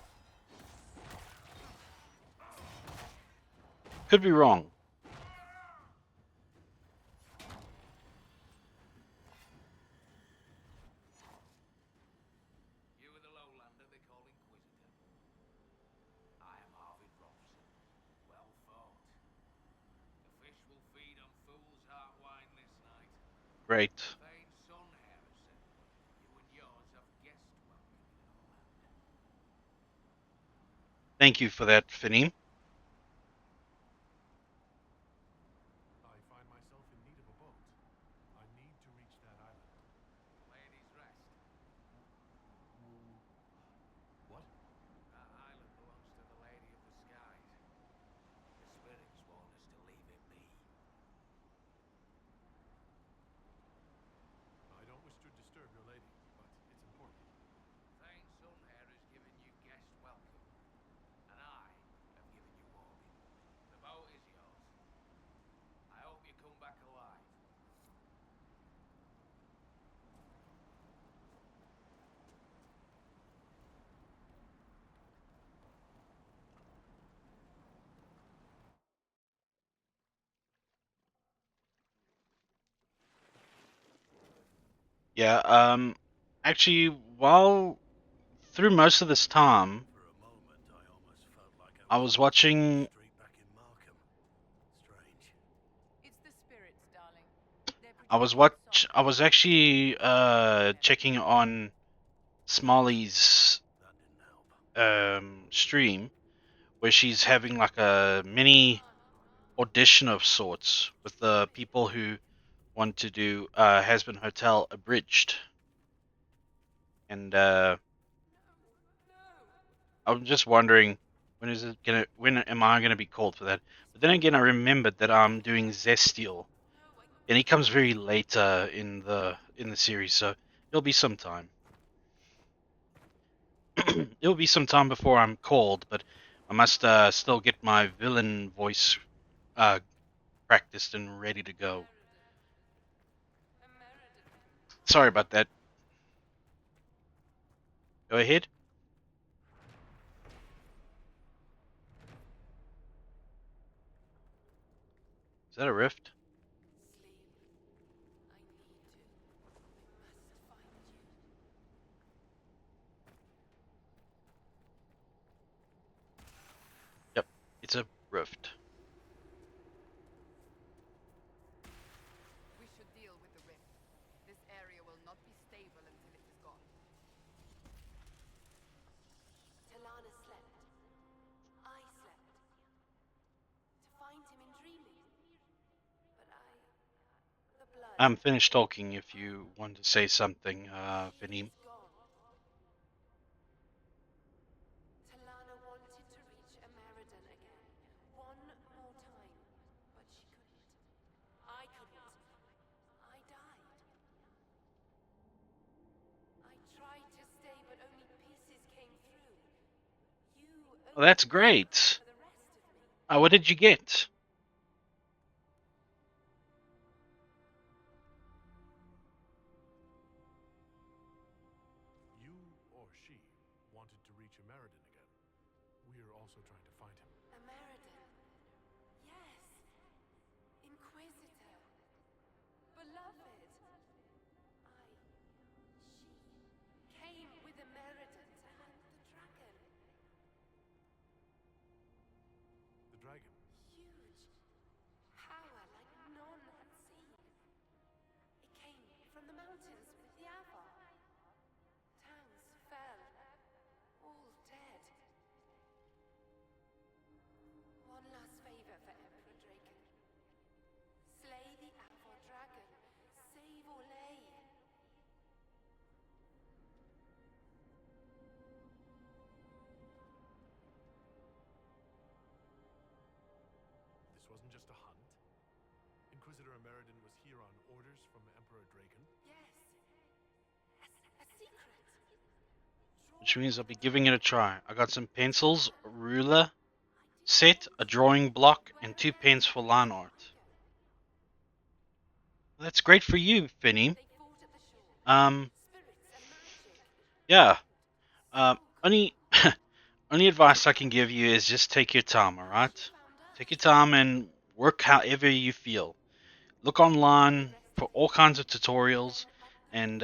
Could be wrong. You are the lowlander they call Inquisitor. I am Arvid Robson. Well fought. The fish will feed on fool's heart wine this night. Great. Vain son Harrison. Thank you for that, Finim. I find myself in need of a boat. I need to reach that island. Lady's Rest. What? That island belongs to the Lady of the Skies. The spirits want us to leave it be. I don't wish to disturb your lady, but it's important. Thane Sunhair has given you guest welcome, and I have given you warning. The boat is yours. I hope you come back alive. Yeah, actually, while through most of this time, For a moment, I almost felt like I was watching. straight back in Markham. Strange. It's the spirits, darling. They're I was actually checking on Smalley's That didn't help. stream where she's having like a mini audition of sorts with the people who want to do Has-Been Hotel Abridged, and I'm just wondering when am I gonna be called for that? But then again, I remembered that I'm doing Zestiel, and he comes very later in the series, so it'll be some time. It'll be some time before I'm called, but I must still get my villain voice uh, practiced and ready to go. Sorry about that. Go ahead. Is that a rift? Yep, it's a rift. We should deal with the rift. This area will not be stable until it is gone. Talana slept. I slept. To find him in dreaming. But the blood. I'm finished talking if you want to say something, Finim. Is gone. Talana wanted to reach Ameridan again. One more time. But she couldn't. I couldn't. I died. I tried to stay, but only pieces came through. You Well, that's great. for the rest of me. What did you get? You or she wanted to reach Ameridan again. We're also trying to find him. Ameridan. Yes. Inquisitor. Beloved. She came with Ameridan to hunt the dragon. The dragon. Huge. Power like none had seen. It came from the mountains with the Avar. Towns fell. All dead. One last favor for Emperor Draken. Slay the Avar dragon. Save Orlais. This wasn't just a hunt. Inquisitor Ameridan was here on orders from Emperor Draken. Yes. A secret. Which means I'll be giving it a try. I got some pencils, a ruler, set, a drawing block, and 2 pens for line art. That's great for you, Finim. They fought at the shore. Spirits and magic. Yeah. Only only advice I can give you is just take your time, alright? Take your time and work however you feel. Look online for all kinds of tutorials, and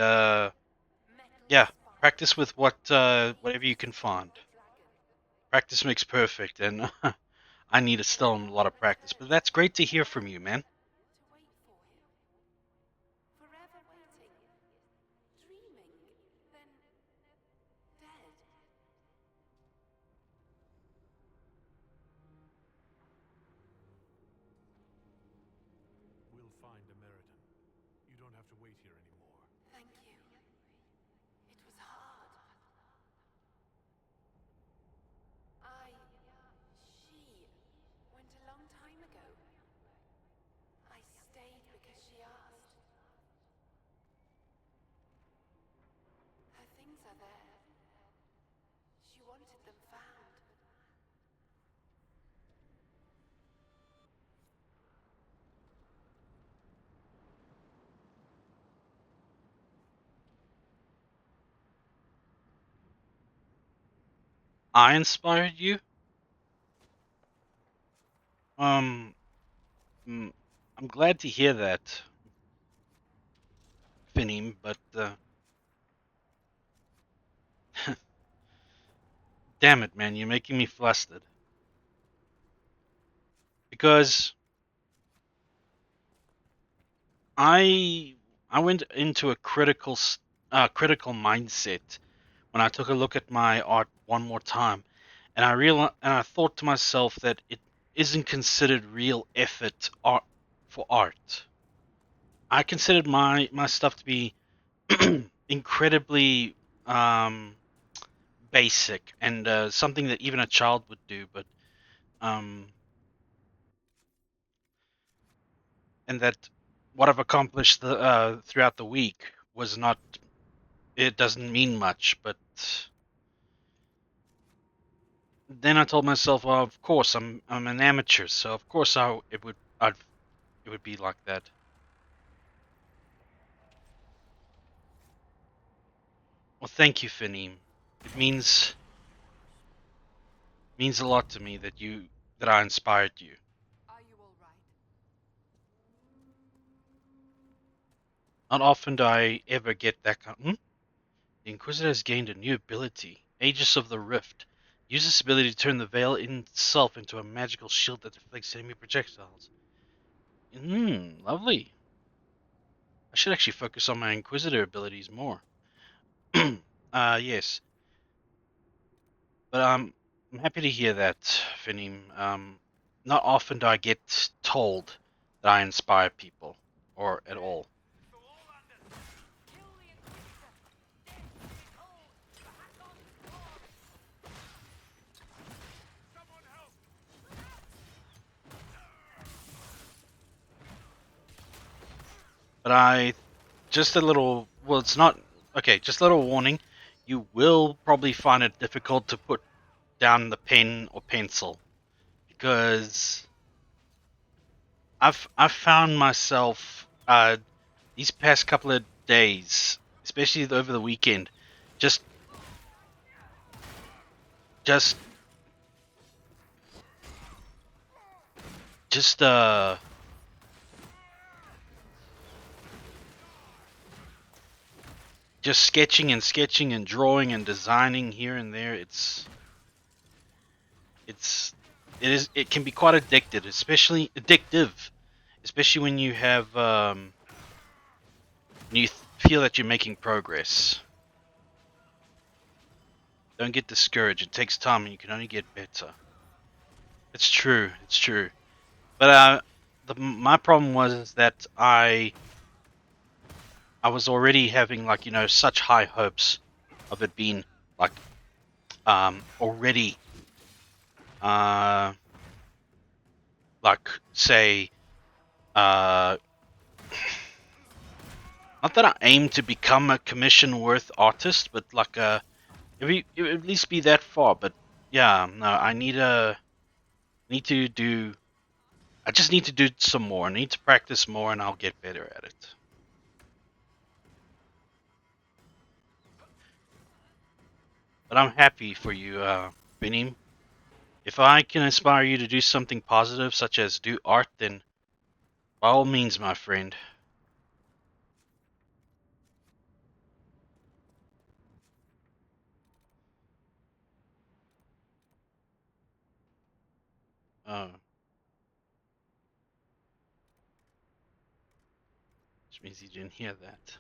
yeah, practice with whatever you can find. Practice makes perfect, and I need still a lot of practice. But that's great to hear from you, man. To wait for him. Forever waiting. Dreaming. Then dead. to wait here anymore. Thank you. It was hard. She went a long time ago. I stayed because she asked. Her things are there. She wanted them found. I inspired you? Um, I'm glad to hear that, Finim, but damn it, man, you're making me flustered. Because I went into a critical mindset when I took a look at my art one more time, and I thought to myself that it isn't considered real effort art for art. I considered my stuff to be incredibly um, basic and something that even a child would do, but um, and that what I've accomplished throughout the week was not. It doesn't mean much, but then I told myself, well, of course I'm an amateur, so of course it would be like that. Well, thank you, Finim. It means a lot to me that I inspired you. Are you all right? Not often do I ever get that kind. The Inquisitor has gained a new ability, Aegis of the Rift. Use this ability to turn the veil itself into a magical shield that deflects enemy projectiles. Lovely. I should actually focus on my Inquisitor abilities more. Yes. But I'm happy to hear that, Finim. Not often do I get told that I inspire people, or at all. Kill the Inquisitor! Death is all! Hakon Lord! Someone help! But just a little, well, it's not, okay, just a little warning. You will probably find it difficult to put down the pen or pencil because I've found myself these past couple of days, especially over the weekend, just just just just sketching and drawing and designing here and there. It's it can be quite addictive, especially when you have when you feel that you're making progress. Don't get discouraged. It takes time, and you can only get better. It's true. It's true. But my problem was that I was already having like such high hopes of it being like already uh like say uh not that I aim to become a commission worth artist, but like it would at least be that far. But yeah, no, need to do I just need to do some more. I need to practice more, and I'll get better at it. But I'm happy for you, Benim. If I can inspire you to do something positive, such as do art, then by all means, my friend. Uh, which means you didn't hear that.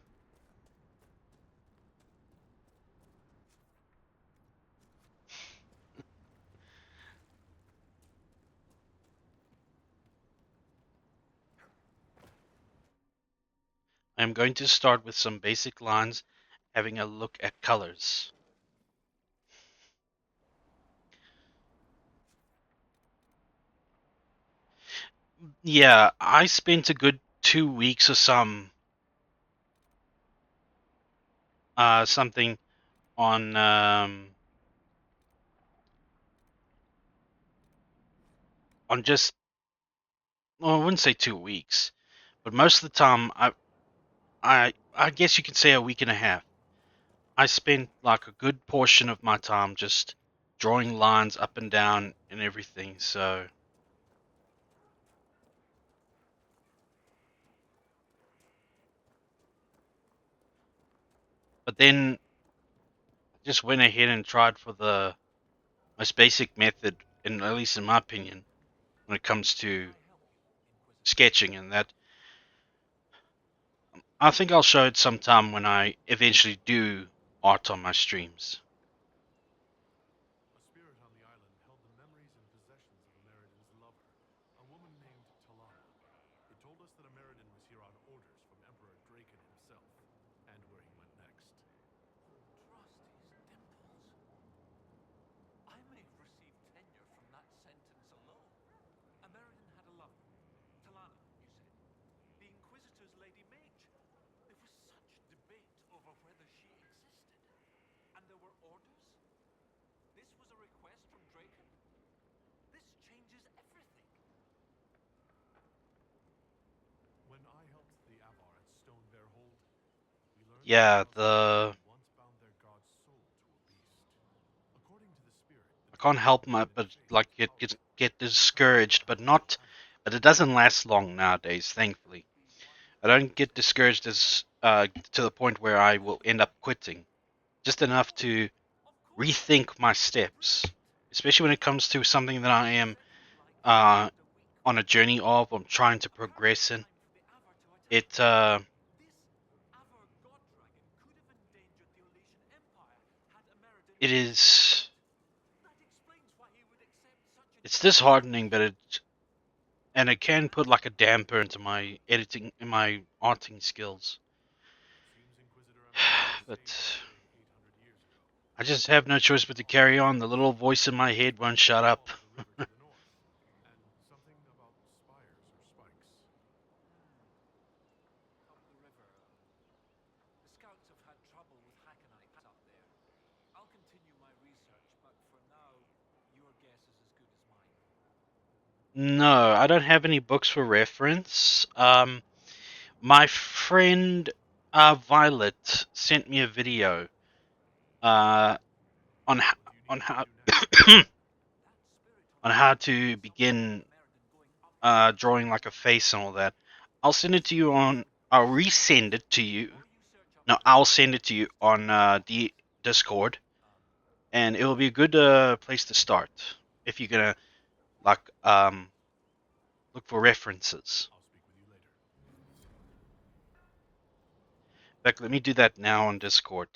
I'm going to start with some basic lines, having a look at colors. Yeah, I spent a good 2 weeks or something on just, well, I wouldn't say 2 weeks, but most of the time I guess you could say a week and a half. I spent like a good portion of my time just drawing lines up and down and everything. So, but then just went ahead and tried for the most basic method, in at least in my opinion, when it comes to sketching, and that I think I'll show it sometime when I eventually do art on my streams. A spirit on the island held the memories and possessions of Ameridan's lover, a woman named Talana. It told us that Ameridan was here on orders from Emperor Draken himself, and where he went next. Trusty's dimples. I may have received tenure from that sentence alone. American had a lover. Talana, you said. The Inquisitor's Lady Mage. There was such debate over whether she existed. And there were orders? This was a request from Draken? This changes everything. When I helped the Avar at Stone Bear Hold, we learned Yeah, that the once bound their god's soul to a beast. According to the spirit, I can't help but like get discouraged, but it doesn't last long nowadays. Thankfully, I don't get discouraged as to the point where I will end up quitting. Just enough to rethink my steps, especially when it comes to something that I am uh, on a journey of, I'm trying to progress in. It it is it's disheartening, but it can put like a damper into my editing and my arting skills. But I just have no choice but to carry on. The little voice in my head won't shut up. and something about spires or spikes. Up the river. The scouts have had trouble with Hackonites up there. I'll continue my research, but for now, your guess is as good as mine. No, I don't have any books for reference. My friend Violet sent me a video uh, on What how, do you on need me how to do now? on how to begin drawing like a face and all that. I'll send it to you on. I'll resend it to you. No, I'll send it to you on the Discord, and it will be a good place to start if you're gonna like look for references. I'll speak with you later. In fact, let me do that now on Discord.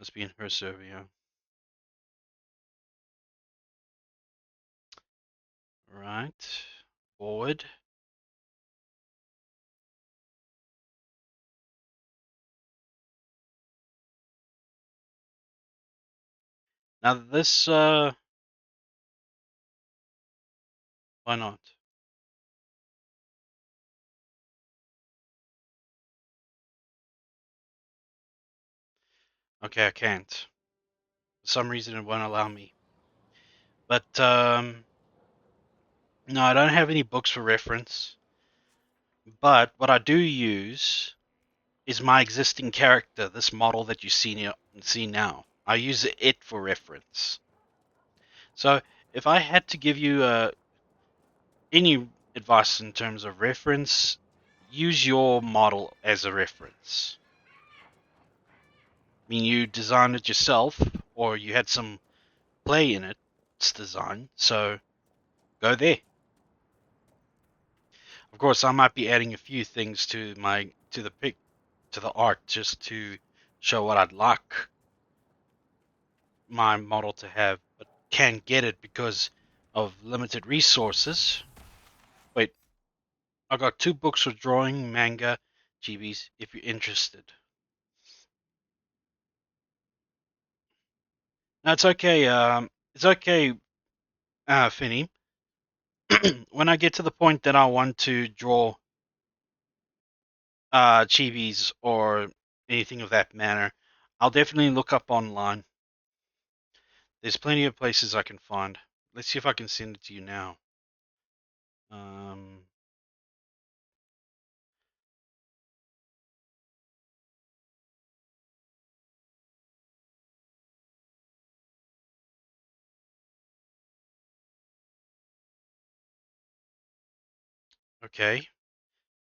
Must be in her server, yeah. Right. Forward. Now this why not? Okay, I can't. For some reason it won't allow me. But no, I don't have any books for reference. But what I do use is my existing character, this model that you see now. I use it for reference. So if I had to give you any advice in terms of reference, use your model as a reference. I mean, you designed it yourself, or you had some play in its design, so go there. Of course, I might be adding a few things to the art just to show what I'd like. my model to have, but can't get it because of limited resources. Wait, I got 2 books for drawing, manga, GBs, if you're interested. No, it's okay, Finny. When I get to the point that I want to draw chibis or anything of that manner, I'll definitely look up online. There's plenty of places I can find. Let's see if I can send it to you now. Um, okay.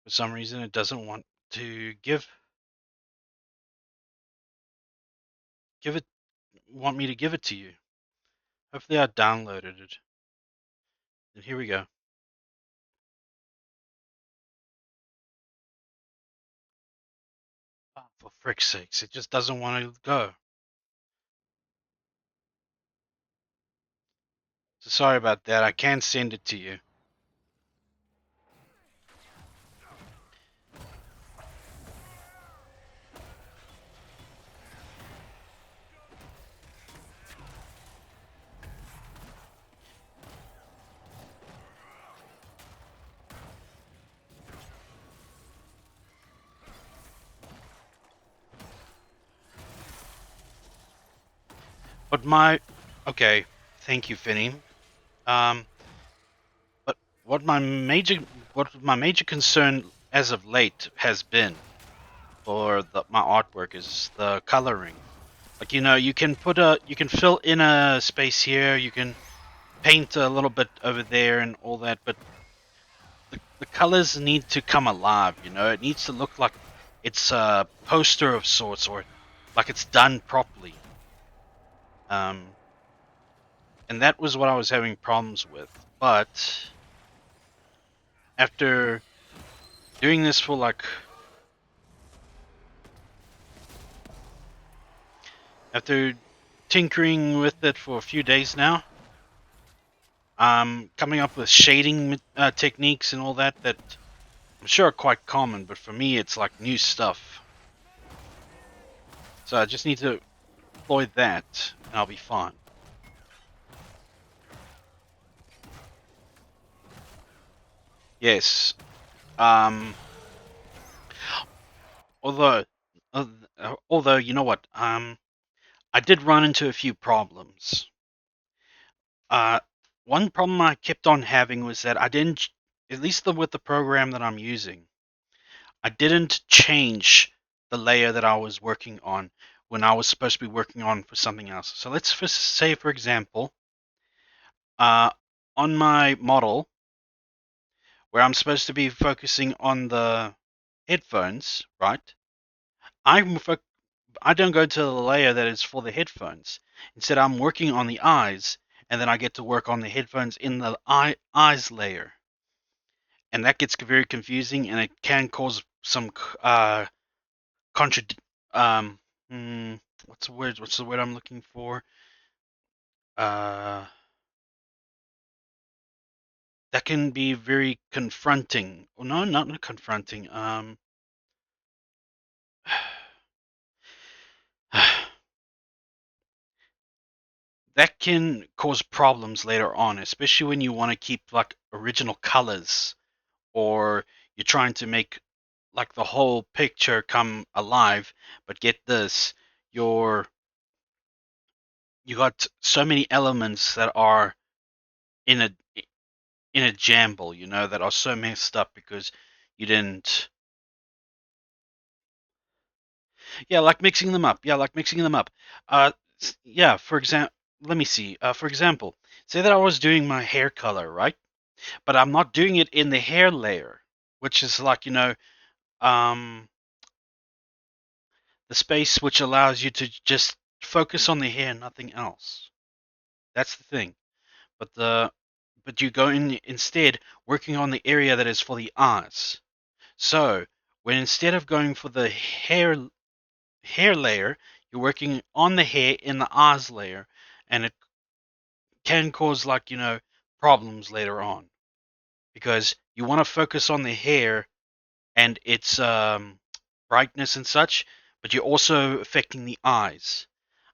For some reason, it doesn't want to give it want me to give it to you. Hopefully, I downloaded it. And here we go. Oh, for frick's sakes, it just doesn't want to go. So sorry about that. I can send it to you. But my okay, thank you, Finny. Um, but what my major concern as of late has been for my artwork is the coloring. Like you can fill in a space here, you can paint a little bit over there and all that, but the colors need to come alive. It needs to look like it's a poster of sorts, or like it's done properly. Um, and that was what I was having problems with. But after doing this for after tinkering with it for a few days now, I'm coming up with shading techniques and all that I'm sure are quite common, but for me it's like new stuff. So I just need to employ that, and I'll be fine. Yes. Um. Although, uh, although you know what? I did run into a few problems. Uh, One problem I kept on having was that I didn't, at least with the program that I'm using, I didn't change the layer that I was working on when I was supposed to be working on for something else. So let's say, for example, uh, on my model, where I'm supposed to be focusing on the headphones, right? I'm I don't go to the layer that is for the headphones. Instead, I'm working on the eyes, and then I get to work on the headphones in the eyes layer, and that gets very confusing, and it can cause some contrad. Um, what's the word? What's the word I'm looking for? Uh, that can be very confronting. Oh, no, not confronting. That can cause problems later on, especially when you want to keep like original colors, or you're trying to make like the whole picture come alive. But get this, you're you got so many elements that are in a in a jamble, that are so messed up because you didn't. Yeah, like mixing them up. Yeah, like mixing them up. Yeah. For example, let me see. For example, say that I was doing my hair color, right? But I'm not doing it in the hair layer, which is like um, the space which allows you to just focus on the hair, nothing else. That's the thing. But you go in instead working on the area that is for the eyes. So when instead of going for the hair layer, you're working on the hair in the eyes layer, and it can cause problems later on because you want to focus on the hair and its brightness and such, but you're also affecting the eyes.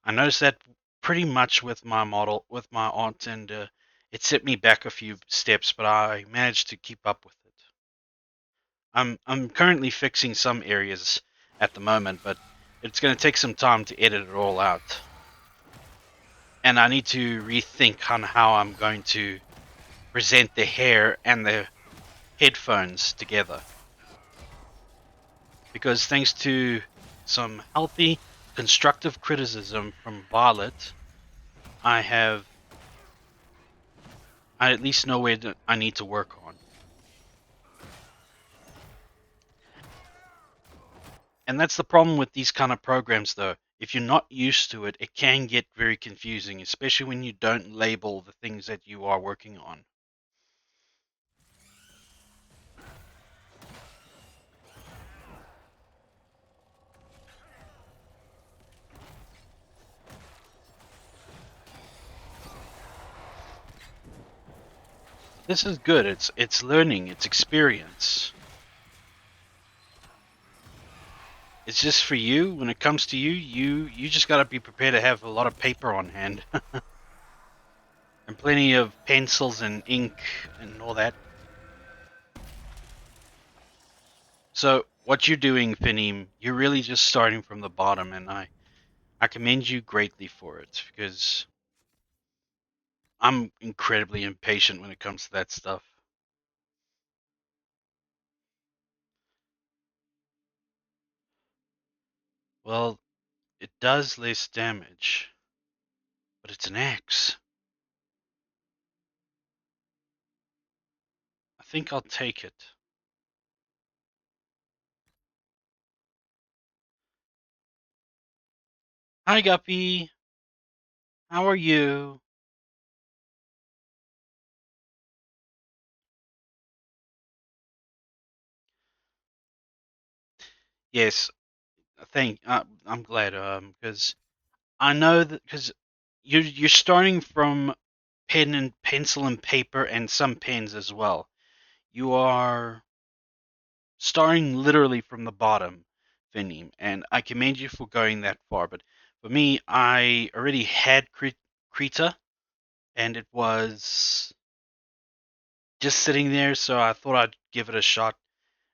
I noticed that pretty much with my model, with my art, and it set me back a few steps, but I managed to keep up with it. I'm currently fixing some areas at the moment, but it's going to take some time to edit it all out. And I need to rethink on how I'm going to present the hair and the headphones together. Because thanks to some healthy, constructive criticism from Violet, I at least know where I need to work on. And that's the problem with these kind of programs, though. If you're not used to it, it can get very confusing, especially when you don't label the things that you are working on. This is good. It's learning, it's experience. It's just for you. When it comes to you, you just gotta be prepared to have a lot of paper on hand. And plenty of pencils and ink and all that. So what you're doing, Finim, you're really just starting from the bottom, and I commend you greatly for it because I'm incredibly impatient when it comes to that stuff. Well, it does less damage, but it's an axe. I think I'll take it. Hi, Guppy. How are you? Yes, I'm glad because I know that because you're starting from pen and pencil and paper and some pens as well. You are starting literally from the bottom, Finim, and I commend you for going that far. But for me, I already had Krita, and it was just sitting there, so I thought I'd give it a shot.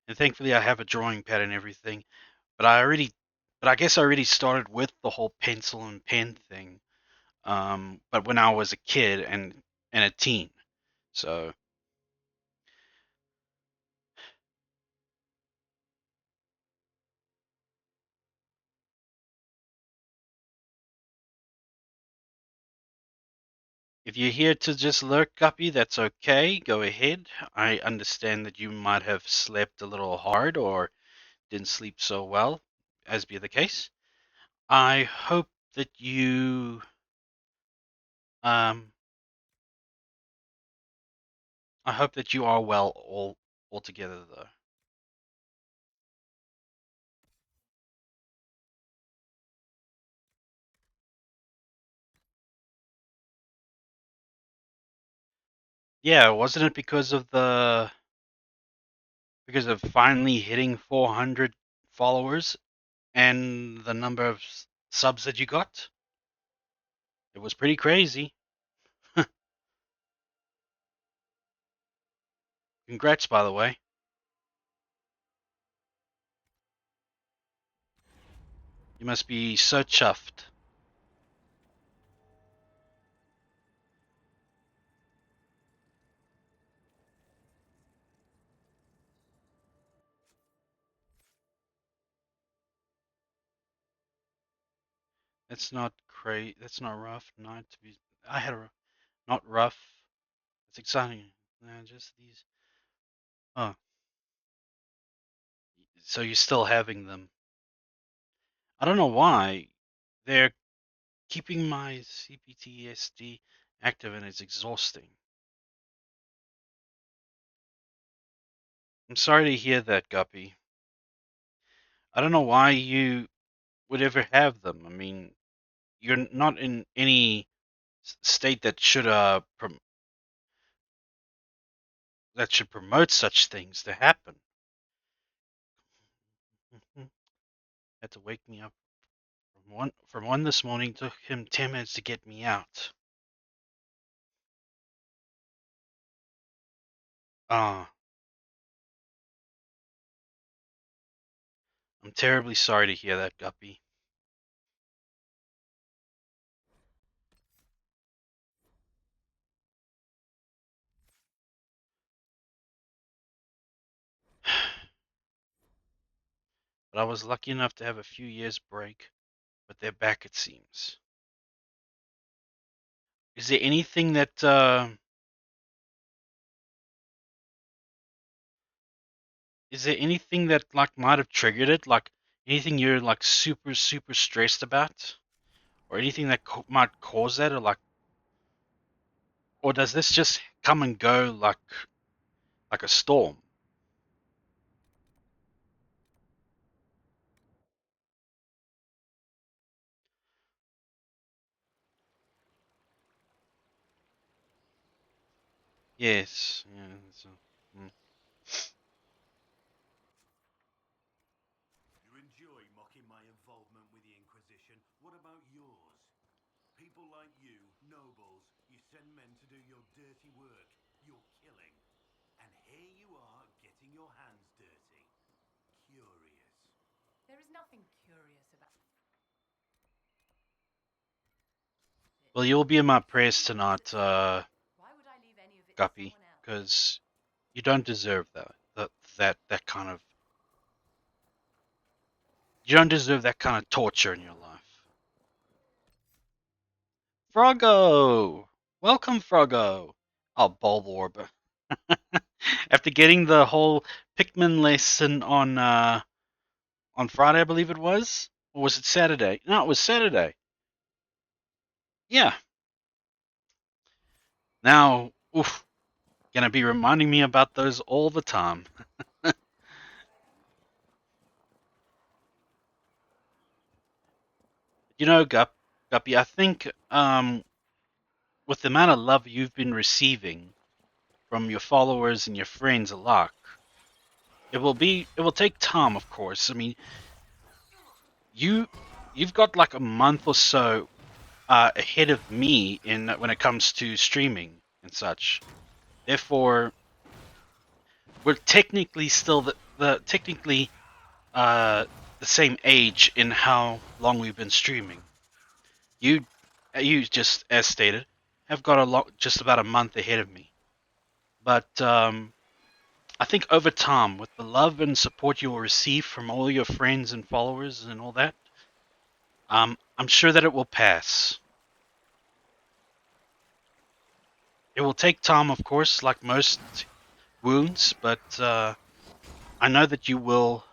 And thankfully, I have a drawing pad and everything. But I guess I already started with the whole pencil and pen thing. But when I was a kid and a teen, so if you're here to just lurk, Guppy, that's okay. Go ahead. I understand that you might have slept a little hard or didn't sleep so well, as be the case. I hope that um you are well altogether though. Yeah, wasn't it because of finally hitting 400 followers and the number of subs that you got? It was pretty crazy. Congrats, by the way. You must be so chuffed. That's not crazy. That's not rough. Not to be. I had a not rough. It's exciting. Just these. Oh, so you're still having them? I don't know why. They're keeping my CPTSD active, and it's exhausting. I'm sorry to hear that, Guppy. I don't know why you would ever have them. I mean, you're not in any state that should that should promote such things to happen. Had to wake me up from one this morning. Took him 10 minutes to get me out. Ah, I'm terribly sorry to hear that, Guppy. But I was lucky enough to have a few years break, but they're back, it seems. Is there anything that like might have triggered it? Like anything you're like super stressed about, or anything that might cause that, or does this just come and go like a storm? Yes. Yeah. Mm. You enjoy mocking my involvement with the Inquisition. What about yours? People like you, nobles, you send men to do your dirty work, your killing. And here you are getting your hands dirty. Curious. There is nothing curious about it. Well, you'll be in my prayers tonight, Why would I leave any of it to Guppy, someone else? because you don't deserve that kind of. You don't deserve that kind of torture in your life. Froggo! Welcome, Froggo! Oh, Bulborb. After getting the whole Pikmin lesson on Friday, I believe it was? Or was it Saturday? No, it was Saturday. Yeah. Now, oof, gonna be reminding me about those all the time. You know, Guppy, I think with the amount of love you've been receiving from your followers and your friends alike, it will take time, of course. I mean, you you've got like a month or so ahead of me in when it comes to streaming and such. Therefore, we're technically still the technically uh the same age in how long we've been streaming. You you just as stated have got just about a month ahead of me. But I think over time, with the love and support you will receive from all your friends and followers and all that, I'm sure that it will pass. It will take time, of course, like most wounds, but I know that you will.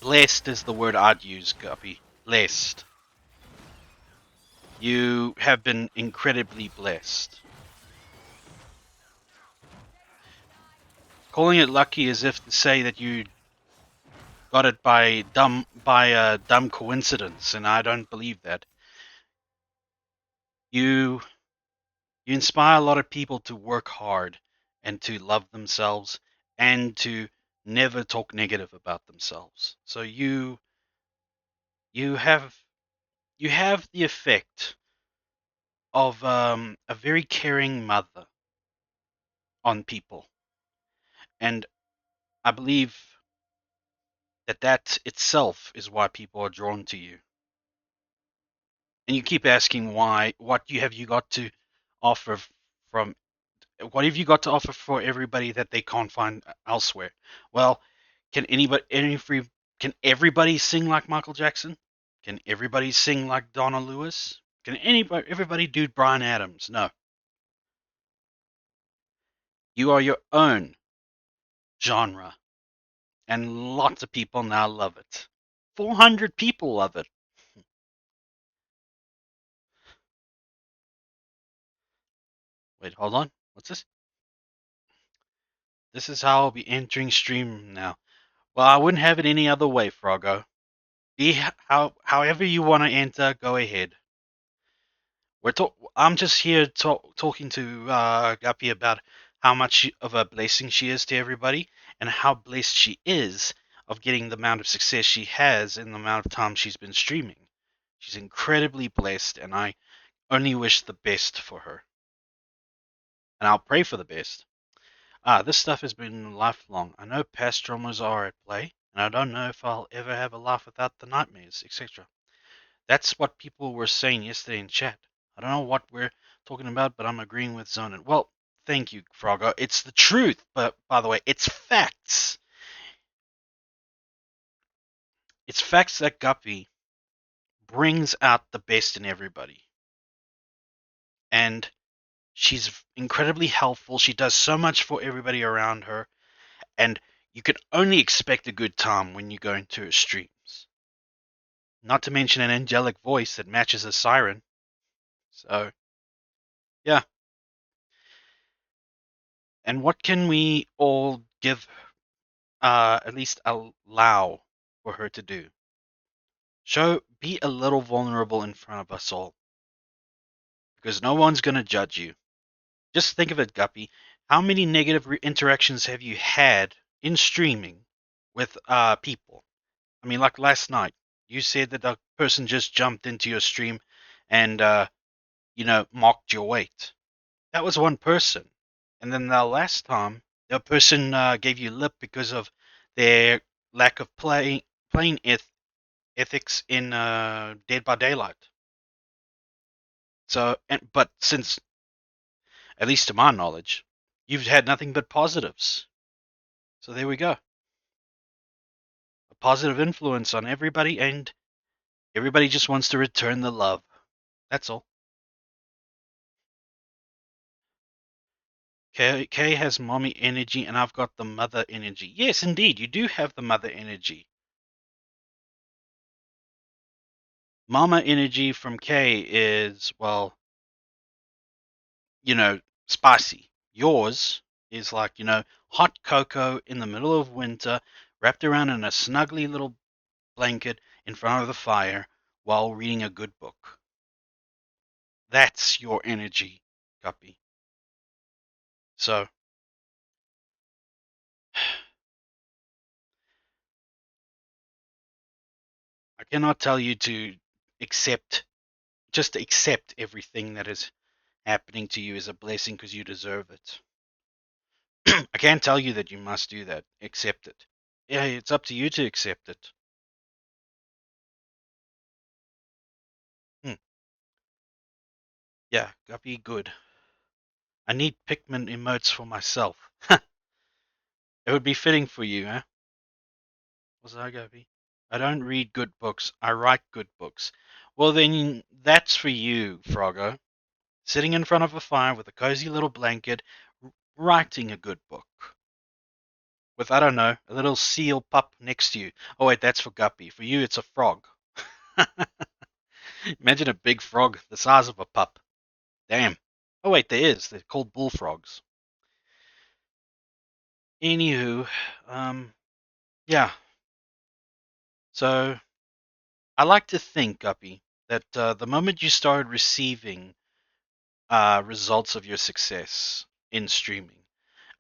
Blessed is the word I'd use, Guppy. Blessed. You have been incredibly blessed. Calling it lucky as if to say that you got it by a dumb coincidence, and I don't believe that. You you inspire a lot of people to work hard and to love themselves and to never talk negative about themselves. So you have you have the effect of a very caring mother on people, and I believe that that itself is why people are drawn to you. And you keep asking why. What you have you got to offer from? What have you got to offer for everybody that they can't find elsewhere? Well, can anybody any free can everybody sing like Michael Jackson? Can everybody sing like Donna Lewis? Can anybody everybody do Bryan Adams? No. You are your own genre, and lots of people now love it. 400 people love it. Wait, hold on. What's this? This is how I'll be entering stream now. Well, I wouldn't have it any other way, Froggo. Be however you want to enter. Go ahead. I'm just here talking to Guppy about how much of a blessing she is to everybody, and how blessed she is of getting the amount of success she has in the amount of time she's been streaming. She's incredibly blessed, and I only wish the best for her. And I'll pray for the best. This stuff has been lifelong. I know past traumas are at play, and I don't know if I'll ever have a life without the nightmares, etc. That's what people were saying yesterday in chat. I don't know what we're talking about, but I'm agreeing with Zonin. Well, thank you, Froggo. It's the truth, but by the way, it's facts. It's facts that Guppy brings out the best in everybody. And she's incredibly helpful. She does so much for everybody around her. And you can only expect a good time when you go into her streams. Not to mention an angelic voice that matches a siren. So, yeah. And what can we all give, at least allow for her to do? Be a little vulnerable in front of us all. Because no one's going to judge you. Just think of it, Guppy. How many negative interactions have you had in streaming with people? I mean, like last night, you said that a person just jumped into your stream and, mocked your weight. That was one person. And then the last time, the person gave you lip because of their lack of playing ethics in Dead by Daylight. So, but since, at least to my knowledge, you've had nothing but positives. So there we go. A positive influence on everybody, and everybody just wants to return the love. That's all. Kay has mommy energy, and I've got the mother energy. Yes, indeed, you do have the mother energy. Mama energy from Kay is, well, spicy. Yours is like, hot cocoa in the middle of winter, wrapped around in a snuggly little blanket in front of the fire while reading a good book. That's your energy, Guppy. So, I cannot tell you to just accept everything that is happening to you as a blessing because you deserve it. I can't tell you that you must do that. Accept it. Yeah, it's up to you to accept it. Hmm. Yeah, Guppy, good. I need Pikmin emotes for myself. It would be fitting for you, eh? Was that Guppy? I don't read good books. I write good books. Well, then that's for you, Froggo. Sitting in front of a fire with a cozy little blanket, writing a good book. With, I don't know, a little seal pup next to you. Oh, wait, that's for Guppy. For you, it's a frog. Imagine a big frog the size of a pup. Damn. Oh, wait, there is. They're called bullfrogs. Anywho, yeah. So, I like to think, Guppy, that the moment you started receiving results of your success in streaming,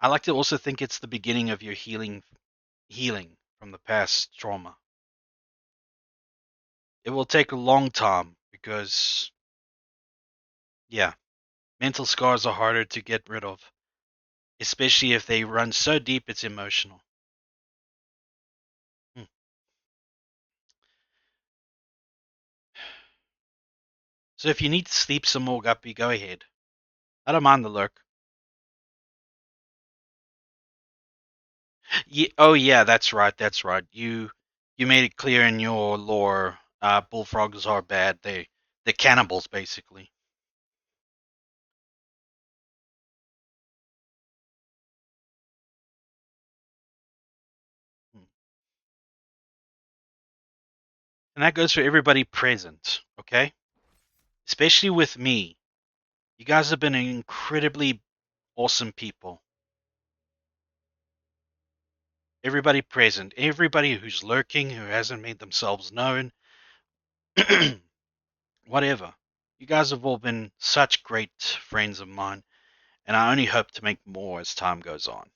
I like to also think it's the beginning of your healing from the past trauma. It will take a long time because, yeah, mental scars are harder to get rid of, especially if they run so deep it's emotional. Hmm. So if you need to sleep some more, Guppy, go ahead. I don't mind the lurk. Yeah, oh yeah, that's right, that's right. You made it clear in your lore, bullfrogs are bad. They're cannibals basically. Hmm. And that goes for everybody present, okay? Especially with me. You guys have been incredibly awesome people. everybody present, everybody who's lurking, who hasn't made themselves known, whatever. You guys have all been such great friends of mine, and I only hope to make more as time goes on.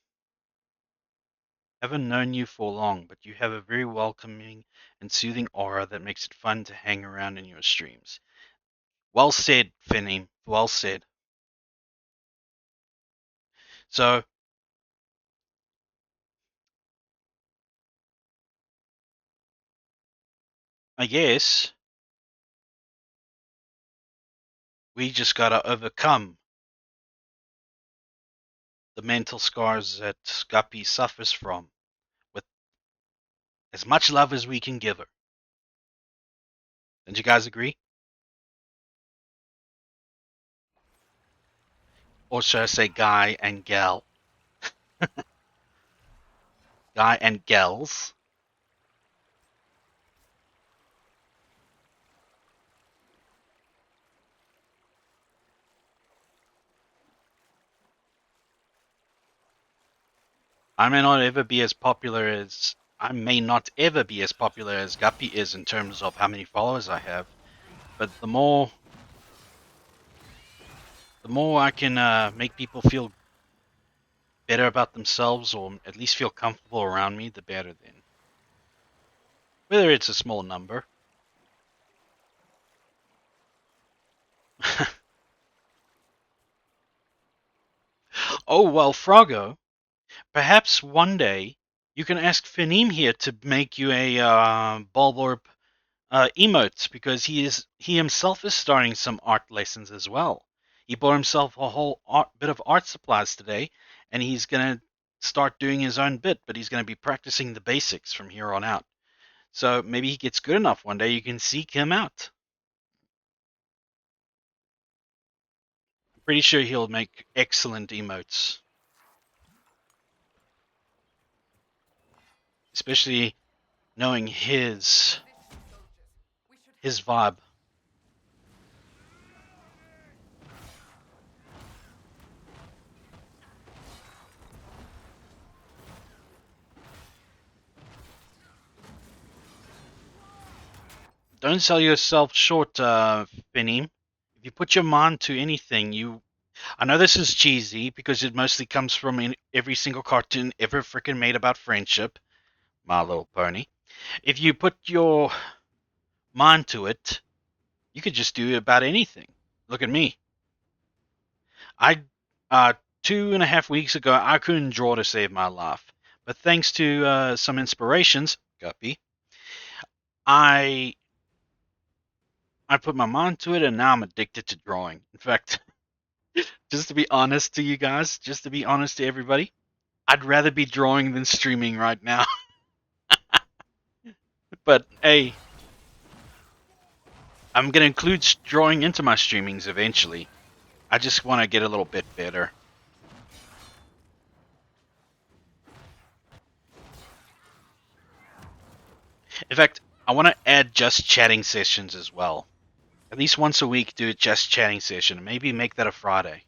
I haven't known you for long, but you have a very welcoming and soothing aura that makes it fun to hang around in your streams. Well said, Finim. Well said. So, I guess we just gotta overcome the mental scars that Guppy suffers from with as much love as we can give her. Don't you guys agree? Or should I say guy and gal? Guy and gals? I may not ever be as popular as I may not ever be as popular as Guppy is in terms of how many followers I have, but the more I can make people feel better about themselves or at least feel comfortable around me, the better then. Whether it's a small number. Oh, well, Froggo, perhaps one day you can ask Finim here to make you a Bulborb emotes because he himself is starting some art lessons as well. He bought himself a whole bit of art supplies today, and he's gonna start doing his own bit, but he's gonna be practicing the basics from here on out. So maybe he gets good enough one day. You can seek him out. I'm pretty sure he'll make excellent emotes, especially knowing his vibe. Don't sell yourself short, Finim. If you put your mind to anything, I know this is cheesy because it mostly comes from every single cartoon ever freaking made about friendship, My Little Pony. If you put your mind to it, you could just do about anything. Look at me. I 2.5 weeks ago I couldn't draw to save my life, but thanks to some inspirations, Guppy, I I put my mind to it, and now I'm addicted to drawing. In fact, just to be honest to you guys, just to be honest to everybody, I'd rather be drawing than streaming right now. But hey, I'm gonna include drawing into my streamings eventually. I just want to get a little bit better. In fact, I want to add just chatting sessions as well. At least once a week, do a just chatting session, and maybe make that a Friday.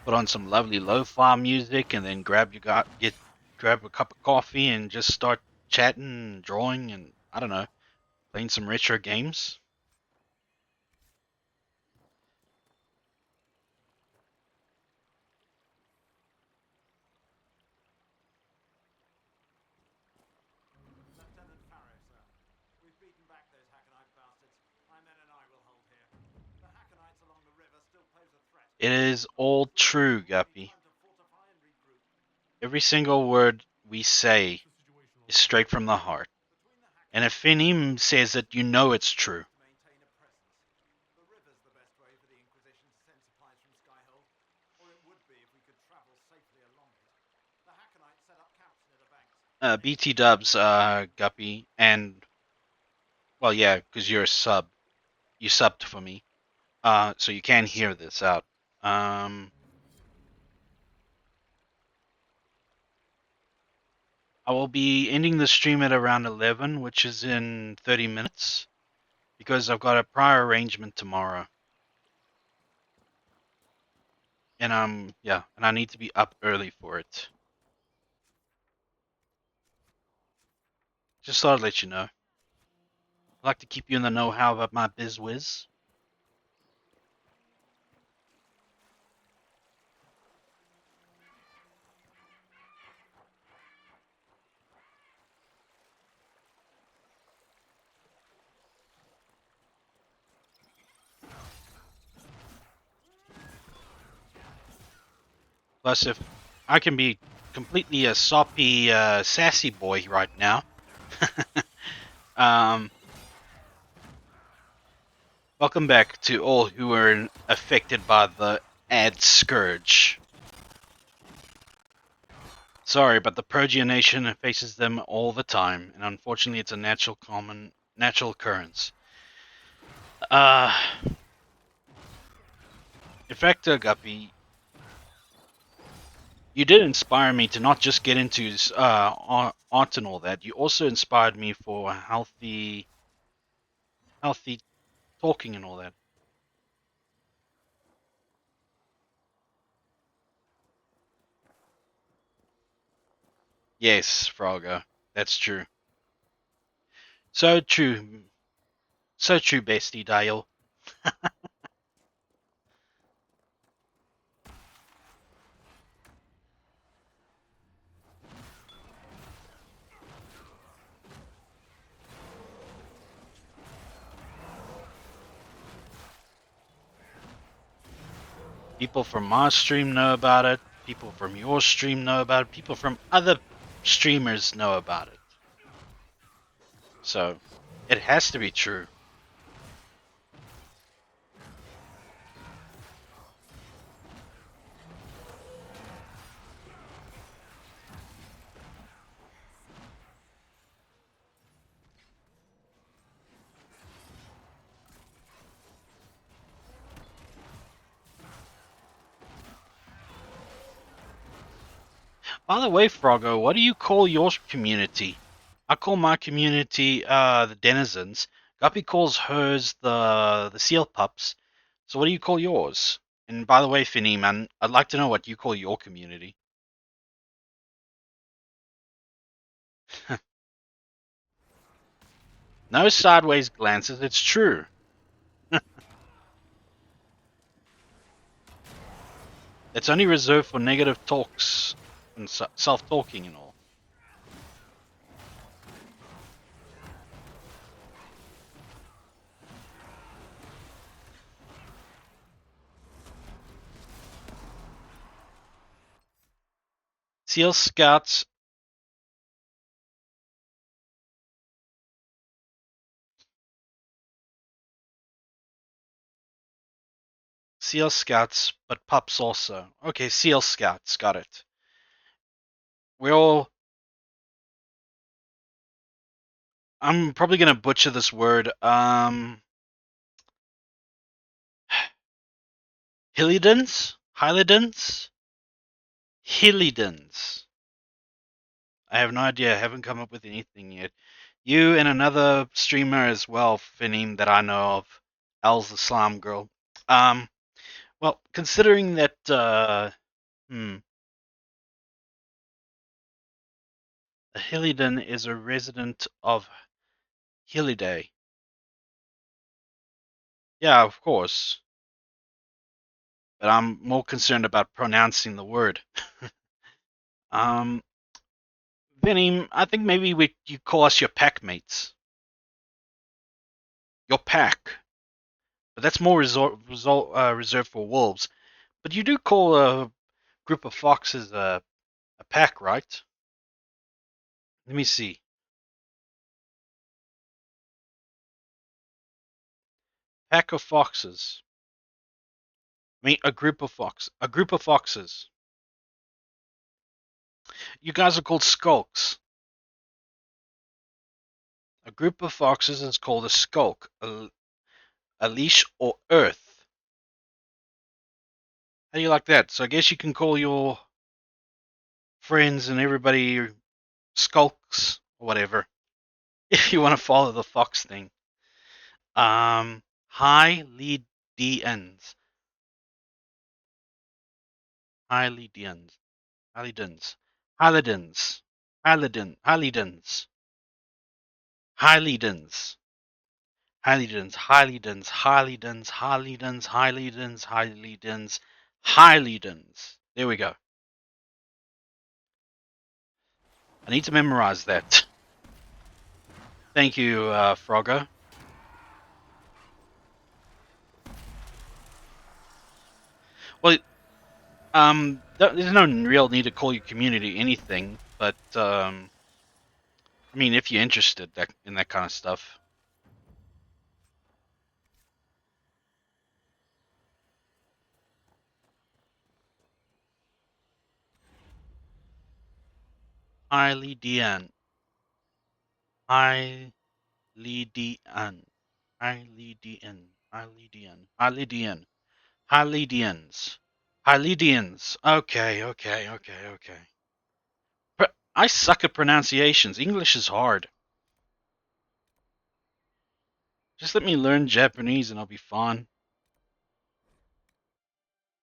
Put on some lovely lo-fi music, and then grab a cup of coffee, and just start chatting, and drawing, and I don't know, playing some retro games. Lieutenant Farrow, sir. We've beaten back those Hackenite bastards. My men and I will hold here. The Hackenites along the river still pose a threat. It is all true, Guppy. Time to fortify and regroup. Every single word we say is straight from the heart. Between the And if Hackenites Finim says it, you know it's true. maintain a presence. The river's the best way for the Inquisition to send supplies from Skyhold, or it would be if we could travel safely along it. The Hackenites set up camps near the banks. BT dubs, Guppy, and well, yeah, because you're a sub. You subbed for me, so you can hear this out. I will be ending the stream at around 11, which is in 30 minutes, because I've got a prior arrangement tomorrow. And yeah, and I need to be up early for it. Just thought I'd let you know. I like to keep you in the know how about my biz whiz. Plus, if I can be completely a soppy, sassy boy right now. um, Welcome back to all who are affected by the ad scourge. Sorry, but the Progia Nation faces them all the time, and unfortunately, it's a natural occurrence. Uh, in fact, Guppy, you did inspire me to not just get into art and all that. You also inspired me for healthy talking and all that. Yes, Frogger, that's true. So true, so true, bestie Dale. People from my stream know about it. People from your stream know about it. People from other streamers know about it. So, it has to be true. By the way, Froggo, what do you call your community? I call my community the denizens. Guppy calls hers the seal pups. So what do you call yours? And by the way, Finny, man, I'd like to know what you call your community. No sideways glances, it's true. It's only reserved for negative talks and self-talking and all. Seal Scouts Seal Scouts, but pups also. Okay, Seal Scouts, got it. We all. I'm probably gonna butcher this word. Hillydens? Hyliddens? Hillydens. I have no idea. I haven't come up with anything yet. You and another streamer as well, Finim, that I know of. El's the Slime Girl. Um, well, considering that, a Hillyden is a resident of Hilliday. Yeah, of course. But I'm more concerned about pronouncing the word. um, Vinny, I think maybe you call us your pack mates. Your pack. But that's more reserved for wolves. But you do call a group of foxes a pack, right? Let me see. Pack of foxes. I mean, a group of fox. A group of foxes. You guys are called skulks. A group of foxes is called a skulk, a leash, or earth. How do you like that? So I guess you can call your friends and everybody skulks or whatever if you want to follow the fox thing. High lead DNs. Hylidians. Hylidans. Hylidans. Hylidans. Hylidans. Hylidans. Hylidans. Hylidans. Hylidans. Hylidans. Hylidans. Hylidans. There we go. I need to memorize that. Thank you, Frogger. Well, there's no real need to call your community anything, but I mean, if you're interested in that kind of stuff. Hylidian. Hylidian. Hylidian. Hylidian. Hylidian. Hylidians. Hylidians. Okay. I suck at pronunciations. English is hard. Just let me learn Japanese and I'll be fine.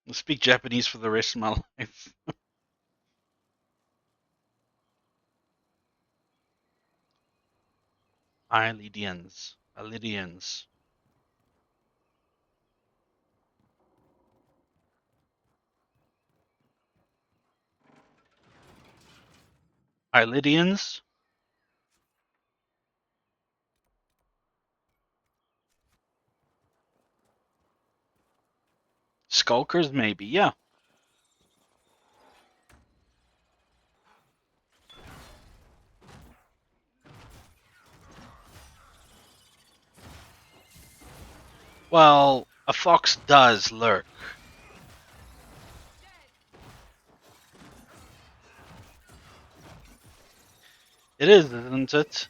I'll speak Japanese for the rest of my life. Hylidians. Hylidians. Hylidians? Skulkers, maybe, yeah. Well, a fox does lurk. It is, isn't it?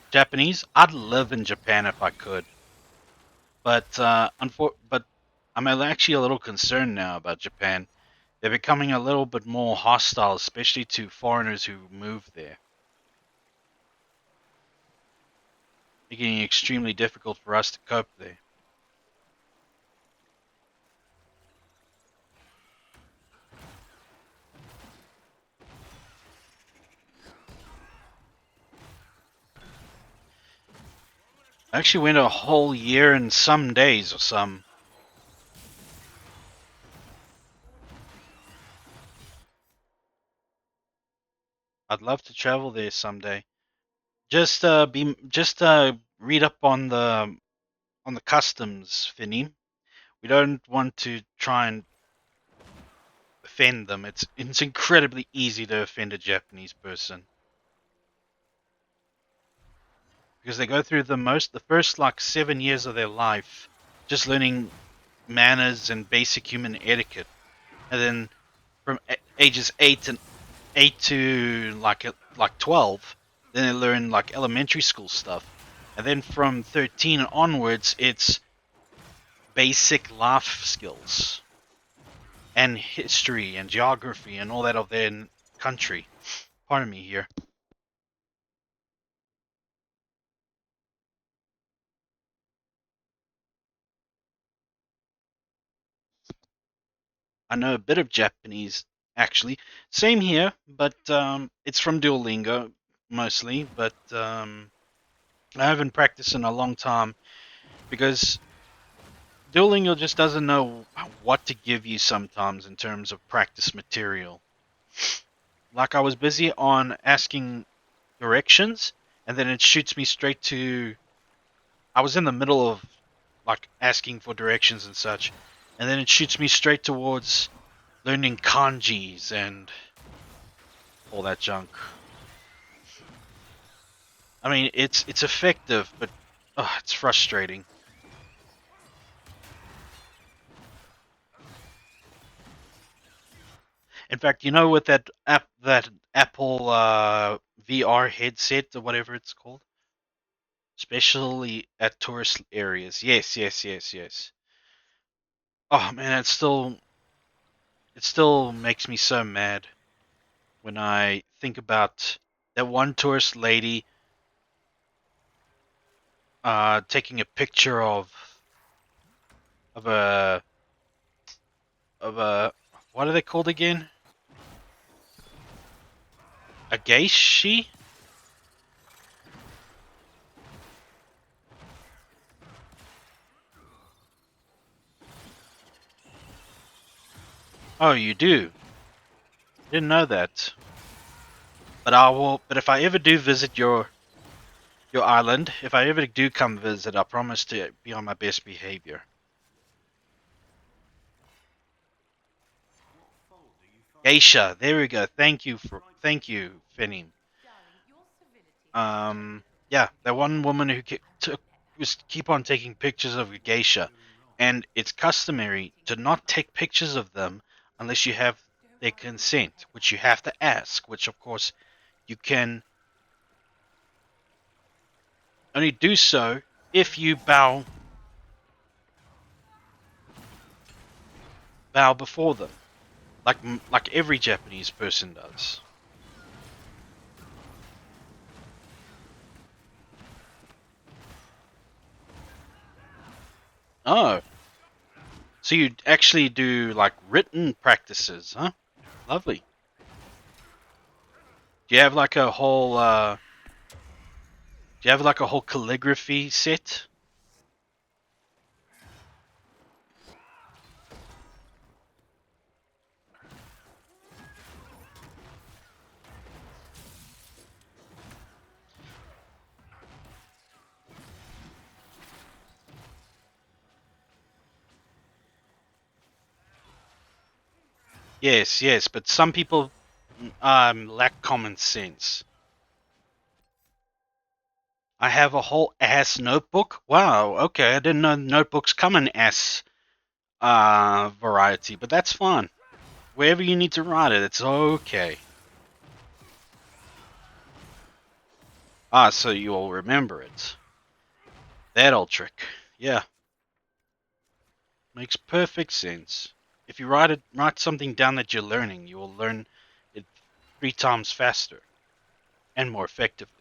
Japanese? I'd live in Japan if I could. But but I'm actually a little concerned now about Japan. They're becoming a little bit more hostile, especially to foreigners who move there. Making it extremely difficult for us to cope there. I actually went a whole year and some days or some. I'd love to travel there someday. Just read up on the customs, Finny. We don't want to try and offend them. It's incredibly easy to offend a Japanese person because they go through the first like 7 years of their life just learning manners and basic human etiquette, and then from ages 8 to like 12, then they learn like elementary school stuff, and then from 13 onwards, it's basic life skills and history and geography and all that of their country. Pardon me here. I know a bit of Japanese, actually. Same here, but it's from Duolingo mostly. But I haven't practiced in a long time because Duolingo just doesn't know what to give you sometimes in terms of practice material. Like I was busy on asking directions, and then it shoots me straight to. I was in the middle of like asking for directions and such, and then it shoots me straight towards learning kanjis and all that junk. I mean, it's effective, but it's frustrating. In fact, with that Apple VR headset or whatever it's called, especially at tourist areas. Yes. Oh man, it still makes me so mad when I think about that one tourist lady taking a picture of a of a What are they called again? A geishi? Oh, you do. Didn't know that. But I will. But if I ever do visit your island, if I ever do come visit, I promise to be on my best behavior. What fault do you find? Geisha. There we go. Thank you, Finny. Darling, your civility. Yeah, that one woman who was keep on taking pictures of a geisha, and it's customary to not take pictures of them unless you have their consent, which you have to ask. Which, of course, you can only do so if you bow before them, like every Japanese person does. Oh, so you actually do like written practices, huh? Lovely. Do you have like a whole do you have like a whole calligraphy set? Yes, yes, but some people lack common sense. I have a whole ass notebook. Wow, okay, I didn't know notebooks come in ass variety, but that's fine. Wherever you need to write it, it's okay. Ah, so you will remember it. That old trick. Yeah, makes perfect sense. If you write something down that you're learning, you will learn it 3 times faster and more effectively.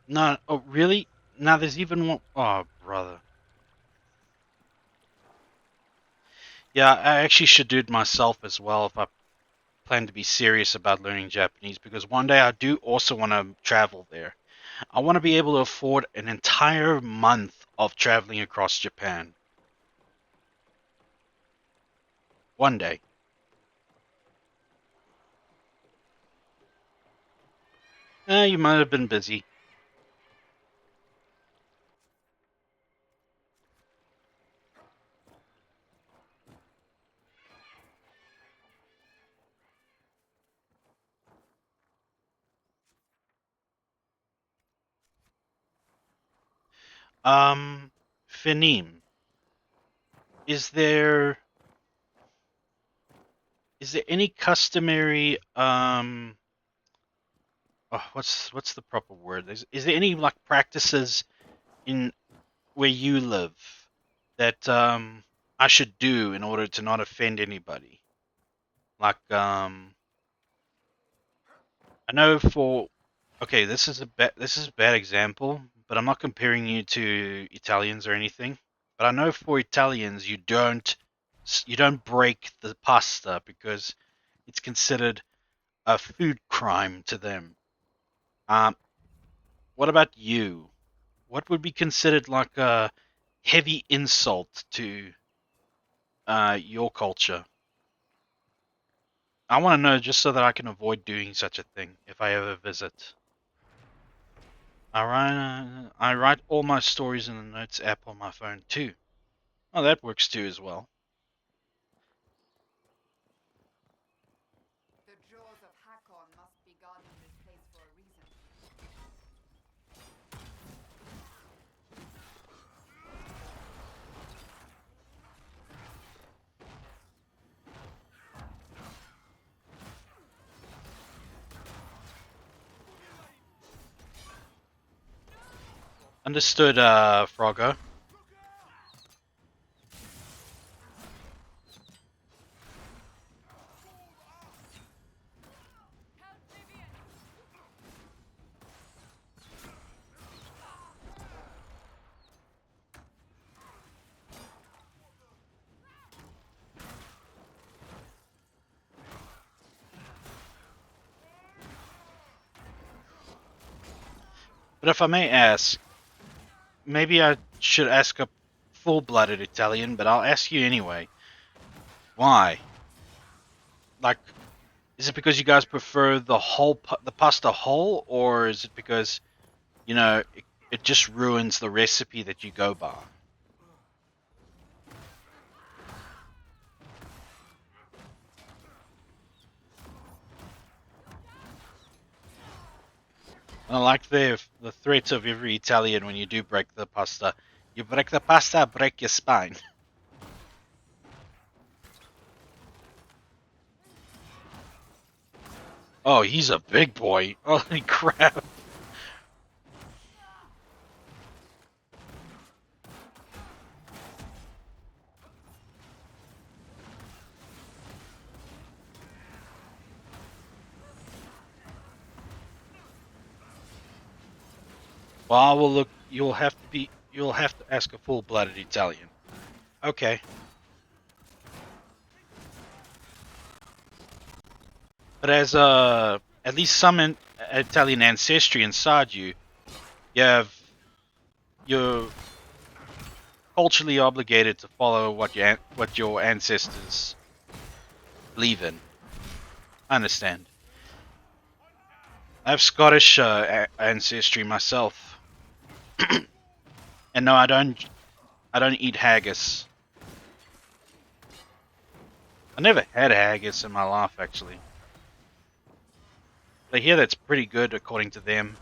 No, oh really? Now there's even one. Oh, brother. Yeah, I actually should do it myself as well if I plan to be serious about learning Japanese because one day I do also want to travel there. I want to be able to afford an entire month of traveling across Japan. One day. You might have been busy. Um, Finim, is there any customary what's the proper word? Is there any like practices in where you live that I should do in order to not offend anybody? Like I know for okay, this is a bad example, but I'm not comparing you to Italians or anything. But I know for Italians you don't break the pasta because it's considered a food crime to them. Um, what about you? What would be considered like a heavy insult to your culture? I want to know just so that I can avoid doing such a thing if I ever visit. I write all my stories in the notes app on my phone too. Oh, that works too as well. The jaws of Hakon must be guarding this place for a reason. Understood, Froggo. But if I may ask, maybe I should ask a full-blooded Italian, but I'll ask you anyway. Why? Like, is it because you guys prefer the pasta whole, or is it because it just ruins the recipe that you go by? I like the threat of every Italian when you do break the pasta. You break the pasta, break your spine. Oh, he's a big boy. Holy crap. Well, I will look. You'll have to ask a full-blooded Italian. Okay. But as at least some Italian ancestry inside you, you're culturally obligated to follow what your ancestors believe in. I understand. I have Scottish ancestry myself, and no, I don't. I don't eat haggis. I never had haggis in my life, actually. I hear that's pretty good, according to them.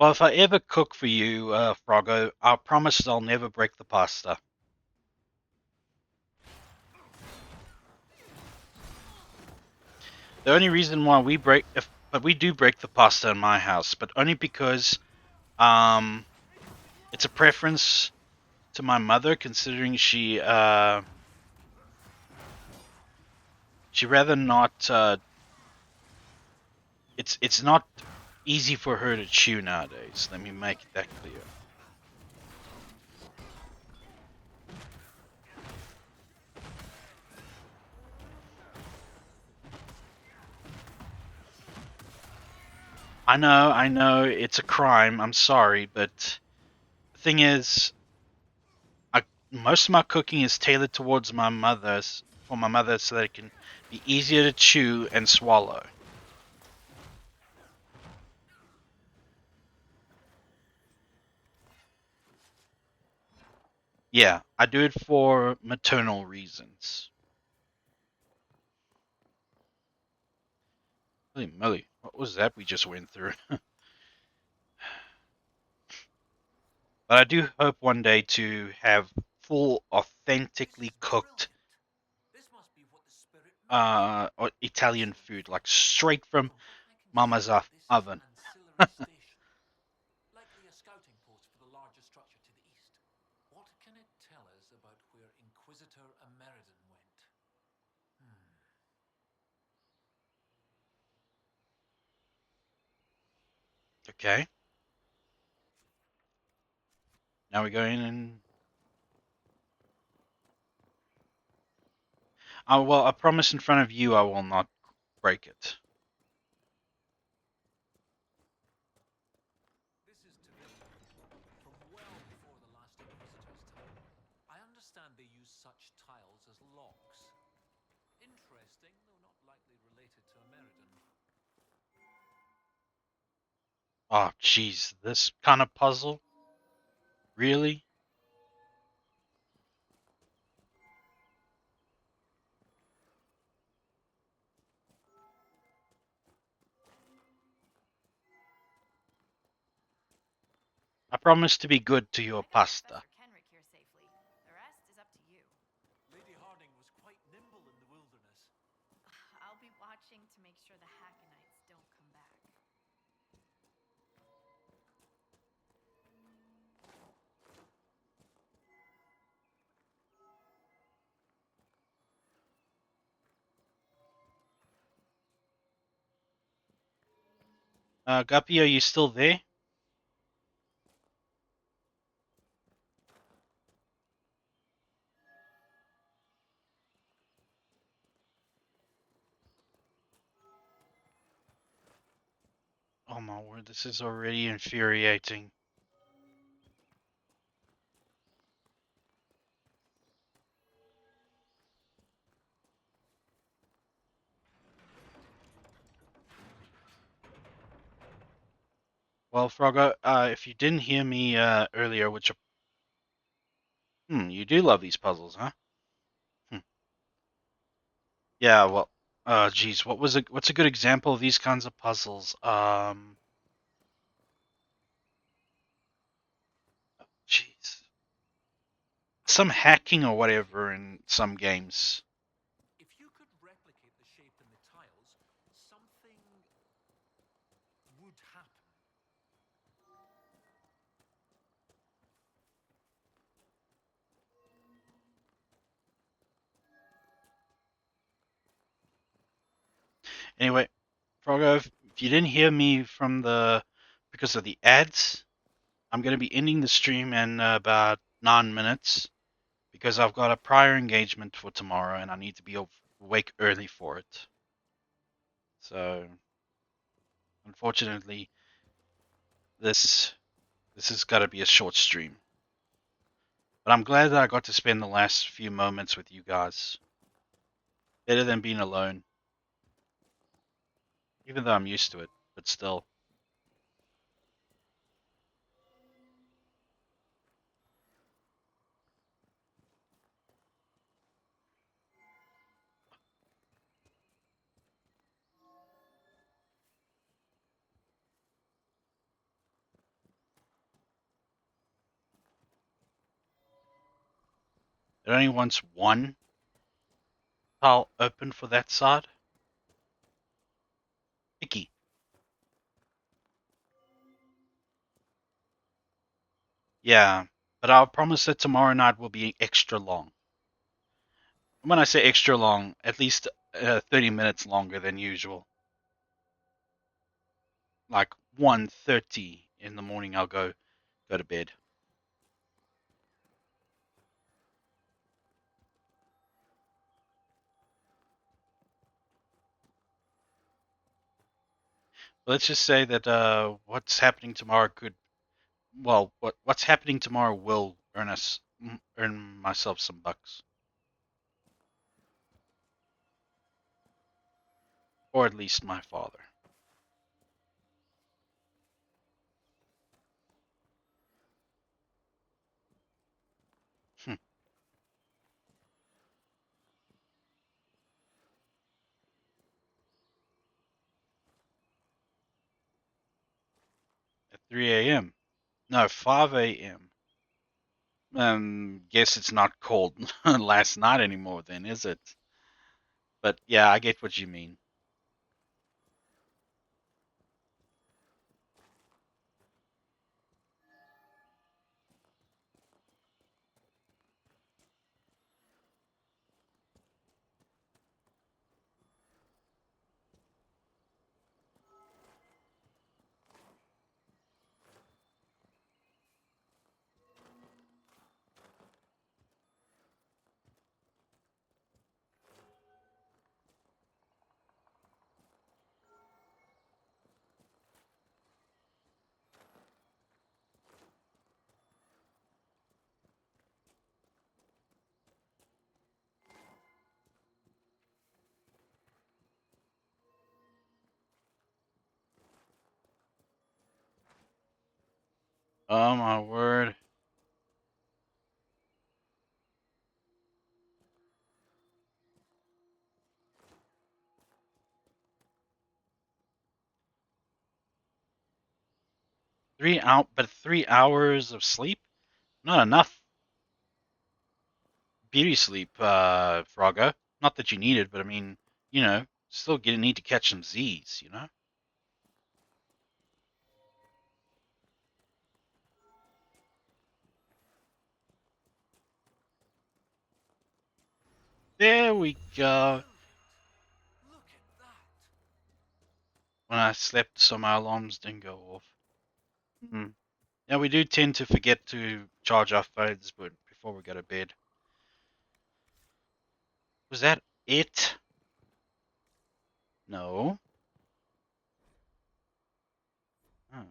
Well, if I ever cook for you, Froggo, I promise I'll never break the pasta. The only reason why but we do break the pasta in my house, but only because um, it's a preference to my mother, considering she rather not. It's not easy for her to chew nowadays. Let me make that clear. I know, it's a crime. I'm sorry, but the thing is, I, most of my cooking is tailored towards for my mother, so that it can be easier to chew and swallow. Yeah, I do it for maternal reasons. Holy moly, what was that we just went through? But I do hope one day to have full, authentically cooked This must be what the spirit meant. or Italian food, like straight from I can Mama's tell this is oven. an ancillary station, likely a scouting post for the larger structure to the east. What can it tell us about where Inquisitor Ameridan went? Hmm. Okay, now we're going in. Well, I promise in front of you I will not break it. This is Tevinter, from well before the last Inquisitor's time. I understand they use such tiles as locks. Interesting, though not likely related to Ameridan. Oh, jeez, this kind of puzzle? Really? I promise to be good to your I hope pasta. Professor Kenrick here safely. The rest is up to you. Lady Harding was quite nimble in the wilderness. I'll be watching to make sure the Hackonites don't come back. Guppy, are you still there? Oh my word, this is already infuriating. Well, Frogger, if you didn't hear me earlier, which you do love these puzzles, huh? Hmm. Yeah, well, geez, what's a good example of these kinds of puzzles? Jeez, some hacking or whatever in some games. If you could replicate the shape in the tiles, something would happen. Anyway, Frogger, if you didn't hear me because of the ads, I'm going to be ending the stream in about 9 minutes because I've got a prior engagement for tomorrow and I need to be awake early for it. So, unfortunately, this this has got to be a short stream. But I'm glad that I got to spend the last few moments with you guys. Better than being alone, even though I'm used to it, but still. It only wants one tile open for that side. Icky. Yeah, but I'll promise that tomorrow night will be extra long. When I say extra long, at least 30 minutes longer than usual. Like 1:30 in the morning, I'll go to bed. Let's just say that what's happening tomorrow what's happening tomorrow will earn myself some bucks, or at least my father. Hmm. At 3 a.m. No, 5 a.m. Guess it's not cold last night anymore, then, is it? But yeah, I get what you mean. Oh my word. but 3 hours of sleep? Not enough beauty sleep, Frogger. Not that you need it, but I mean, still gonna need to catch some Z's. There we go. Brilliant! Look at that! when I slept, so my alarms didn't go off. Hmm. Yeah, we do tend to forget to charge our phones before we go to bed. Was that it? No. Oh.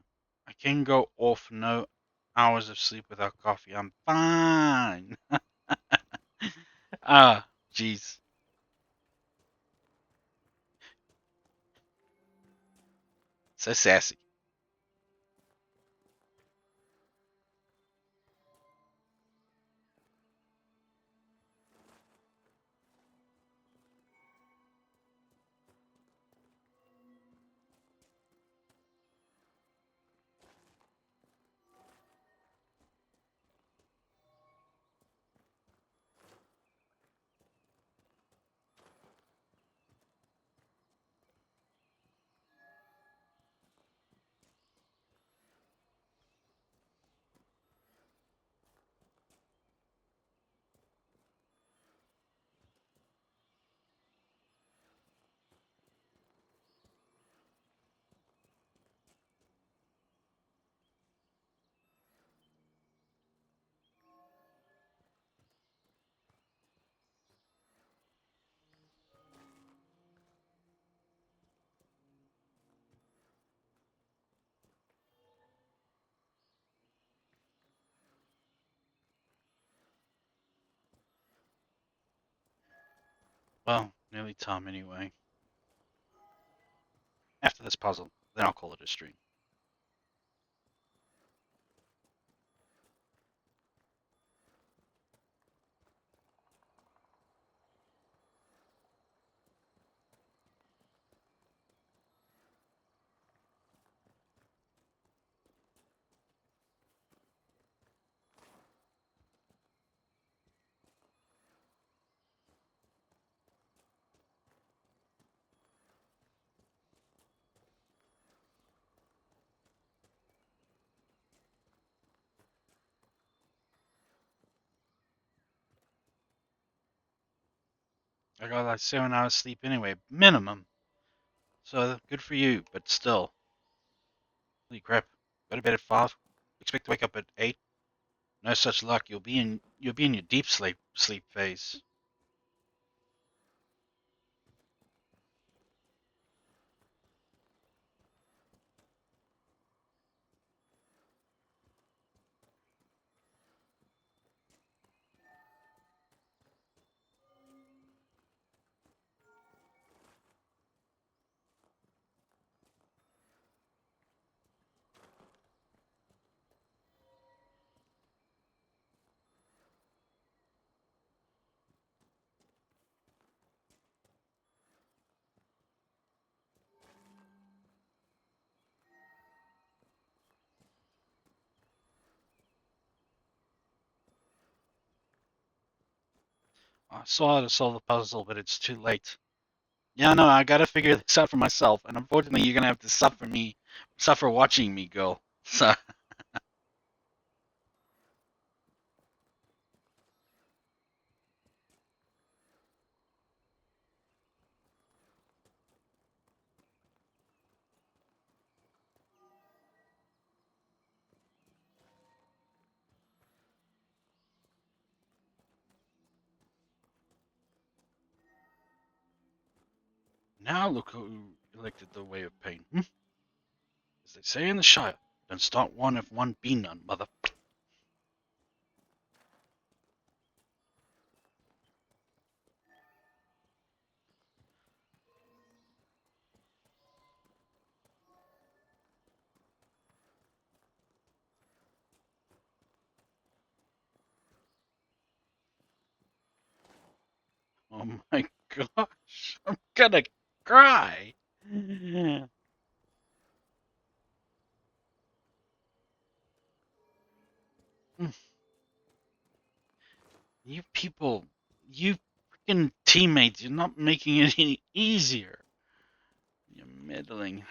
I can go off no hours of sleep without coffee. I'm fine. Ah, jeez. So sassy. Well, nearly time anyway. After this puzzle, then I'll call it a stream. I got like 7 hours sleep anyway, minimum. So good for you, but still. Holy crap. Go to bed at 5. Expect to wake up at 8. No such luck. You'll be in your deep sleep phase. I saw how to solve the puzzle, but it's too late. Yeah, no, I gotta figure this out for myself, and unfortunately, you're gonna have to suffer watching me go. So now look who elected the way of pain. As they say in the Shire, don't start one if one be none, mother. Oh my gosh, I'm gonna cry. You people, you freaking teammates, you're not making it any easier. You're meddling.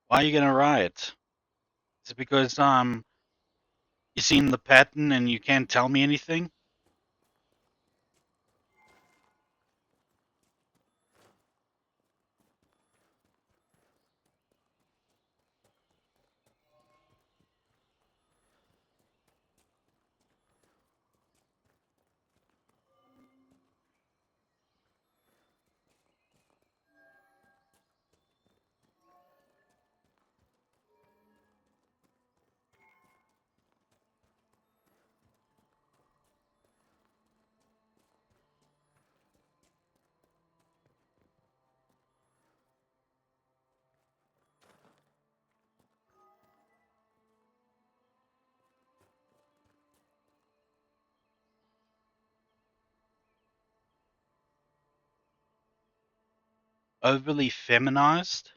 Why are you gonna riot? Is it because you seen the pattern and you can't tell me anything? Overly feminized?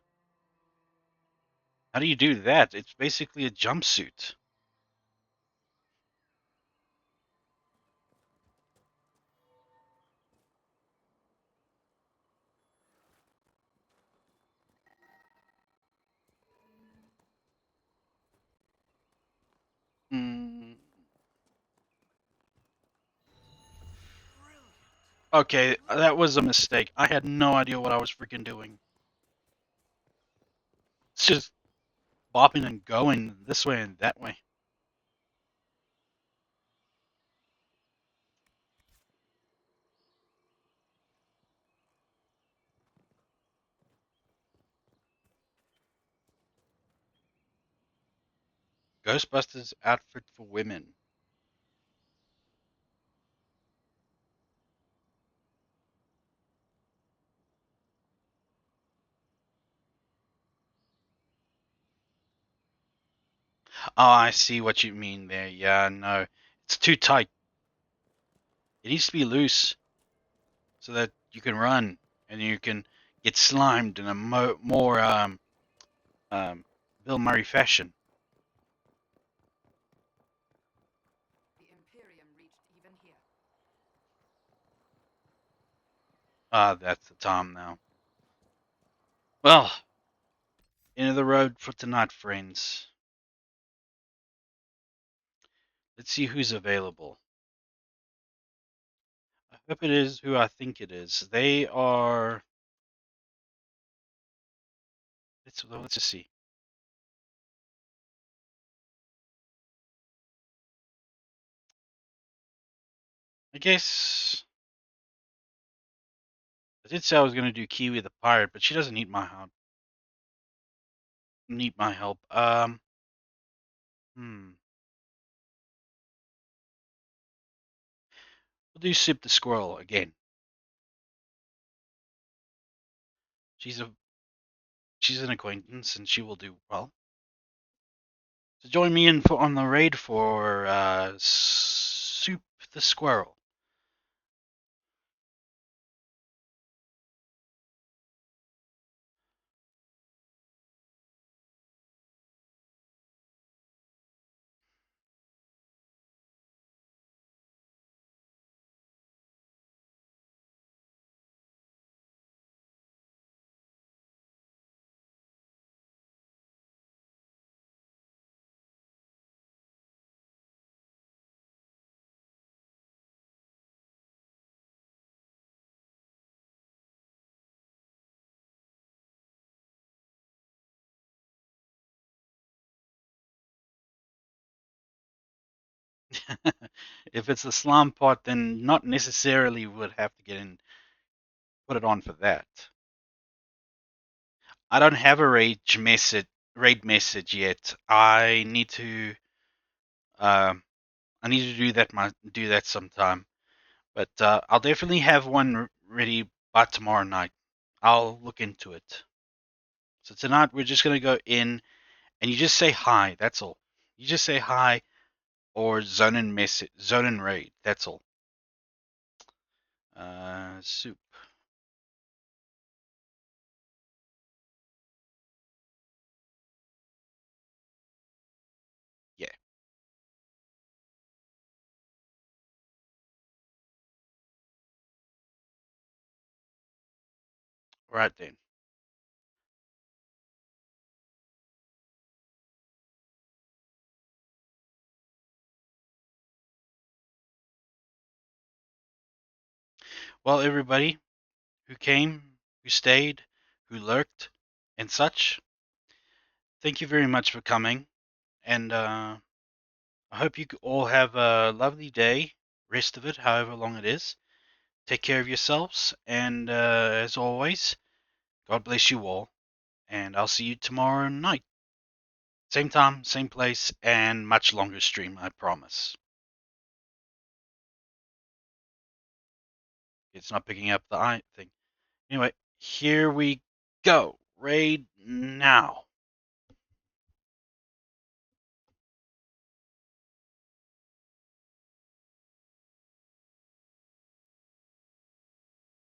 How do you do that? It's basically a jumpsuit. Mm, okay, that was a mistake. I had no idea what I was freaking doing. It's just bopping and going this way and that way. Ghostbusters outfit for women. Oh, I see what you mean there. Yeah, no. It's too tight. It needs to be loose so that you can run and you can get slimed in a more um, Bill Murray fashion. The Imperium reached even here. Ah, that's the time now. Well, end of the road for tonight, friends. Let's see who's available. I hope it is who I think it is. They are. Let's just see. I guess I did say I was going to do Kiwi the pirate, but she doesn't need my help. Need my help. Hmm. We'll do Sip the squirrel again. She's a she's an acquaintance, and she will do well. So join me in on the raid for Soup the squirrel. If it's the slime pot, then not necessarily would have to get in, put it on for that. I don't have a raid message yet. Uh, I need to do that sometime. But I'll definitely have one ready by tomorrow night. I'll look into it. So tonight we're just gonna go in and you just say hi. That's all. You just say hi or zone and raid. That's all. Soup. Yeah. Right then. Well, everybody who came, who stayed, who lurked, and such, thank you very much for coming. And I hope you all have a lovely day, rest of it, however long it is. Take care of yourselves, and as always, God bless you all. And I'll see you tomorrow night. Same time, same place, and much longer stream, I promise. It's not picking up the I thing. Anyway, here we go. Right now.